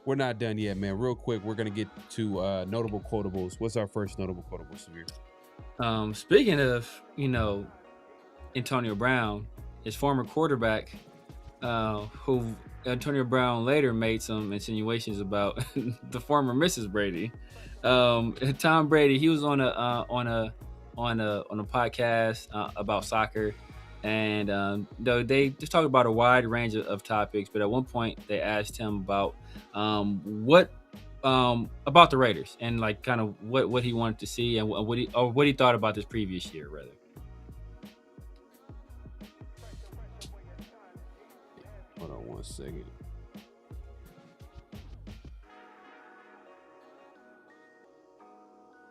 We're not done yet, man. Real quick, we're gonna get to notable quotables. What's our first notable quotable, Samir? Speaking of, Antonio Brown, his former quarterback, who Antonio Brown later made some insinuations about the former Mrs. Brady. Tom Brady, he was on a podcast about soccer, and they just talked about a wide range of topics. But at one point, they asked him about what about the Raiders and like kind of what he wanted to see and what he thought about this previous year, rather. Hold on 1 second.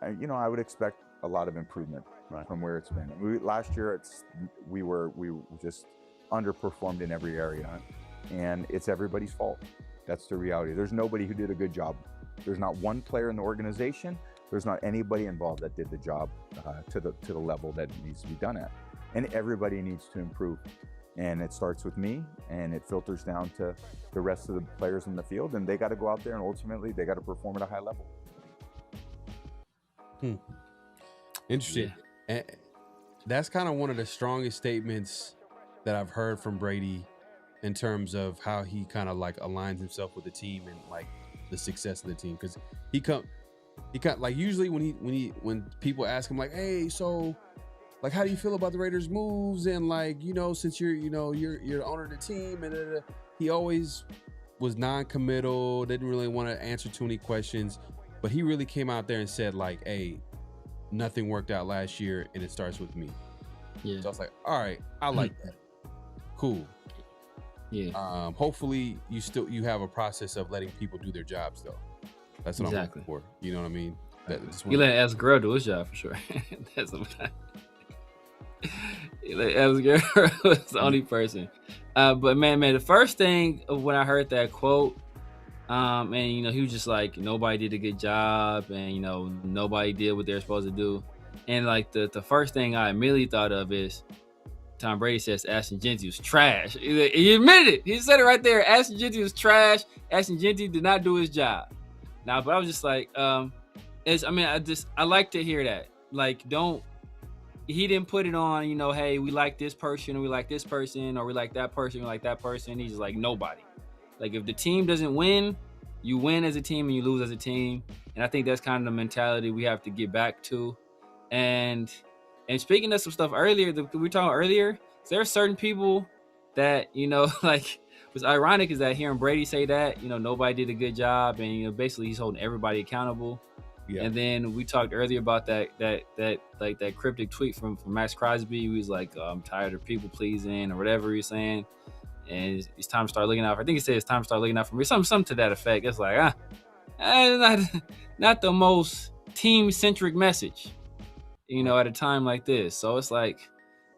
I would expect a lot of improvement from where it's been. Last year, we were just underperformed in every area, and it's everybody's fault. That's the reality. There's nobody who did a good job. There's not one player in the organization. There's not anybody involved that did the job to the level that it needs to be done at. And everybody needs to improve. And it starts with me, and it filters down to the rest of the players in the field, and they got to go out there and ultimately they got to perform at a high level. Interesting. Yeah. And that's kind of one of the strongest statements that I've heard from Brady in terms of how he kind of like aligns himself with the team and like the success of the team. Because he like usually when people ask him like, hey, so like how do you feel about the Raiders moves, and like, you know, since you're the owner of the team, and he always was non-committal, didn't really want to answer too many questions, but he really came out there and said like, hey, nothing worked out last year and it starts with me. Yeah. So I was like, all right, I like that. Cool. Yeah. Hopefully you have a process of letting people do their jobs though. That's what I'm looking for. You know what I mean? You let S. Guerrero do his job for sure. That's what you let S. Guerrero was the only person. But man, the first thing when I heard that quote, and you know, he was just like, nobody did a good job, and you know, nobody did what they're supposed to do. And like the first thing I immediately thought of is Tom Brady says Ashton Jeanty was trash. He admitted it. He said it right there. Ashton Jeanty was trash. Ashton Jeanty did not do his job. Now, but I was just like, I like to hear that. Like, he didn't put it on, you know, hey, we like this person, or we like this person, or we like that person, we like that person. He's just like, nobody. Like, if the team doesn't win, you win as a team and you lose as a team. And I think that's kind of the mentality we have to get back to. And speaking of some stuff earlier, we were talking earlier, there are certain people that, you know, like, what's ironic is that hearing Brady say that, you know, nobody did a good job, and, you know, basically he's holding everybody accountable. Yeah. And then we talked earlier about that cryptic tweet from Max Crosby. He was like, I'm tired of people pleasing or whatever he's saying. And it's time to start looking out. I think he said it's time to start looking out for me. Something to that effect. It's like, not the most team-centric message, you know, at a time like this. So it's like,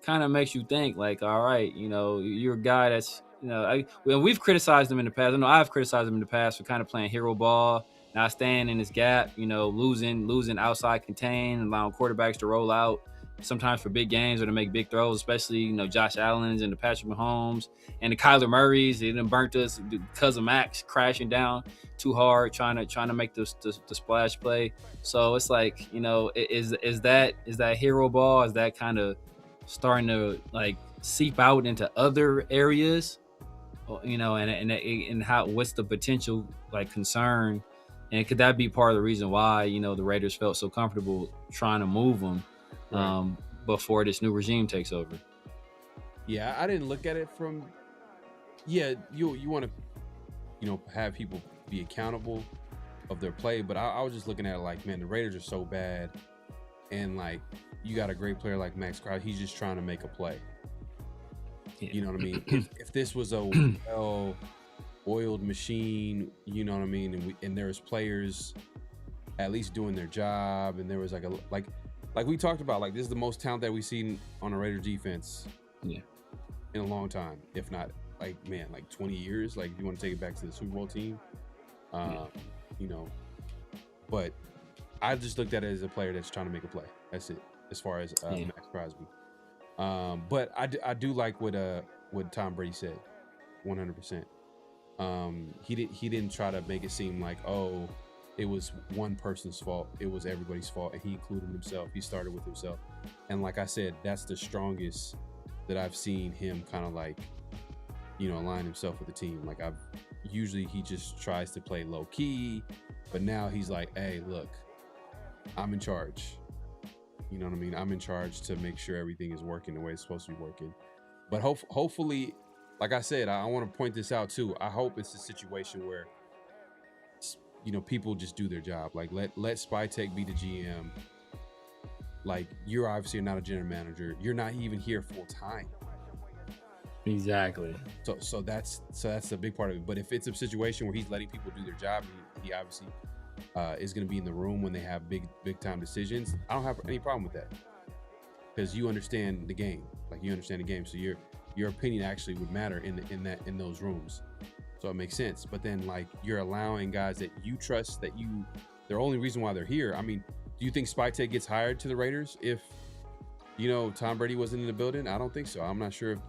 kind of makes you think like, all right, you know, you're a guy that's, you know, we've criticized him in the past. I know I've criticized him in the past for kind of playing hero ball, not staying in his gap, you know, losing outside contain, allowing quarterbacks to roll out sometimes for big games or to make big throws, especially, you know, Josh Allen's and the Patrick Mahomes and the Kyler Murray's. They done burnt us because of Max crashing down too hard, trying to make the splash play. So it's like, you know, is that hero ball? Is that kind of starting to like seep out into other areas? You know, and how, what's the potential like concern, and could that be part of the reason why, you know, the Raiders felt so comfortable trying to move him before this new regime takes over? Yeah, I didn't look at it from. Yeah, you want to, you know, have people be accountable of their play, but I was just looking at it like, man, the Raiders are so bad, and like you got a great player like Max Crosby, he's just trying to make a play. You know what I mean? If this was a well-oiled machine, you know what I mean, and there was players at least doing their job, and there was like we talked about, like, this is the most talent that we've seen on a Raiders defense in a long time, if not like 20 years. Like, if you want to take it back to the Super Bowl team, you know. But I just looked at it as a player that's trying to make a play. That's it, as far as Max Crosby. But I do like what Tom Brady said, 100%. He didn't try to make it seem like, oh, it was one person's fault. It was everybody's fault, and he included himself. He started with himself, and like I said, that's the strongest that I've seen him kind of like, you know, align himself with the team. Like, usually he just tries to play low key, but now he's like, hey, look, I'm in charge. You know what I mean? I'm in charge to make sure everything is working the way it's supposed to be working. But hopefully, like I said, I want to point this out too. I hope it's a situation where, you know, people just do their job. Like, let Spytek be the GM. Like, you're obviously not a general manager. You're not even here full time. Exactly. So that's a big part of it. But if it's a situation where he's letting people do their job, he obviously is going to be in the room when they have big time decisions, I don't have any problem with that, because you understand the game. Like, you understand the game, so your opinion actually would matter in those rooms. So it makes sense. But then like you're allowing guys that you trust their only reason why they're here. I mean, do you think Spytek gets hired to the Raiders if Tom Brady wasn't in the building? I don't think so. I'm not sure if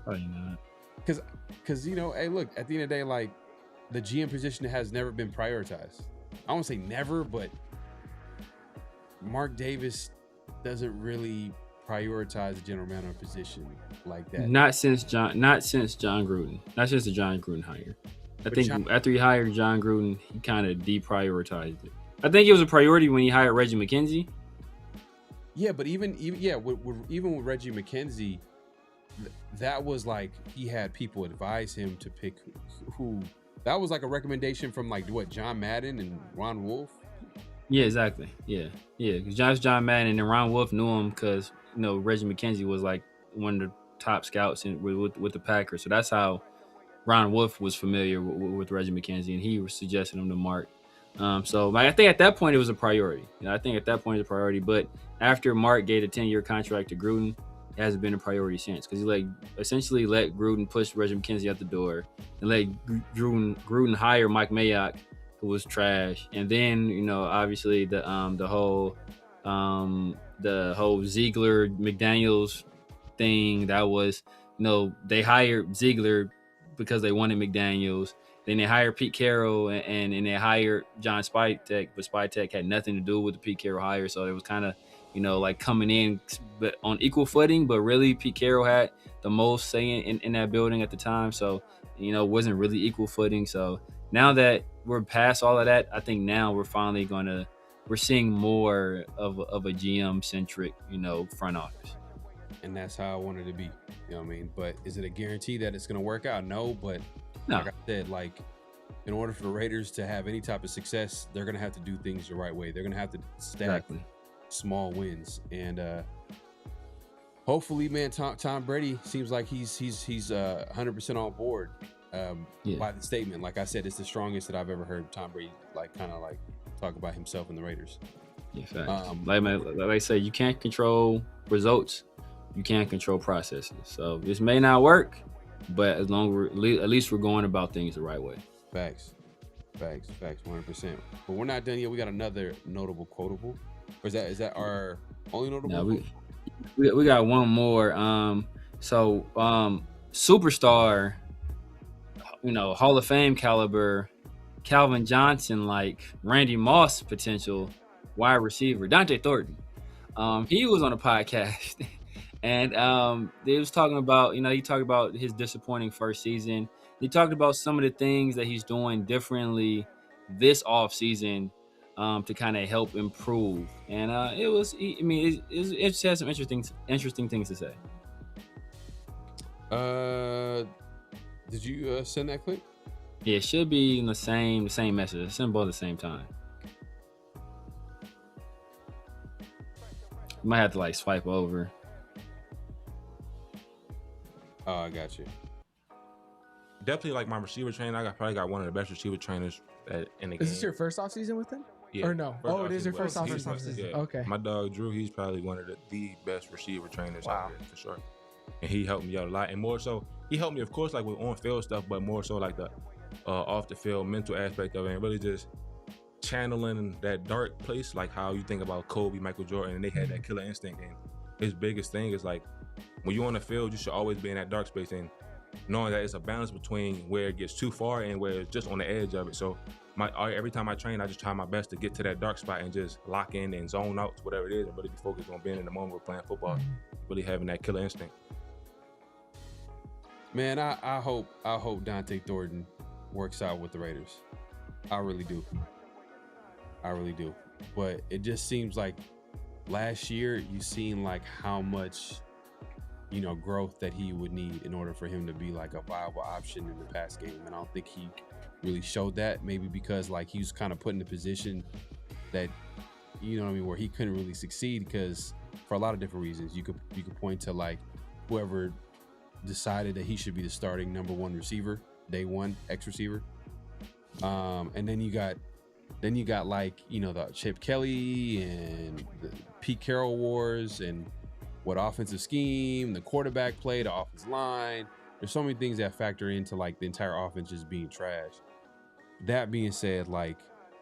Probably not. because hey, look, at the end of the day, like the GM position has never been prioritized. I won't say never, but Mark Davis doesn't really prioritize the general manager position like that. Not since John Gruden. Not since the John Gruden hire. I think after he hired John Gruden, he kind of deprioritized it. I think it was a priority when he hired Reggie McKenzie. Yeah, but even with Reggie McKenzie, that was like he had people advise him to pick who. That was like a recommendation from like what, John Madden and Ron Wolf. Yeah, exactly. Yeah. Because John Madden and Ron Wolf knew him because Reggie McKenzie was like one of the top scouts with the Packers. So that's how Ron Wolf was familiar with Reggie McKenzie, and he was suggesting him to Mark. So I think at that point it was a priority. But after Mark gave a 10-year contract to Gruden, it hasn't been a priority since, because he essentially let Gruden push Reggie McKenzie out the door and let Gruden hire Mike Mayock, who was trash. And then obviously the whole Ziegler McDaniels thing, that was they hired Ziegler because they wanted McDaniels. Then they hired Pete Carroll and they hired John Spytek, but Spytek had nothing to do with the Pete Carroll hire. So it was kind of, like coming in but on equal footing, but really Pete Carroll had the most say in that building at the time. So, wasn't really equal footing. So now that we're past all of that, I think now we're finally we're seeing more of a GM centric, front office. And that's how I wanted to be, you know what I mean? But is it a guarantee that it's going to work out? No, but no. Like I said, like in order for the Raiders to have any type of success, they're going to have to do things the right way. They're going to have to stack small wins. And hopefully, man, Tom Brady seems like he's 100% on board by the statement. Like I said, it's the strongest that I've ever heard Tom Brady kind of talk about himself and the Raiders. Yeah, facts. Like I say, you can't control results. You can't control processes. So this may not work, but as long as at least we're going about things the right way. Facts, 100%. But we're not done yet. We got another notable quotable. Or is that our only notable? No, we got one more. Superstar, Hall of Fame caliber, Calvin Johnson, like Randy Moss potential wide receiver, Dante Thornton. He was on a podcast. And they was talking about, he talked about his disappointing first season. He talked about some of the things that he's doing differently this offseason to kind of help improve. And it just has some interesting things to say. Did you send that clip? Yeah, it should be in the same message. Send them both at the same time. You might have to swipe over. Oh, I got you. Definitely like my receiver training. I probably got one of the best receiver trainers in the game. Is this your first off season with him? Yeah. Or no? Oh, it is your first off season. Yeah. Okay. My dog Drew, he's probably one of the best receiver trainers out there for sure. And he helped me out a lot. And more so, he helped me, of course, with on field stuff, but more so the off the field mental aspect of it, and really just channeling that dark place, like how you think about Kobe, Michael Jordan, and they had that killer instinct. And his biggest thing is when you're on the field, you should always be in that dark space, and knowing that it's a balance between where it gets too far and where it's just on the edge of it. So every time I train, I just try my best to get to that dark spot and just lock in and zone out to whatever it is, and really be focused on being in the moment we're playing football, really having that killer instinct. Man, I hope Dante Thornton works out with the Raiders. I really do. But it just seems like last year you seen how much growth that he would need in order for him to be a viable option in the pass game. And I don't think he really showed that, maybe because he was kind of put in a position that, where he couldn't really succeed, because for a lot of different reasons. You could point to whoever decided that he should be the starting number one receiver, day one, X receiver. And then you got the Chip Kelly and the Pete Carroll wars, and what offensive scheme, the quarterback play, the offensive line. There's so many things that factor into like the entire offense just being trash. That being said, like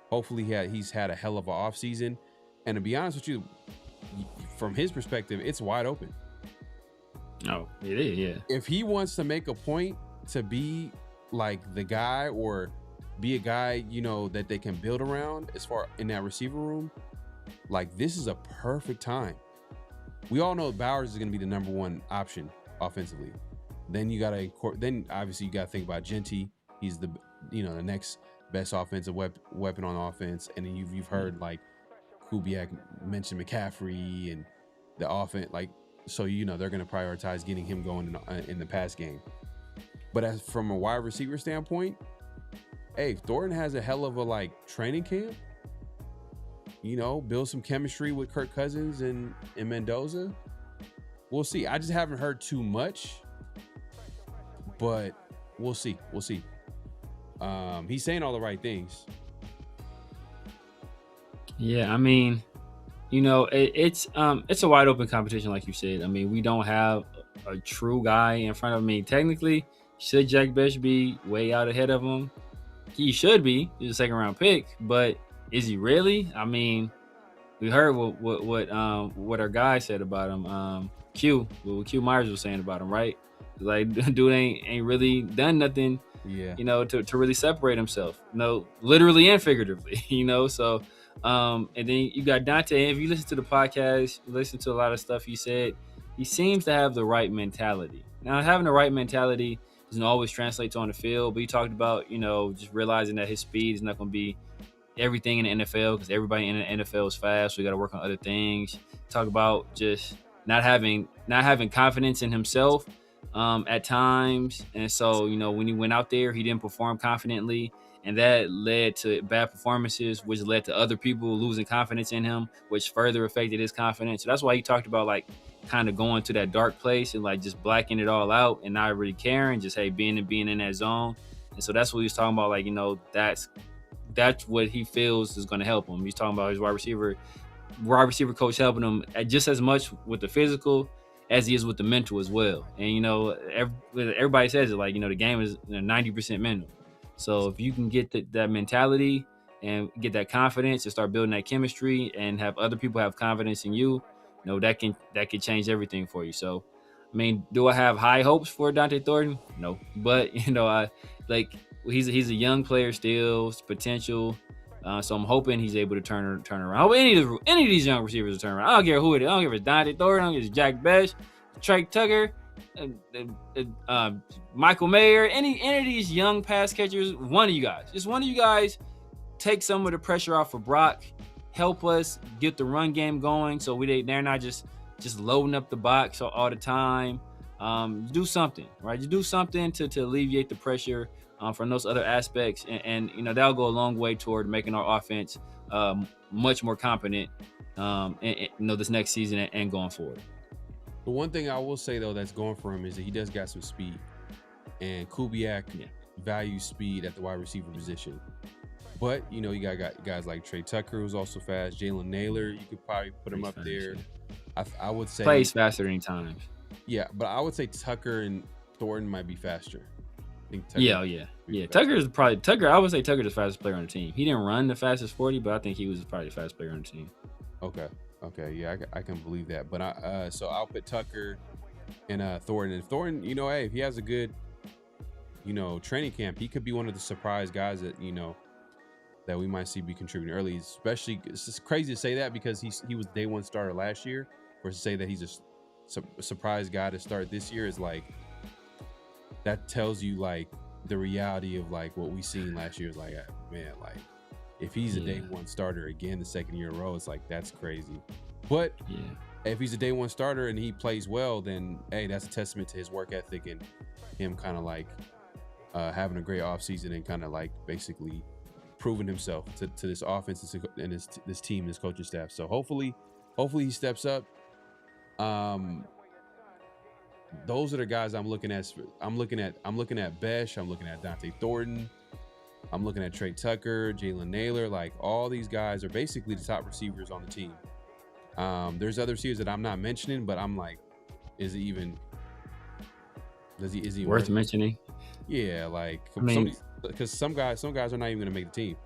hopefully he's had a hell of an offseason. And to be honest with you, from his perspective, it's wide open. Oh, it is, yeah. If he wants to make a point to be like the guy or be a guy, you know, that they can build around as far in that receiver room, like this is a perfect time. We all know Bowers is going to be the number one option offensively. Then obviously you got to think about Genty. He's the next best offensive weapon on offense. And then you've heard like Kubiak mention McCaffrey and the offense, like, so they're going to prioritize getting him going in the pass game. But as from a wide receiver standpoint, hey, Thornton has a hell of a like training camp. Build some chemistry with Kirk Cousins and Mendoza. We'll see. I just haven't heard too much, but we'll see. He's saying all the right things. Yeah, I mean, it's a wide open competition, like you said. I mean, we don't have a true guy in front of me. Technically, should Jack Bech be way out ahead of him? He should be. He's a second round pick, but is he really? I mean, we heard what our guy said about him. What Q Myers was saying about him, right? Like, dude ain't really done nothing. Yeah. To really separate himself. Literally and figuratively. So. And then you got Dante. If you listen to the podcast, you listen to a lot of stuff he said, he seems to have the right mentality. Now, having the right mentality doesn't always translate to on the field, but he talked about, just realizing that his speed is not going to be everything in the NFL because everybody in the NFL is fast. So we got to work on other things. Talk about just not having confidence in himself at times. And so, when he went out there, he didn't perform confidently. And that led to bad performances, which led to other people losing confidence in him, which further affected his confidence. So that's why he talked about like kind of going to that dark place and like just blacking it all out and not really caring, just being in that zone. And so that's what he was talking about. Like, that's what he feels is going to help him. He's talking about his wide receiver coach helping him just as much with the physical as he is with the mental as well. And everybody says it, like, the game is 90% mental. So if you can get that mentality and get that confidence and start building that chemistry and have other people have confidence in you, that can change everything for you. So, I mean, do I have high hopes for Dante Thornton? No, but he's a young player still, potential. So I'm hoping he's able to turn around. I hope any of these young receivers will turn around. I don't care who it is. I don't care if it's Dante Thornton, I don't care if it's Jack Bech, Trey Tucker, Michael Mayer, any of these young pass catchers. One of you guys take some of the pressure off of Brock, help us get the run game going so they're not just loading up the box all the time. Do something, right? You do something to alleviate the pressure from those other aspects, and that'll go a long way toward making our offense much more competent this next season and going forward. The one thing I will say, though, that's going for him is that he does got some speed. And Kubiak values speed at the wide receiver position. But, you got guys like Trey Tucker, who's also fast. Jalen Naylor, you could probably put him up there. I would say... Plays faster than times. Yeah, but I would say Tucker and Thornton might be faster. I think Tucker. Tucker, I would say Tucker's the fastest player on the team. He didn't run the fastest 40, but I think he was probably the fastest player on the team. Okay, yeah, I can believe that. But so I'll put Tucker and Thornton. And Thornton, if he has a good, training camp, he could be one of the surprise guys that that we might see be contributing early. Especially, it's just crazy to say that because he was day one starter last year. Versus to say that he's a surprise guy to start this year is like that tells you like the reality of like what we seen last year is like, man, like. If he's a day one starter again, the second year in a row, it's like, that's crazy. But if he's a day one starter and he plays well, then, hey, that's a testament to his work ethic and him kind of like having a great offseason and kind of like basically proving himself to this offense and this team, this coaching staff. So hopefully he steps up. Those are the guys I'm looking at. I'm looking at Bech. I'm looking at Dante Thornton. I'm looking at Trey Tucker, Jalen Naylor. Like all these guys are basically the top receivers on the team. There's other receivers that I'm not mentioning, but I'm like, is he even? Is he worth mentioning? Yeah, like I mean, because some guys are not even gonna make the team.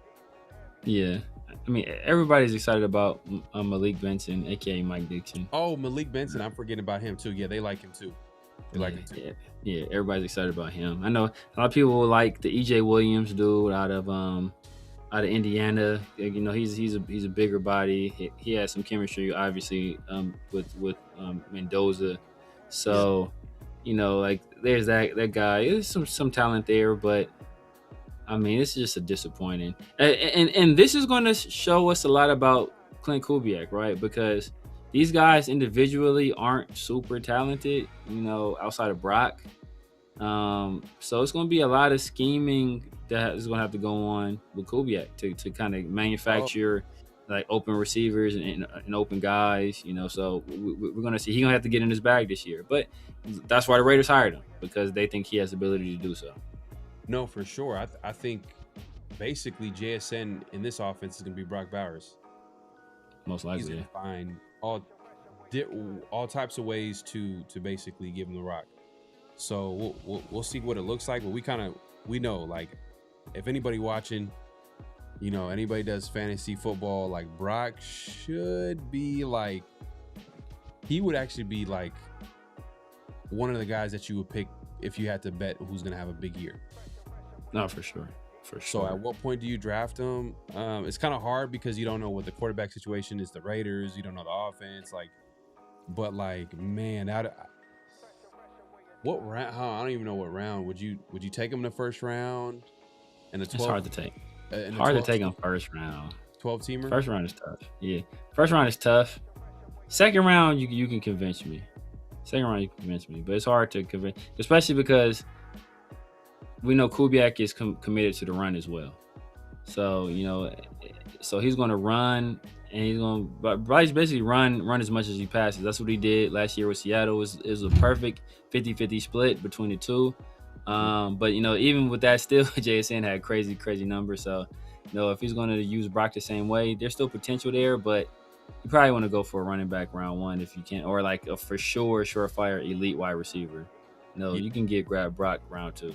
Yeah, I mean, everybody's excited about Malik Benson, aka Mike Dixon. Oh, Malik Benson, I'm forgetting about him too. Yeah, they like him too. They like him too. Yeah, everybody's excited about him. I know a lot of people like the EJ Williams dude out of Indiana. You know, he's a bigger body. He has some chemistry, obviously, with Mendoza. So, you know, like there's that guy. There's some talent there, but I mean, this is just a disappointing. And this is going to show us a lot about Clint Kubiak, right? Because these guys individually aren't super talented, you know, outside of Brock. So it's going to be a lot of scheming that is going to have to go on with Kubiak to kind of manufacture like open receivers and open guys, you know. So we're going to see. He's going to have to get in his bag this year. But that's why the Raiders hired him, because they think he has the ability to do so. No, for sure. I think basically JSN in this offense is going to be Brock Bowers. Most likely. He's going to find all types of ways to basically give him the rock. So we'll see what it looks like. But we know, like, if anybody watching, you know, anybody does fantasy football, like Brock should be like, he would actually be like one of the guys that you would pick if you had to bet who's going to have a big year. No, for sure. So at what point do you draft him? It's kind of hard because you don't know what the quarterback situation is. The Raiders, you don't know the offense, but man, what round? I don't even know what round would you take him in the first round? And the 12th, it's hard to take. Hard to take him first round. 12-teamer. First round is tough. Yeah, first round is tough. Second round, you can convince me. But it's hard to convince, especially because we know Kubiak is committed to the run as well. So, you know, so he's going to run, and he's going to basically run as much as he passes. That's what he did last year with Seattle. It was a perfect 50-50 split between the two. But, you know, even with that, still, JSN had crazy numbers. So, you know, if he's going to use Brock the same way, there's still potential there, but you probably want to go for a running back round one if you can, or like a for sure surefire elite wide receiver. No, you can grab Brock round two.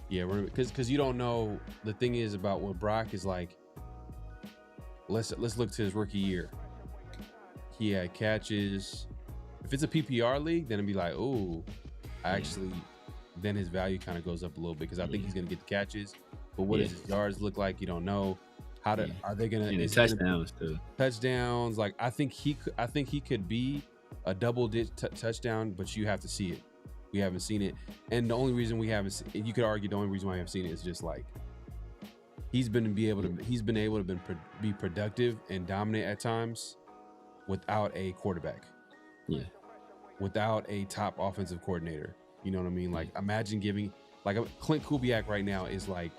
Yeah, because you don't know. The thing is about what Brock is like. Let's look to his rookie year. He had catches. If it's a PPR league, then it'd be like, oh, actually, then his value kind of goes up a little bit because I think he's gonna get the catches. But what does his yards look like? You don't know. Are they gonna touchdowns too? Touchdowns, like I think he could be a double-digit touchdown, but you have to see it. We haven't seen it, and the only reason we haven't, you could argue, the only reason why I haven't seen it is just like he's been able to be productive and dominant at times without a quarterback. Yeah, without a top offensive coordinator. You know what I mean? Like imagine giving like Clint Kubiak right now is like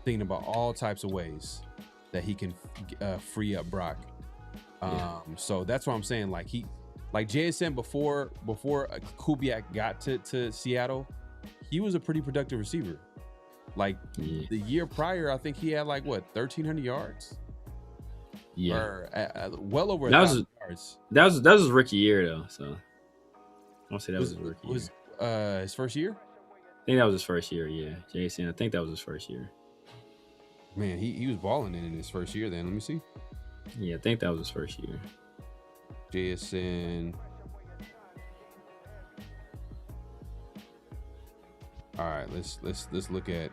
thinking about all types of ways that he can free up Brock. So that's what I'm saying. Like JSN before Kubiak got to Seattle, he was a pretty productive receiver. Like the year prior, I think he had like 1,300 yards. Yeah, or well over 1,000 yards. That was his rookie year though. So I'll say that was his rookie year. His first year? I think that was his first year. Yeah, JSN. I think that was his first year. Man, he was balling in his first year. Then let me see. Yeah, I think that was his first year. JSN. All right, let's look at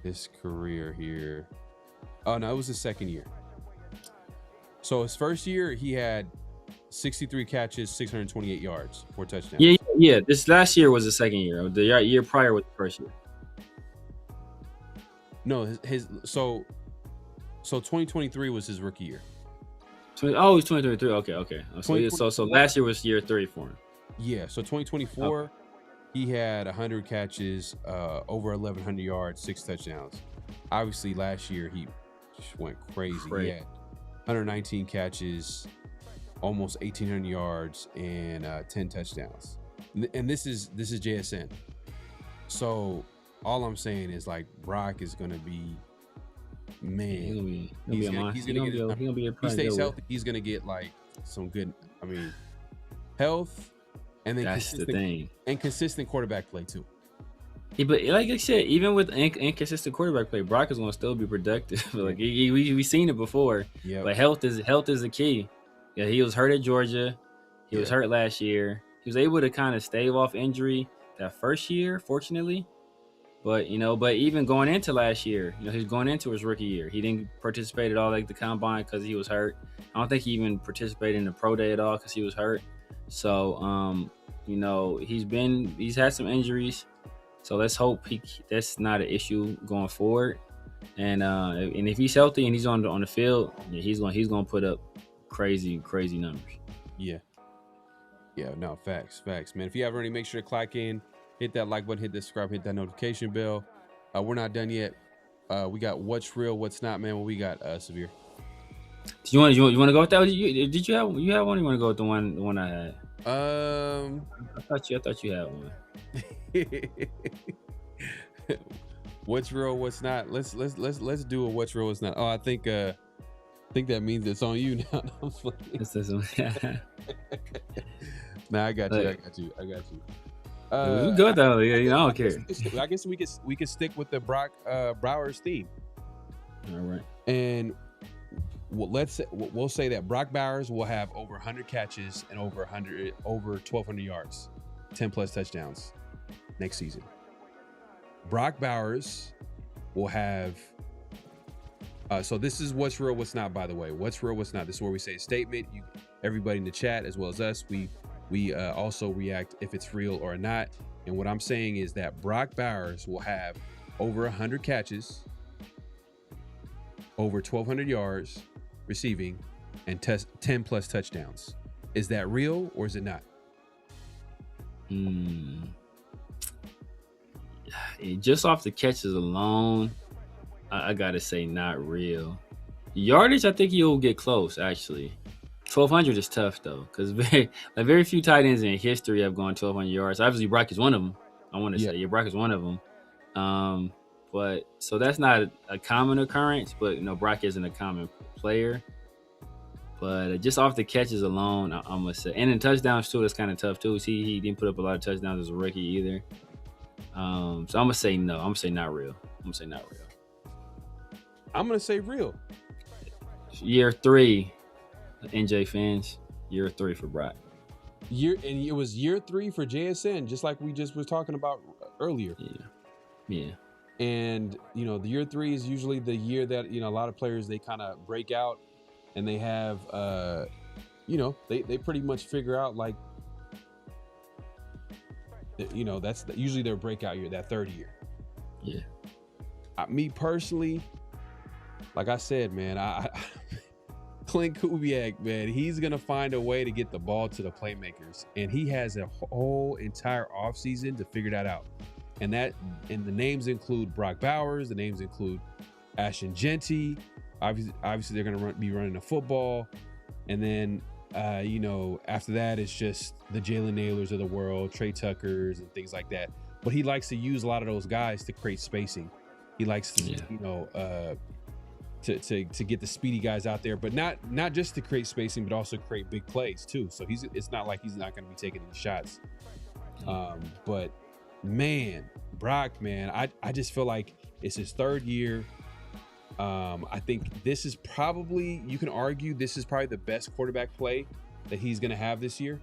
his career here. Oh no, it was his second year. So his first year he had 63 catches, 628 yards, 4 touchdowns. Yeah. This last year was the second year. The year prior was the first year. No, so 2023 was his rookie year. It was 2023. Okay. So last year was year 3 for him. Yeah. So 2024, he had 100 catches, over 1,100 yards, 6 touchdowns. Obviously, last year he just went crazy. He had 119 catches, almost 1,800 yards, and 10 touchdowns. And this is JSN. So all I'm saying is like Brock is going to be Man, he's gonna be a he stays healthy. He's gonna get like some good. I mean, health, and then that's the thing. And consistent quarterback play too. Yeah, but like I said, even with inconsistent quarterback play, Brock is gonna still be productive. Like we've seen it before. Yeah. But health is the key. Yeah, he was hurt at Georgia. He was hurt last year. He was able to kind of stave off injury that first year, fortunately. But but even going into last year, he was going into his rookie year. He didn't participate at all like the combine because he was hurt. I don't think he even participated in the pro day at all because he was hurt. So he's had some injuries. So let's hope that's not an issue going forward. And if he's healthy and he's on the field, he's gonna put up crazy numbers. Yeah. Yeah. No, facts, man. If you haven't already, make sure to click in. Hit that like button, hit the subscribe, hit that notification bell. We're not done yet. We got what's real, what's not, man. What we got, Severe? You want to go with that? Did you have one? You want to go with the one I had? I thought you had one. What's real, what's not? Let's do a what's real, what's not. Oh, I think that means it's on you now. Nah, I got you. Good though. Yeah, I don't care. I guess we could stick with the Brock Bowers theme. All right. And we'll say that Brock Bowers will have over 100 catches and over 1,200 yards, 10 plus touchdowns next season. Brock Bowers will have. So this is what's real, what's not. By the way, what's real, what's not. This is where we say a statement. Everybody in the chat as well as us, we also react if it's real or not. And what I'm saying is that Brock Bowers will have over 100 catches, over 1,200 yards receiving, and 10 plus touchdowns. Is that real or is it not? Just off the catches alone, I gotta say not real. Yardage, I think he'll get close actually. 1,200 is tough though, because very few tight ends in history have gone 1,200 yards. Obviously, Brock is one of them. I want to say, Brock is one of them. But so that's not a common occurrence. But Brock isn't a common player. But just off the catches alone, I'm gonna say, and in touchdowns too, that's kind of tough too. He didn't put up a lot of touchdowns as a rookie either. So I'm gonna say no. I'm gonna say not real. I'm gonna say real. Year 3. NJ fans, year 3 for Brock. And it was year 3 for JSN, just like we just was talking about earlier. Yeah. And the year 3 is usually the year that a lot of players, they kind of break out, and they have they pretty much figure out like that's usually their breakout year, that third year. Yeah. Me personally, like I said, man, Clint Kubiak, man, he's going to find a way to get the ball to the playmakers. And he has a whole entire offseason to figure that out. And the names include Brock Bowers. The names include Ashton Genty. Obviously they're going to be running the football. And then, after that, it's just the Jalen Naylors of the world, Trey Tuckers and things like that. But he likes to use a lot of those guys to create spacing. He likes to, to get the speedy guys out there, but not just to create spacing, but also create big plays too. So it's not like he's not going to be taking any shots. But man, Brock, man, I just feel like it's his third year. I think this is probably, you can argue this is probably the best quarterback play that he's going to have this year.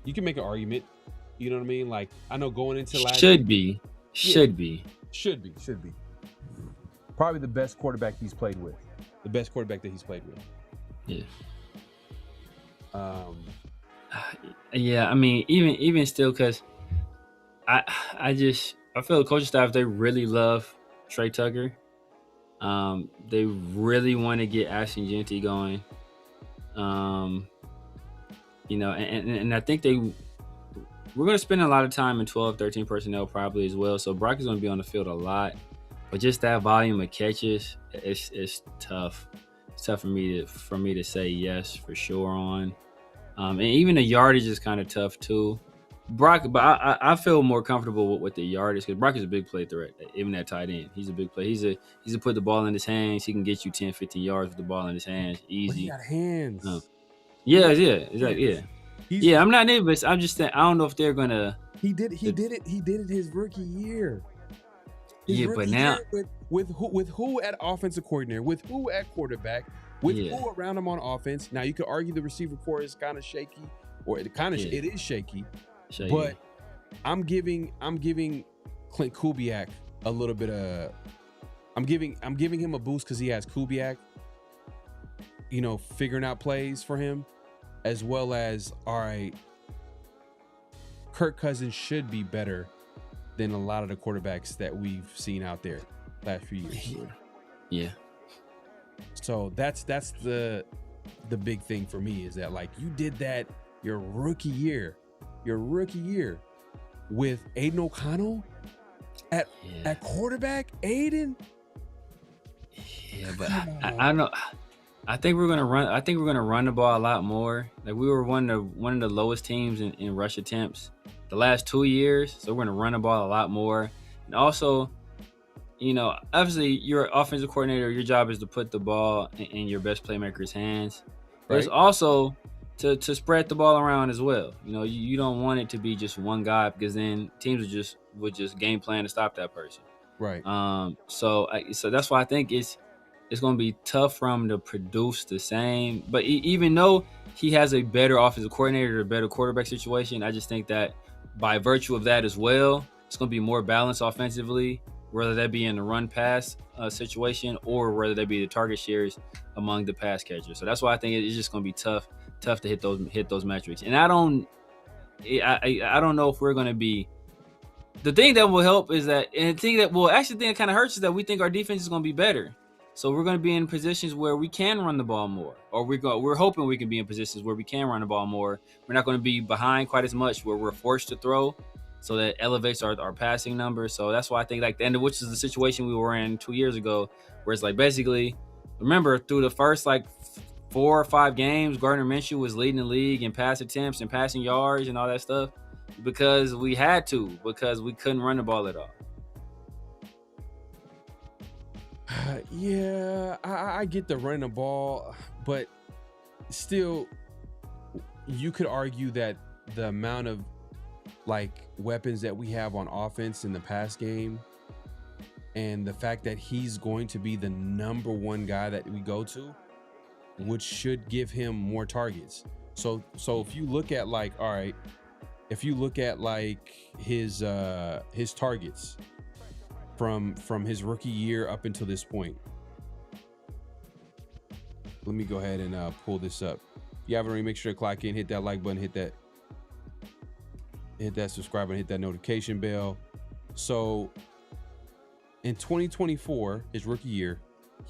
You can make an argument. You know what I mean? Like, I know going into last year. Should be. Probably the best quarterback he's played with. The best quarterback that he's played with. Yeah. Yeah, I mean, even still, because I feel the coaching staff, they really love Trey Tucker. They really want to get Ashton Genty going. And I think we're going to spend a lot of time in 12, 13 personnel probably as well. So Brock is going to be on the field a lot, but just that volume of catches, it's tough. It's tough for me to say yes for sure on. And even the yardage is kind of tough too. Brock, but I feel more comfortable with the yardage because Brock is a big play threat, even at tight end. He's a big play. He's a put the ball in his hands. He can get you 10, 15 yards with the ball in his hands, But he easy. got hands. Yeah, exactly. He's- Yeah, I'm not nervous. I'm just saying I don't know if they're gonna. He did it his rookie year. His Yeah, but rookie now year with who at offensive coordinator, with who at quarterback, with who around him on offense. Now you could argue the receiver core is kind of shaky, or it is shaky. But I'm giving Clint Kubiak a little bit of I'm giving him a boost because he has Kubiak, figuring out plays for him, as well as all right, Kirk Cousins should be better than a lot of the quarterbacks that we've seen out there last few years. Yeah. So that's the big thing for me is that like you did that your rookie year with Aiden O'Connell at quarterback. Aiden. Yeah, but I know. I think we're gonna run the ball a lot more. Like we were one of the lowest teams in rush attempts the last 2 years, so we're gonna run the ball a lot more. And also, obviously you're offensive coordinator. Your job is to put the ball in your best playmaker's hands. But it's also to spread the ball around as well. You don't want it to be just one guy because then teams would just game plan to stop that person. Right. So that's why I think it's going to be tough for him to produce the same. But even though he has a better offensive coordinator, a better quarterback situation, I just think that by virtue of that as well, it's going to be more balanced offensively, whether that be in the run-pass situation or whether that be the target shares among the pass catchers. So that's why I think it's just going to be tough to hit those metrics. And I don't know if we're going to be. The thing that will help is that, and the thing that kind of hurts is that we think our defense is going to be better. So we're going to be in positions where we can run the ball more, or we're hoping we can be in positions where we can run the ball more. We're not going to be behind quite as much where we're forced to throw, so that elevates our passing numbers. So that's why I think like the end of which is the situation we were in 2 years ago, where it's like basically, remember through the first like 4 or 5 games, Gardner Minshew was leading the league in pass attempts and passing yards and all that stuff because we couldn't run the ball at all. Yeah, I get the running the ball, but still, you could argue that the amount of like weapons that we have on offense in the pass game, and the fact that he's going to be the number one guy that we go to, which should give him more targets. So if you look at like, all right, if you look at like his targets from his rookie year up until this point. Let me go ahead and pull this up. If you haven't already, make sure to clock in, hit that like button, hit that subscribe and hit that notification bell. So in 2024, his rookie year,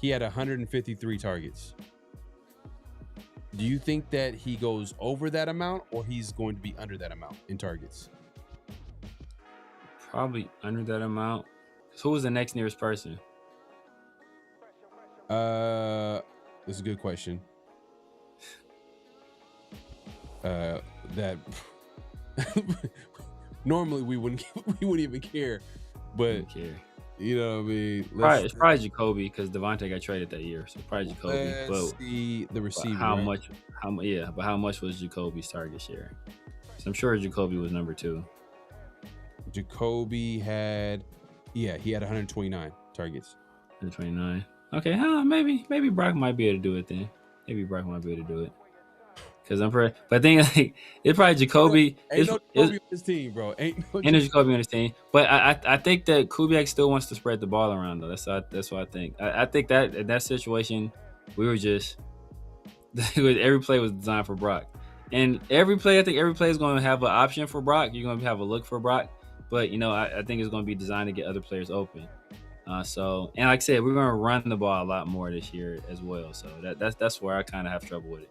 he had 153 targets. Do you think that he goes over that amount or he's going to be under that amount in targets? Probably under that amount. Who was the next nearest person? That's a good question. That normally we wouldn't even care, but you know what I mean. It's probably Jacoby because Devontae got traded that year, so probably Jacoby. Let's see the receiver. How much was Jacoby's target share? So I'm sure Jacoby was number 2. Jacoby had. Yeah, he had 129 targets. 129. Okay, maybe Brock might be able to do it then. Maybe Brock might be able to do it. Because but I think like it's probably Jacoby. Ain't no Jacoby on his team, bro. Ain't no Jacoby on his team. But I think that Kubiak still wants to spread the ball around though. That's what I think. I think that in that situation, we were just every play was designed for Brock. And I think every play is going to have an option for Brock. You're going to have a look for Brock. But, I think it's going to be designed to get other players open. And like I said, we're going to run the ball a lot more this year as well. So that's where I kind of have trouble with it.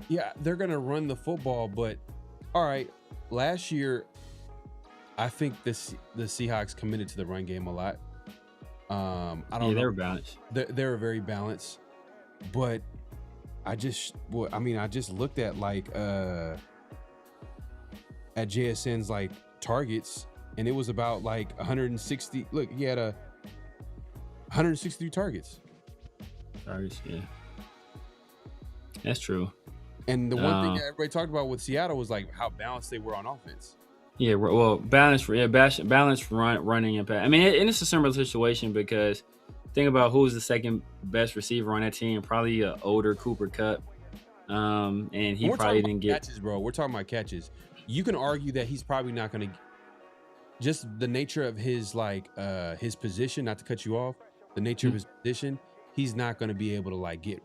Yeah, they're going to run the football. But, all right, last year, I think the Seahawks committed to the run game a lot. I don't know. They were balanced. They were very balanced. But I just looked at like at JSN's like targets, and it was about like 160. Look, he had 163 targets. Yeah, that's true. And the one thing that everybody talked about with Seattle was like how balanced they were on offense. Yeah, well, balanced running and pass. I mean, and it's a similar situation because think about who's the second best receiver on that team. Probably an older Cooper Kupp, and he probably didn't get catches, bro. We're talking about catches. You can argue that he's probably not going to just the nature of his his position. Not to cut you off, the nature of his position, he's not going to be able to like get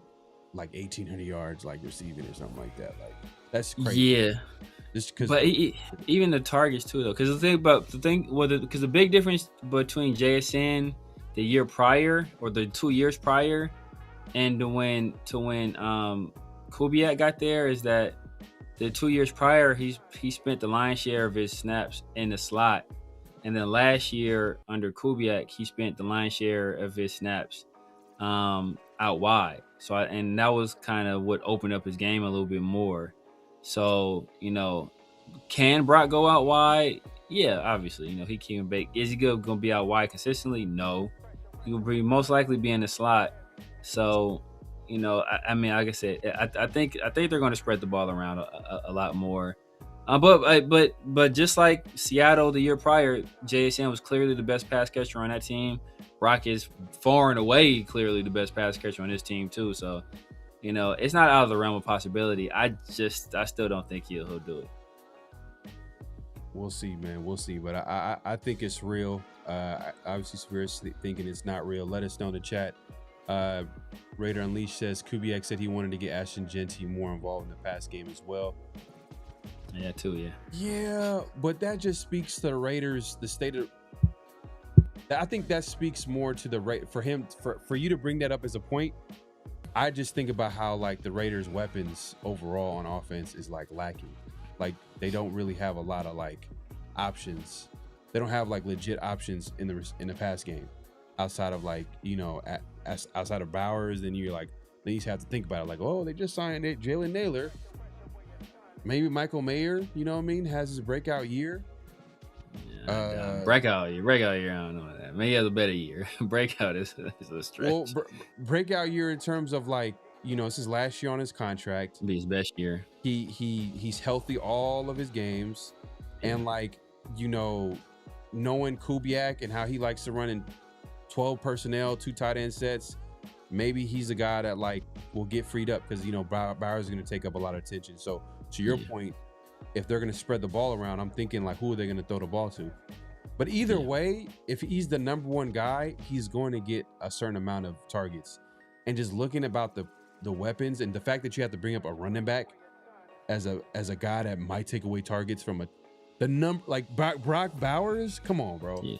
like 1,800 yards like receiving or something like that. Like that's crazy. Yeah. But even the targets too, though, because the big difference between JSN the year prior or the 2 years prior and to when Kubiak got there is that the 2 years prior he spent the lion's share of his snaps in the slot, and then last year under Kubiak he spent the lion's share of his snaps out wide. And that was kind of what opened up his game a little bit more. So, can Brock go out wide? Yeah, obviously. He can bake. Is he going to be out wide consistently? No. He will most likely be in the slot. So, I mean, like I said, I think they're going to spread the ball around a lot more. But just like Seattle the year prior, JSN was clearly the best pass catcher on that team. Brock is far and away clearly the best pass catcher on this team too. So, it's not out of the realm of possibility. I still don't think he'll do it. We'll see, man. We'll see. But I think it's real. Obviously, Severe's thinking it's not real. Let us know in the chat. Raider Unleashed says Kubiak said he wanted to get Ashton Genty more involved in the pass game as well. Yeah, too. Yeah. Yeah, but that just speaks to the Raiders, the state of. I think that speaks more to the for you to bring that up as a point. I just think about how like the Raiders' weapons overall on offense is like lacking. Like they don't really have a lot of like options. They don't have like legit options in the pass game outside of like outside of Bowers. Then you have to think about it like, oh, they just signed it, Jalen Naylor. Maybe Michael Mayer, has his breakout year. Breakout year. I don't know that. Maybe he has a better year. Breakout is a stretch. Well, breakout year in terms of like, it's his last year on his contract. It'll be his best year. He's healthy all of his games, and like knowing Kubiak and how he likes to run in 12 personnel, 2 tight end sets. Maybe he's a guy that like will get freed up because Bowers is going to take up a lot of attention. So to your point, if they're going to spread the ball around, I'm thinking like, who are they going to throw the ball to? But either way, if he's the number one guy, he's going to get a certain amount of targets. And just looking about the weapons and the fact that you have to bring up a running back as a guy that might take away targets from Brock Bowers. Come on, bro. Yeah.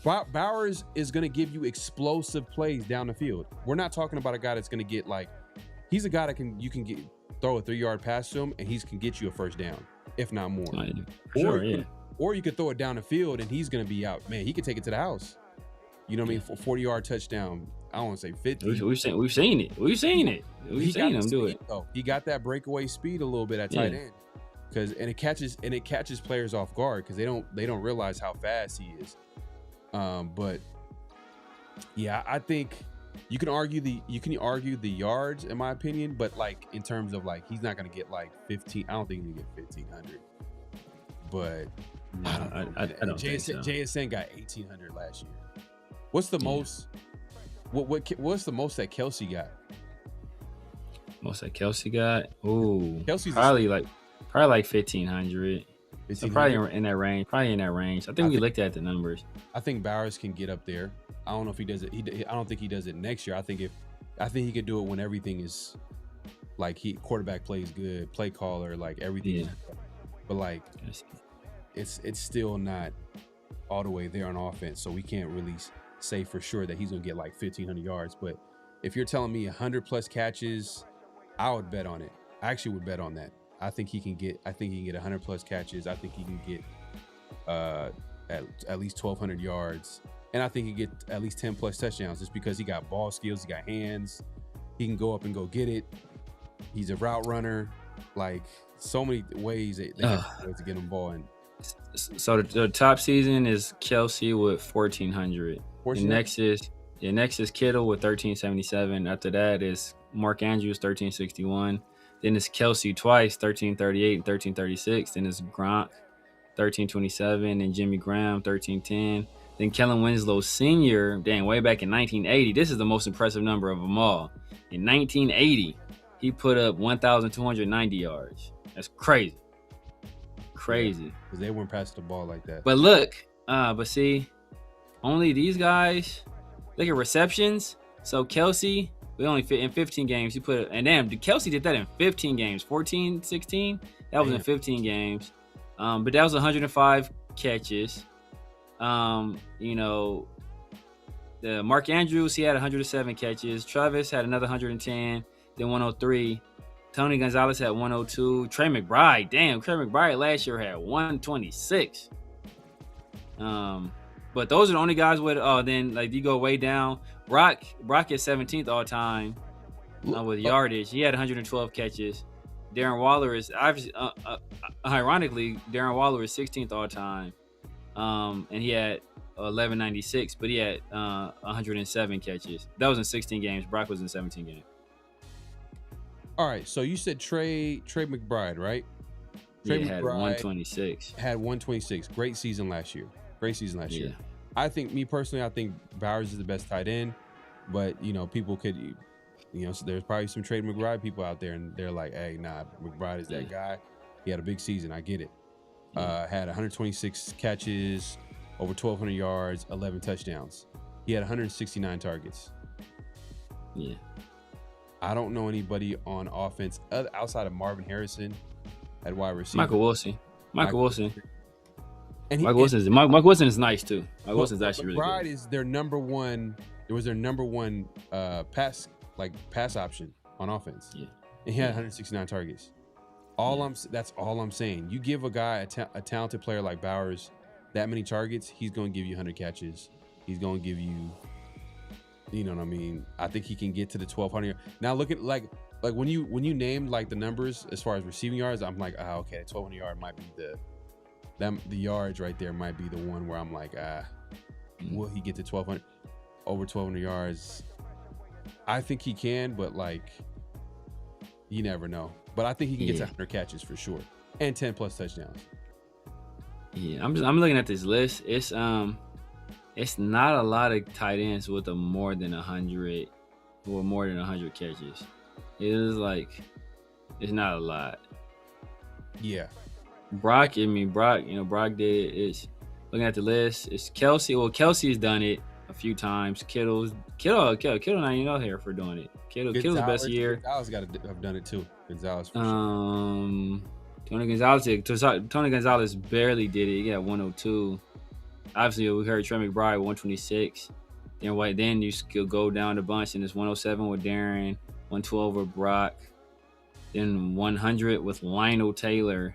Brock Bowers is going to give you explosive plays down the field. We're not talking about a guy that's going to get like, he's a guy that you can throw a 3-yard pass to him and he can get you a first down, if not more. Or you could throw it down the field and he's going to be out. Man, he could take it to the house. You know what I mean? For 40-yard touchdown. I don't want to say 50. We've seen it. We've seen him do it. He got that breakaway speed a little bit at tight end. And it catches players off guard because they don't realize how fast he is. But yeah, I think you can argue the yards in my opinion, but like in terms of like he's not gonna get like 15. I don't think he can get 1,500. But I don't think so. JSN got 1,800 last year. What's the most? What's the most that Kelsey got? Most that Kelsey got? Ooh, Kelsey's probably like 1,500. So probably in that range. I think we looked at the numbers. I think Bowers can get up there. I don't know if he does it. I don't think he does it next year. I think he could do it when everything is like quarterback plays good, play caller, like everything. Yeah. But like it's still not all the way there on offense. So we can't really say for sure that he's gonna get like 1,500 yards. But if you're telling me 100+ catches, I would bet on it. I actually would bet on that. I think he can get 100+ catches. I think he can get at least 1,200 yards. And I think he get at least 10+ touchdowns just because he got ball skills, he got hands, he can go up and go get it. He's a route runner. Like so many ways they have to get him ball in. So the top season is Kelsey with 1,400. And next is Kittle with 1,377. After that is Mark Andrews 1,361. Then it's Kelsey twice 1,338 and 1,336. Then it's Gronk 1,327 and Jimmy Graham 1,310. Then Kellen Winslow Sr. way back in 1980. This is the most impressive number of them all. In 1980, he put up 1,290 yards. That's crazy. Crazy. Because they weren't passing the ball like that. But look, but see, only these guys, look at receptions. So Kelsey, we only fit in 15 games. He put, and damn, Kelsey did that in 15 games. 14, 16, that was in 15 games. But that was 105 catches. You know, the Mark Andrews, he had 107 catches. Travis had another 110, then 103. Tony Gonzalez had 102. Trey McBride last year had 126. But those are the only guys with. Then like you go way down. Brock is 17th all time with yardage. He had 112 catches. Darren Waller is obviously, ironically, Darren Waller is 16th all time, and he had 1196, but he had 107 catches. That was in 16 games. Brock was in 17 games. All right, so you said Trey McBride, right? Trey McBride had 126. Had 126. Great season last year. Yeah. I think Bowers is the best tight end, but you know, people could, you know, so there's probably some Trey McBride people out there, and they're like, hey, nah, McBride is that guy. He had a big season. I get it. Had 126 catches, over 1,200 yards, 11 touchdowns. He had 169 targets. Yeah. I don't know anybody on offense outside of Marvin Harrison at wide receiver. Michael Wilson. And Michael Wilson is nice too. Michael Wilson's actually really good. McBride is their number one. It was their number one pass option on offense. Yeah. And he had 169 targets. That's all I'm saying. You give a guy a talented player like Bowers that many targets, he's going to give you 100 catches. He's going to give you, you know what I mean? I think he can get to the 1,200. Now look at like when you named like the numbers as far as receiving yards, I'm like, okay, 1,200 yard might be the yards right there might be the one where I'm like, will he get to 1,200 over 1,200 yards? I think he can, but like, you never know. But I think he can get to 100 catches for sure and 10 plus touchdowns. Yeah, I'm looking at this list. It's not a lot of tight ends with more than 100 catches. It is like, it's not a lot. Yeah. Brock did it. It's looking at the list. It's Kelsey. Well, Kelsey's done it a few times. Kittle not even out here for doing it. Kittle's the best year. Gonzalez got to have done it too. Gonzalez. For sure. Tony Gonzalez barely did it. He got 102. Obviously, we heard Trey McBride 126. Then you still go down a bunch, and it's 107 with Darren, 112 with Brock, then 100 with Lionel Taylor,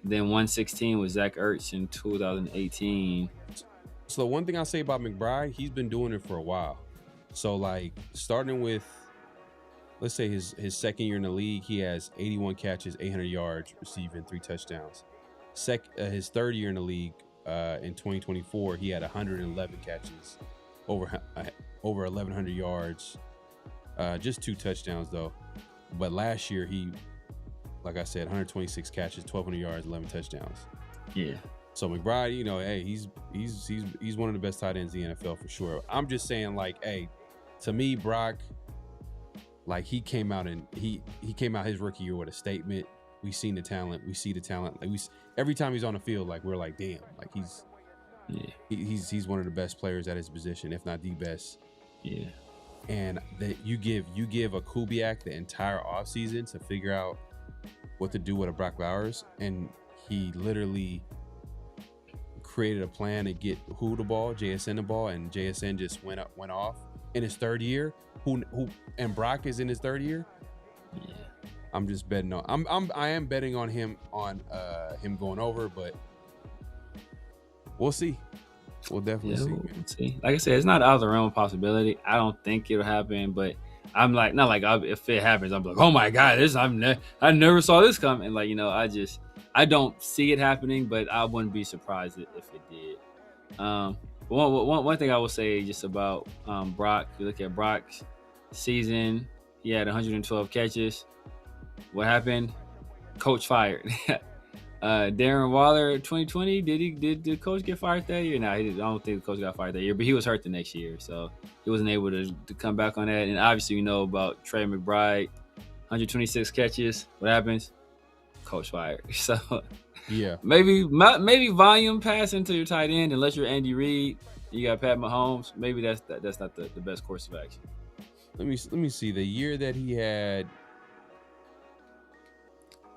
then 116 with Zach Ertz in 2018. So the one thing I'll say about McBride, he's been doing it for a while. So like starting with, let's say his second year in the league, he has 81 catches, 800 yards, receiving 3 touchdowns. His third year in the league, in 2024, he had 111 catches, over 1,100 yards, just 2 touchdowns though. But last year he, like I said, 126 catches, 1,200 yards, 11 touchdowns. Yeah. So McBride, you know, hey, he's one of the best tight ends in the NFL for sure. I'm just saying, like, hey, to me, Brock, like he came out his rookie year with a statement. We seen the talent. We see the talent. Like every time he's on the field, like we're like, damn, like he's one of the best players at his position, if not the best. Yeah. And that you give a Kubiak the entire offseason to figure out what to do with a Brock Bowers, and he literally created a plan to get JSN the ball, and JSN just went off in his third year. And Brock is in his third year. Yeah. I'm just betting on. I am betting on him going over, but we'll see. We'll definitely see. We'll see. Like I said, it's not out of the realm of possibility. I don't think it'll happen, but I'm like, not like if it happens, I'm like, oh my god, I never saw this coming. And like, you know, I don't see it happening, but I wouldn't be surprised if it did. One thing I will say just about Brock, you look at Brock's season, he had 112 catches. What happened? Coach fired. Darren Waller, 2020, did the coach get fired that year? No, I don't think the coach got fired that year, but he was hurt the next year, so he wasn't able to come back on that. And obviously, we know about Trey McBride, 126 catches. What happens? Coach fired. So Yeah. maybe volume passing to your tight end, unless you're Andy Reid, you got Pat Mahomes. Maybe that's not the best course of action. Let me see the year that he had.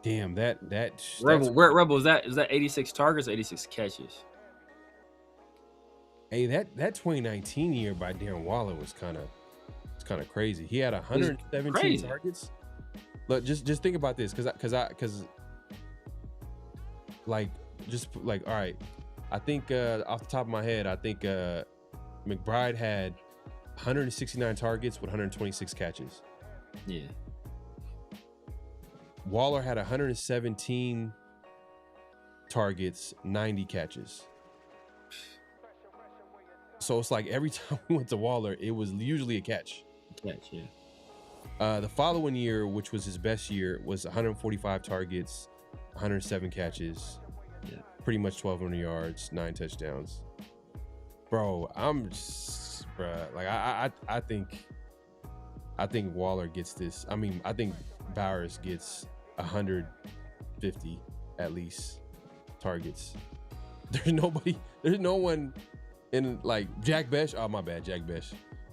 Damn, Rebel is that 86 targets, 86 catches? Hey, that 2019 year by Darren Waller was kind of crazy. He had 117 targets. Look, just think about this, because like all right, I think off the top of my head, I think McBride had 169 targets with 126 catches. Yeah. Waller had 117 targets, 90 catches. So it's like every time we went to Waller, it was usually a catch. Yeah. The following year, which was his best year, was 145 targets, 107 catches, pretty much 1,200 yards, 9 touchdowns. Bro, like I think Waller gets this. I mean, I think Bowers gets 150 at least targets. There's no one in like Jack Besh. Oh, my bad, Jack Besh.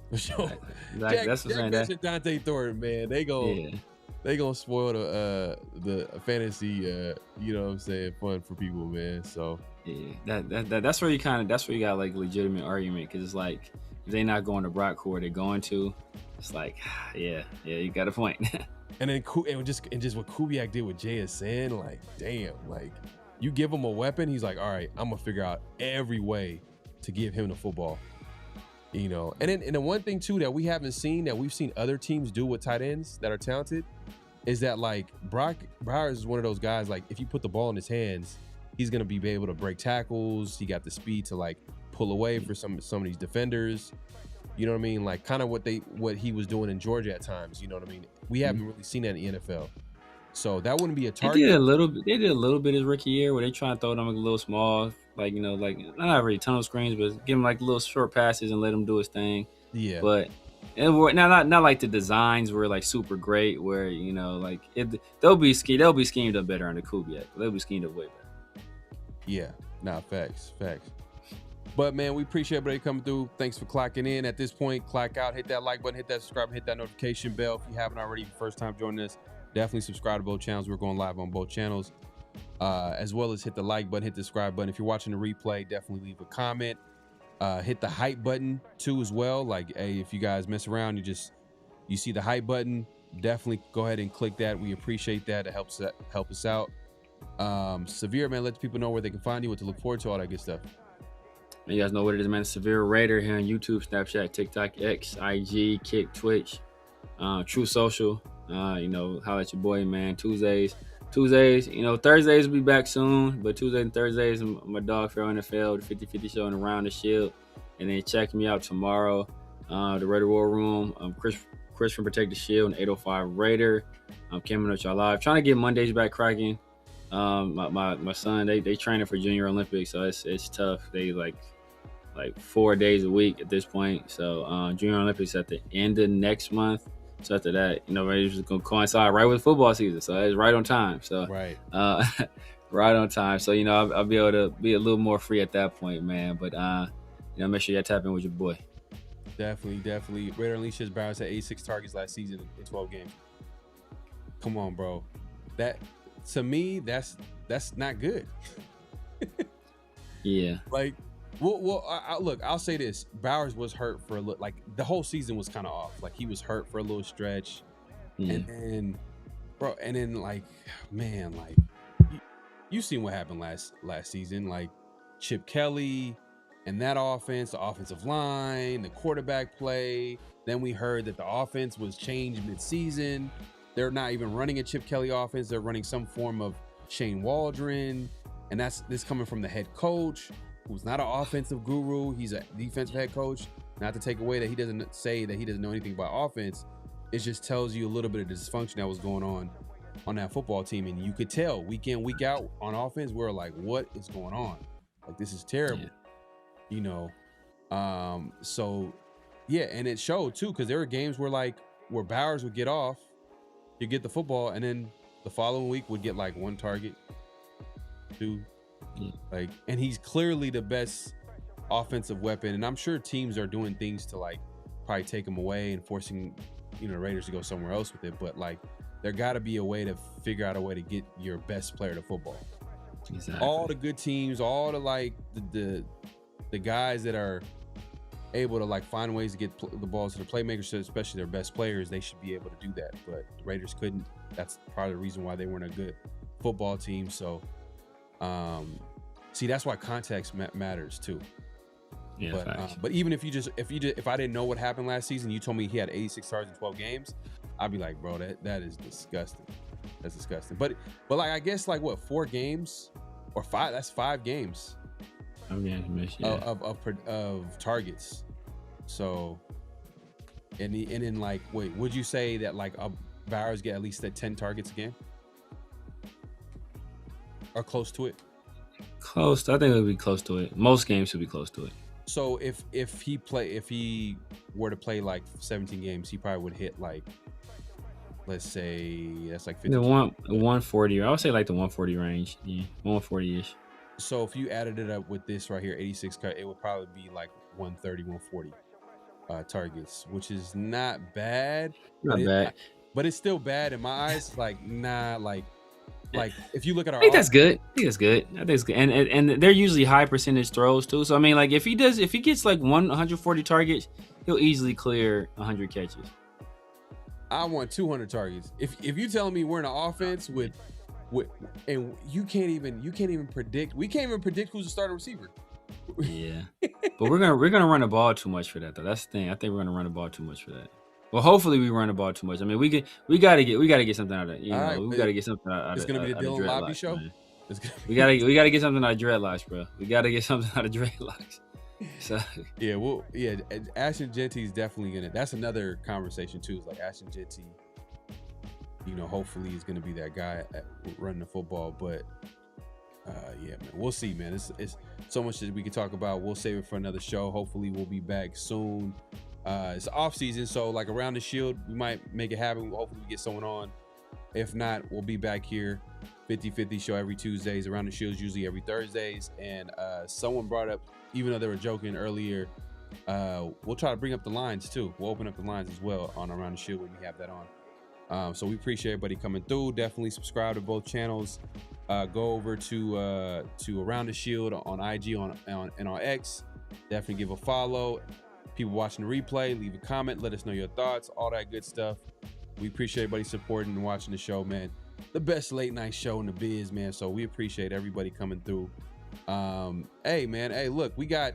For sure. Jack Besh and Dante Thornton, man, they gonna spoil the fantasy, you know what I'm saying, fun for people, man. So yeah, that's where you got like legitimate argument, because it's like if they not going to Brock, who are they going to? It's like yeah, you got a point. And then just what Kubiak did with JSN, like damn, like you give him a weapon, he's like, all right, I'm gonna figure out every way to give him the football, you know. And then one thing too that we haven't seen, that we've seen other teams do with tight ends that are talented, is that like Brock Bowers is one of those guys, like if you put the ball in his hands, he's gonna be able to break tackles. He got the speed to like pull away for some of these defenders. You know what I mean? Like kind of what he was doing in Georgia at times. You know what I mean? We haven't really seen that in the NFL. So that wouldn't be a target. They did a little bit his rookie year where they try to throw them a little small, like, you know, like not really tunnel screens, but give him like little short passes and let him do his thing. Yeah. But not like the designs were like super great, where, you know, like they'll be schemed up better under Kubiak. They'll be schemed up way better. Yeah. Nah, facts. But man, we appreciate everybody coming through. Thanks for clocking in. At this point, clock out, hit that like button, hit that subscribe, hit that notification bell. If you haven't already, first time joining us, definitely subscribe to both channels. We're going live on both channels, as well as hit the like button, hit the subscribe button. If you're watching the replay, definitely leave a comment. Hit the hype button too as well. Like, hey, if you guys mess around, you see the hype button, definitely go ahead and click that. We appreciate that. It helps us out. Severe, man, let the people know where they can find you, what to look forward to, all that good stuff. You guys know what it is, man. Severe Raider here on YouTube, Snapchat, TikTok, X, IG, Kick, Twitch, True Social. You know, holla at your boy, man. Tuesdays, you know, Thursdays will be back soon, but Tuesdays and Thursdays, my dog PharoahNFL, the 50-50 show and Around the Shield. And then check me out tomorrow, the Raider War Room. Chris from Protect the Shield and 805 Raider. I'm coming with y'all live. Trying to get Mondays back cracking. My son, they training for Junior Olympics, so it's tough. They like 4 days a week at this point. So Junior Olympics at the end of next month. So after that, you know, it's just gonna coincide right with football season. So it's right on time. So right, right on time. So, you know, I'll be able to be a little more free at that point, man. But you know, make sure you tap in with your boy. Definitely. Raider Unleashed his Bowers had 86 targets last season in 12 games. Come on, bro. That, to me, that's not good. Yeah. Like, well, look, I'll say this. Bowers was hurt for a little, like the whole season was kind of off. Like he was hurt for a little stretch. Yeah. And then like, man, like you seen what happened last season. Like Chip Kelly, And that offense, the offensive line, the quarterback play. Then we heard that the offense was changed mid-season. They're not even running a Chip Kelly offense. They're running some form of Shane Waldron. And this coming from the head coach, who's not an offensive guru. He's a defensive head coach. Not to take away that he doesn't say that he doesn't know anything about offense. It just tells you a little bit of dysfunction that was going on that football team. And you could tell week in, week out on offense, we're like, what is going on? Like, this is terrible. You know, so yeah, and it showed too, because there were games where Bowers would get off, you get the football, and then the following week would get like 1 target, 2, like, and he's clearly the best offensive weapon. And I'm sure teams are doing things to like probably take him away and forcing, you know, the Raiders to go somewhere else with it. But like, there got to be a way to figure out a way to get your best player to football. Exactly. All the good teams, all the like the guys that are able to like find ways to get the balls to the playmakers, especially their best players, they should be able to do that. But the Raiders couldn't. That's probably the reason why they weren't a good football team. So, see, that's why context matters too. Yeah, but even if I didn't know what happened last season, you told me he had 86 targets in 12 games, I'd be like, bro, that is disgusting. That's disgusting. But like, I guess like what, 4 games or 5? That's 5 games. Of targets. So, and then like, wait, would you say that like Bowers get at least 10 targets a game, or close to it? Close. I think it would be close to it. Most games would be close to it. So if he were to play like 17 games, he probably would hit like, let's say that's like 50. The 140. I would say like the 140 range. Yeah, 140-ish. So if you added it up with this right here, 86 cut, it would probably be like 130, 140 targets, which is not bad. But it's still bad in my eyes. Like, nah, like if you look at our, I think that's good. I think it's good. And they're usually high percentage throws too. So I mean, like if he gets like 140 targets, he'll easily clear 100 catches. I want 200 targets. If you telling me we're in an offense with and you can't even predict. We can't even predict who's the starting receiver. Yeah, but we're gonna run the ball too much for that though. That's the thing. I think we're gonna run the ball too much for that. Well, hopefully we run the ball too much. I mean, we gotta get something out of it. You know, right, we gotta get something out of it. It's gonna be the Dylan Lobby show. We gotta get something out of dreadlocks, bro. We gotta get something out of dreadlocks. So yeah, Ashton Genty is definitely gonna. That's another conversation too. It's like Ashton Genty, you know, hopefully he's gonna be that guy at running the football. But yeah, man, we'll see, man. It's so much that we can talk about. We'll save it for another show. Hopefully we'll be back soon. It's off season, so like around the Shield, we might make it happen. Hopefully we get someone on. If not, we'll be back here. 50-50 show every Tuesdays. Around the Shields usually every Thursdays. And someone brought up, even though they were joking earlier, we'll try to bring up the lines too. We'll open up the lines as well on Around the Shield when we have that on. So we appreciate everybody coming through. Definitely subscribe to both channels. Go over to Around the Shield on IG and on X. Definitely give a follow. People watching the replay, leave a comment, let us know your thoughts, all that good stuff. We appreciate everybody supporting and watching the show, man. The best late night show in the biz, man. So we appreciate everybody coming through. Hey, man. Hey, look, we got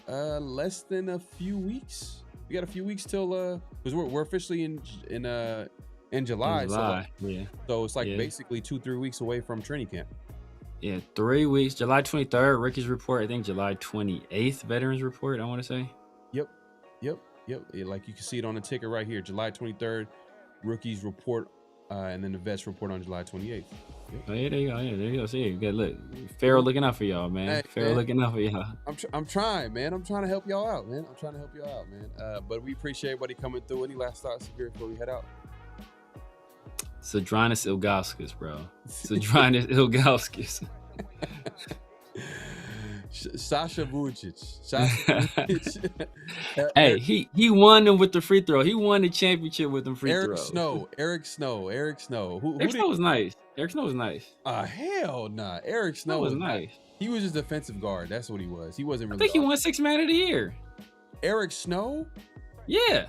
less than a few weeks. We got a few weeks till because we're officially in July. So it's like basically 2-3 weeks away from training camp. Yeah, 3 weeks. July 23rd, Rookies Report. I think July 28th, Veterans Report, I want to say. Yep. Yeah, like you can see it on the ticker right here. July 23rd, Rookies Report, and then the Vets Report on July 28th. Yep. Oh, yeah, there you go. See, you got look. Pharaoh looking out for y'all, man. Hey, Pharaoh looking out for y'all. I'm trying, man. I'm trying to help y'all out, man. But we appreciate everybody coming through. Any last thoughts here before we head out? Sadronis Ilgauskas, bro. Sadronis Ilgauskas. Sasha Vucic. Hey, he won them with the free throw. He won the championship with them free throws. Eric Snow. Eric Snow was nice. Eric Snow was nice. Hell nah. Eric Snow was nice. He was just defensive guard. That's what he was. He wasn't really. I think he won 6th Man of the Year. Eric Snow? Yeah.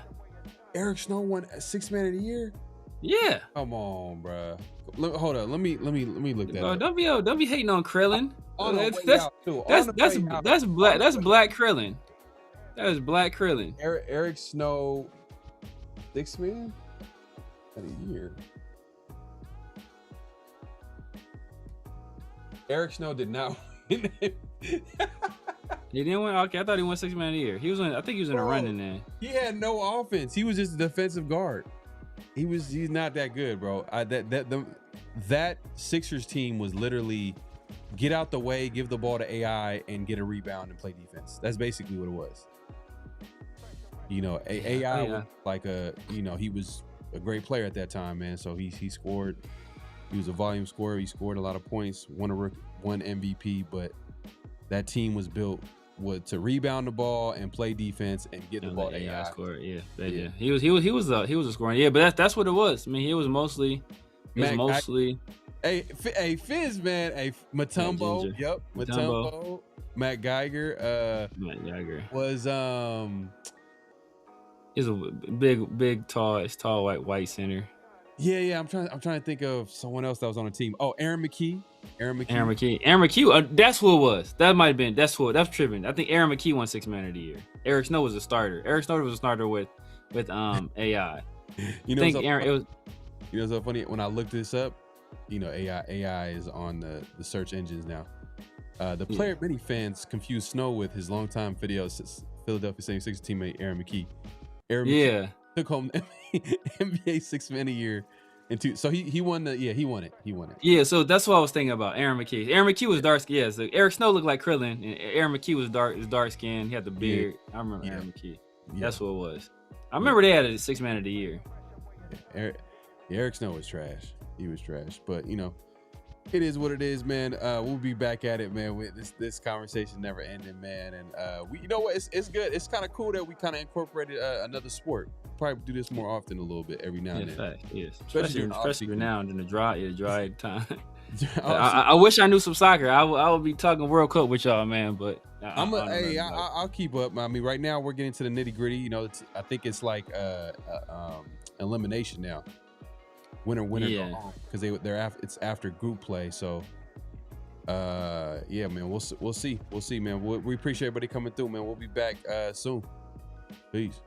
Eric Snow won 6th Man of the Year? Yeah. Come on, bro. Hold on. Let me look that up. Don't be hating on Krillin. On the way That's out, too. that's On the that's way out. that's black. That's Black Krillin. That is Black Krillin. Eric Snow, 6 man at a year. Eric Snow did not win. He didn't win. Okay, I thought he won 6 man of the year. He was in. I think he was in a running then. He had no offense. He was just a defensive guard. He's not that good, bro. That Sixers team was literally get out the way, give the ball to AI, and get a rebound and play defense. That's basically what it was. You know, AI was like he was a great player at that time, man. So he scored. He was a volume scorer. He scored a lot of points. Won MVP, but that team was built to rebound the ball and play defense and get the ball to AI. Scorer, yeah. He was a scoring. Yeah, but that's what it was. I mean, he was mostly. Hey, Fizz, man. Hey, Mutombo. Yep, Mutombo. Matt Geiger. Matt Geiger was He's a big, tall white center. Yeah. I'm trying to think of someone else that was on the team. Oh, Aaron McKee. That's who it was. That might have been. That's tripping. I think Aaron McKee won 6 man of the year. Eric Snow was a starter. Eric Snow was a starter with AI. You know, it was. You know, so funny when I looked this up. You know, AI is on the search engines now. The player many fans confuse Snow with his longtime Philadelphia 76ers teammate Aaron McKee. McKee took home NBA 6 man a year. So he won he won it. Yeah, so that's what I was thinking about. Aaron McKee. Aaron McKee was dark skinned. Yeah, so Eric Snow looked like Krillin, and Aaron McKee was dark skinned. He had the beard. Yeah. I remember Aaron McKee. Yeah. That's what it was. I remember they had a 6 man of the year. Eric Snow was trash. He was trash. But you know, it is what it is, man. We'll be back at it, man. This conversation never ending, man. And you know what? It's good. It's kind of cool that we kind of incorporated another sport. Probably do this more often a little bit every now and then. Fact, yes. Especially now in the dry time. I wish I knew some soccer. I would be talking World Cup with y'all, man. But I'll keep up. I mean, right now we're getting to the nitty gritty. You know, I think it's like elimination now. Winner go home because it's after group play. So man, we'll see, man. We appreciate everybody coming through, man. We'll be back soon. Peace.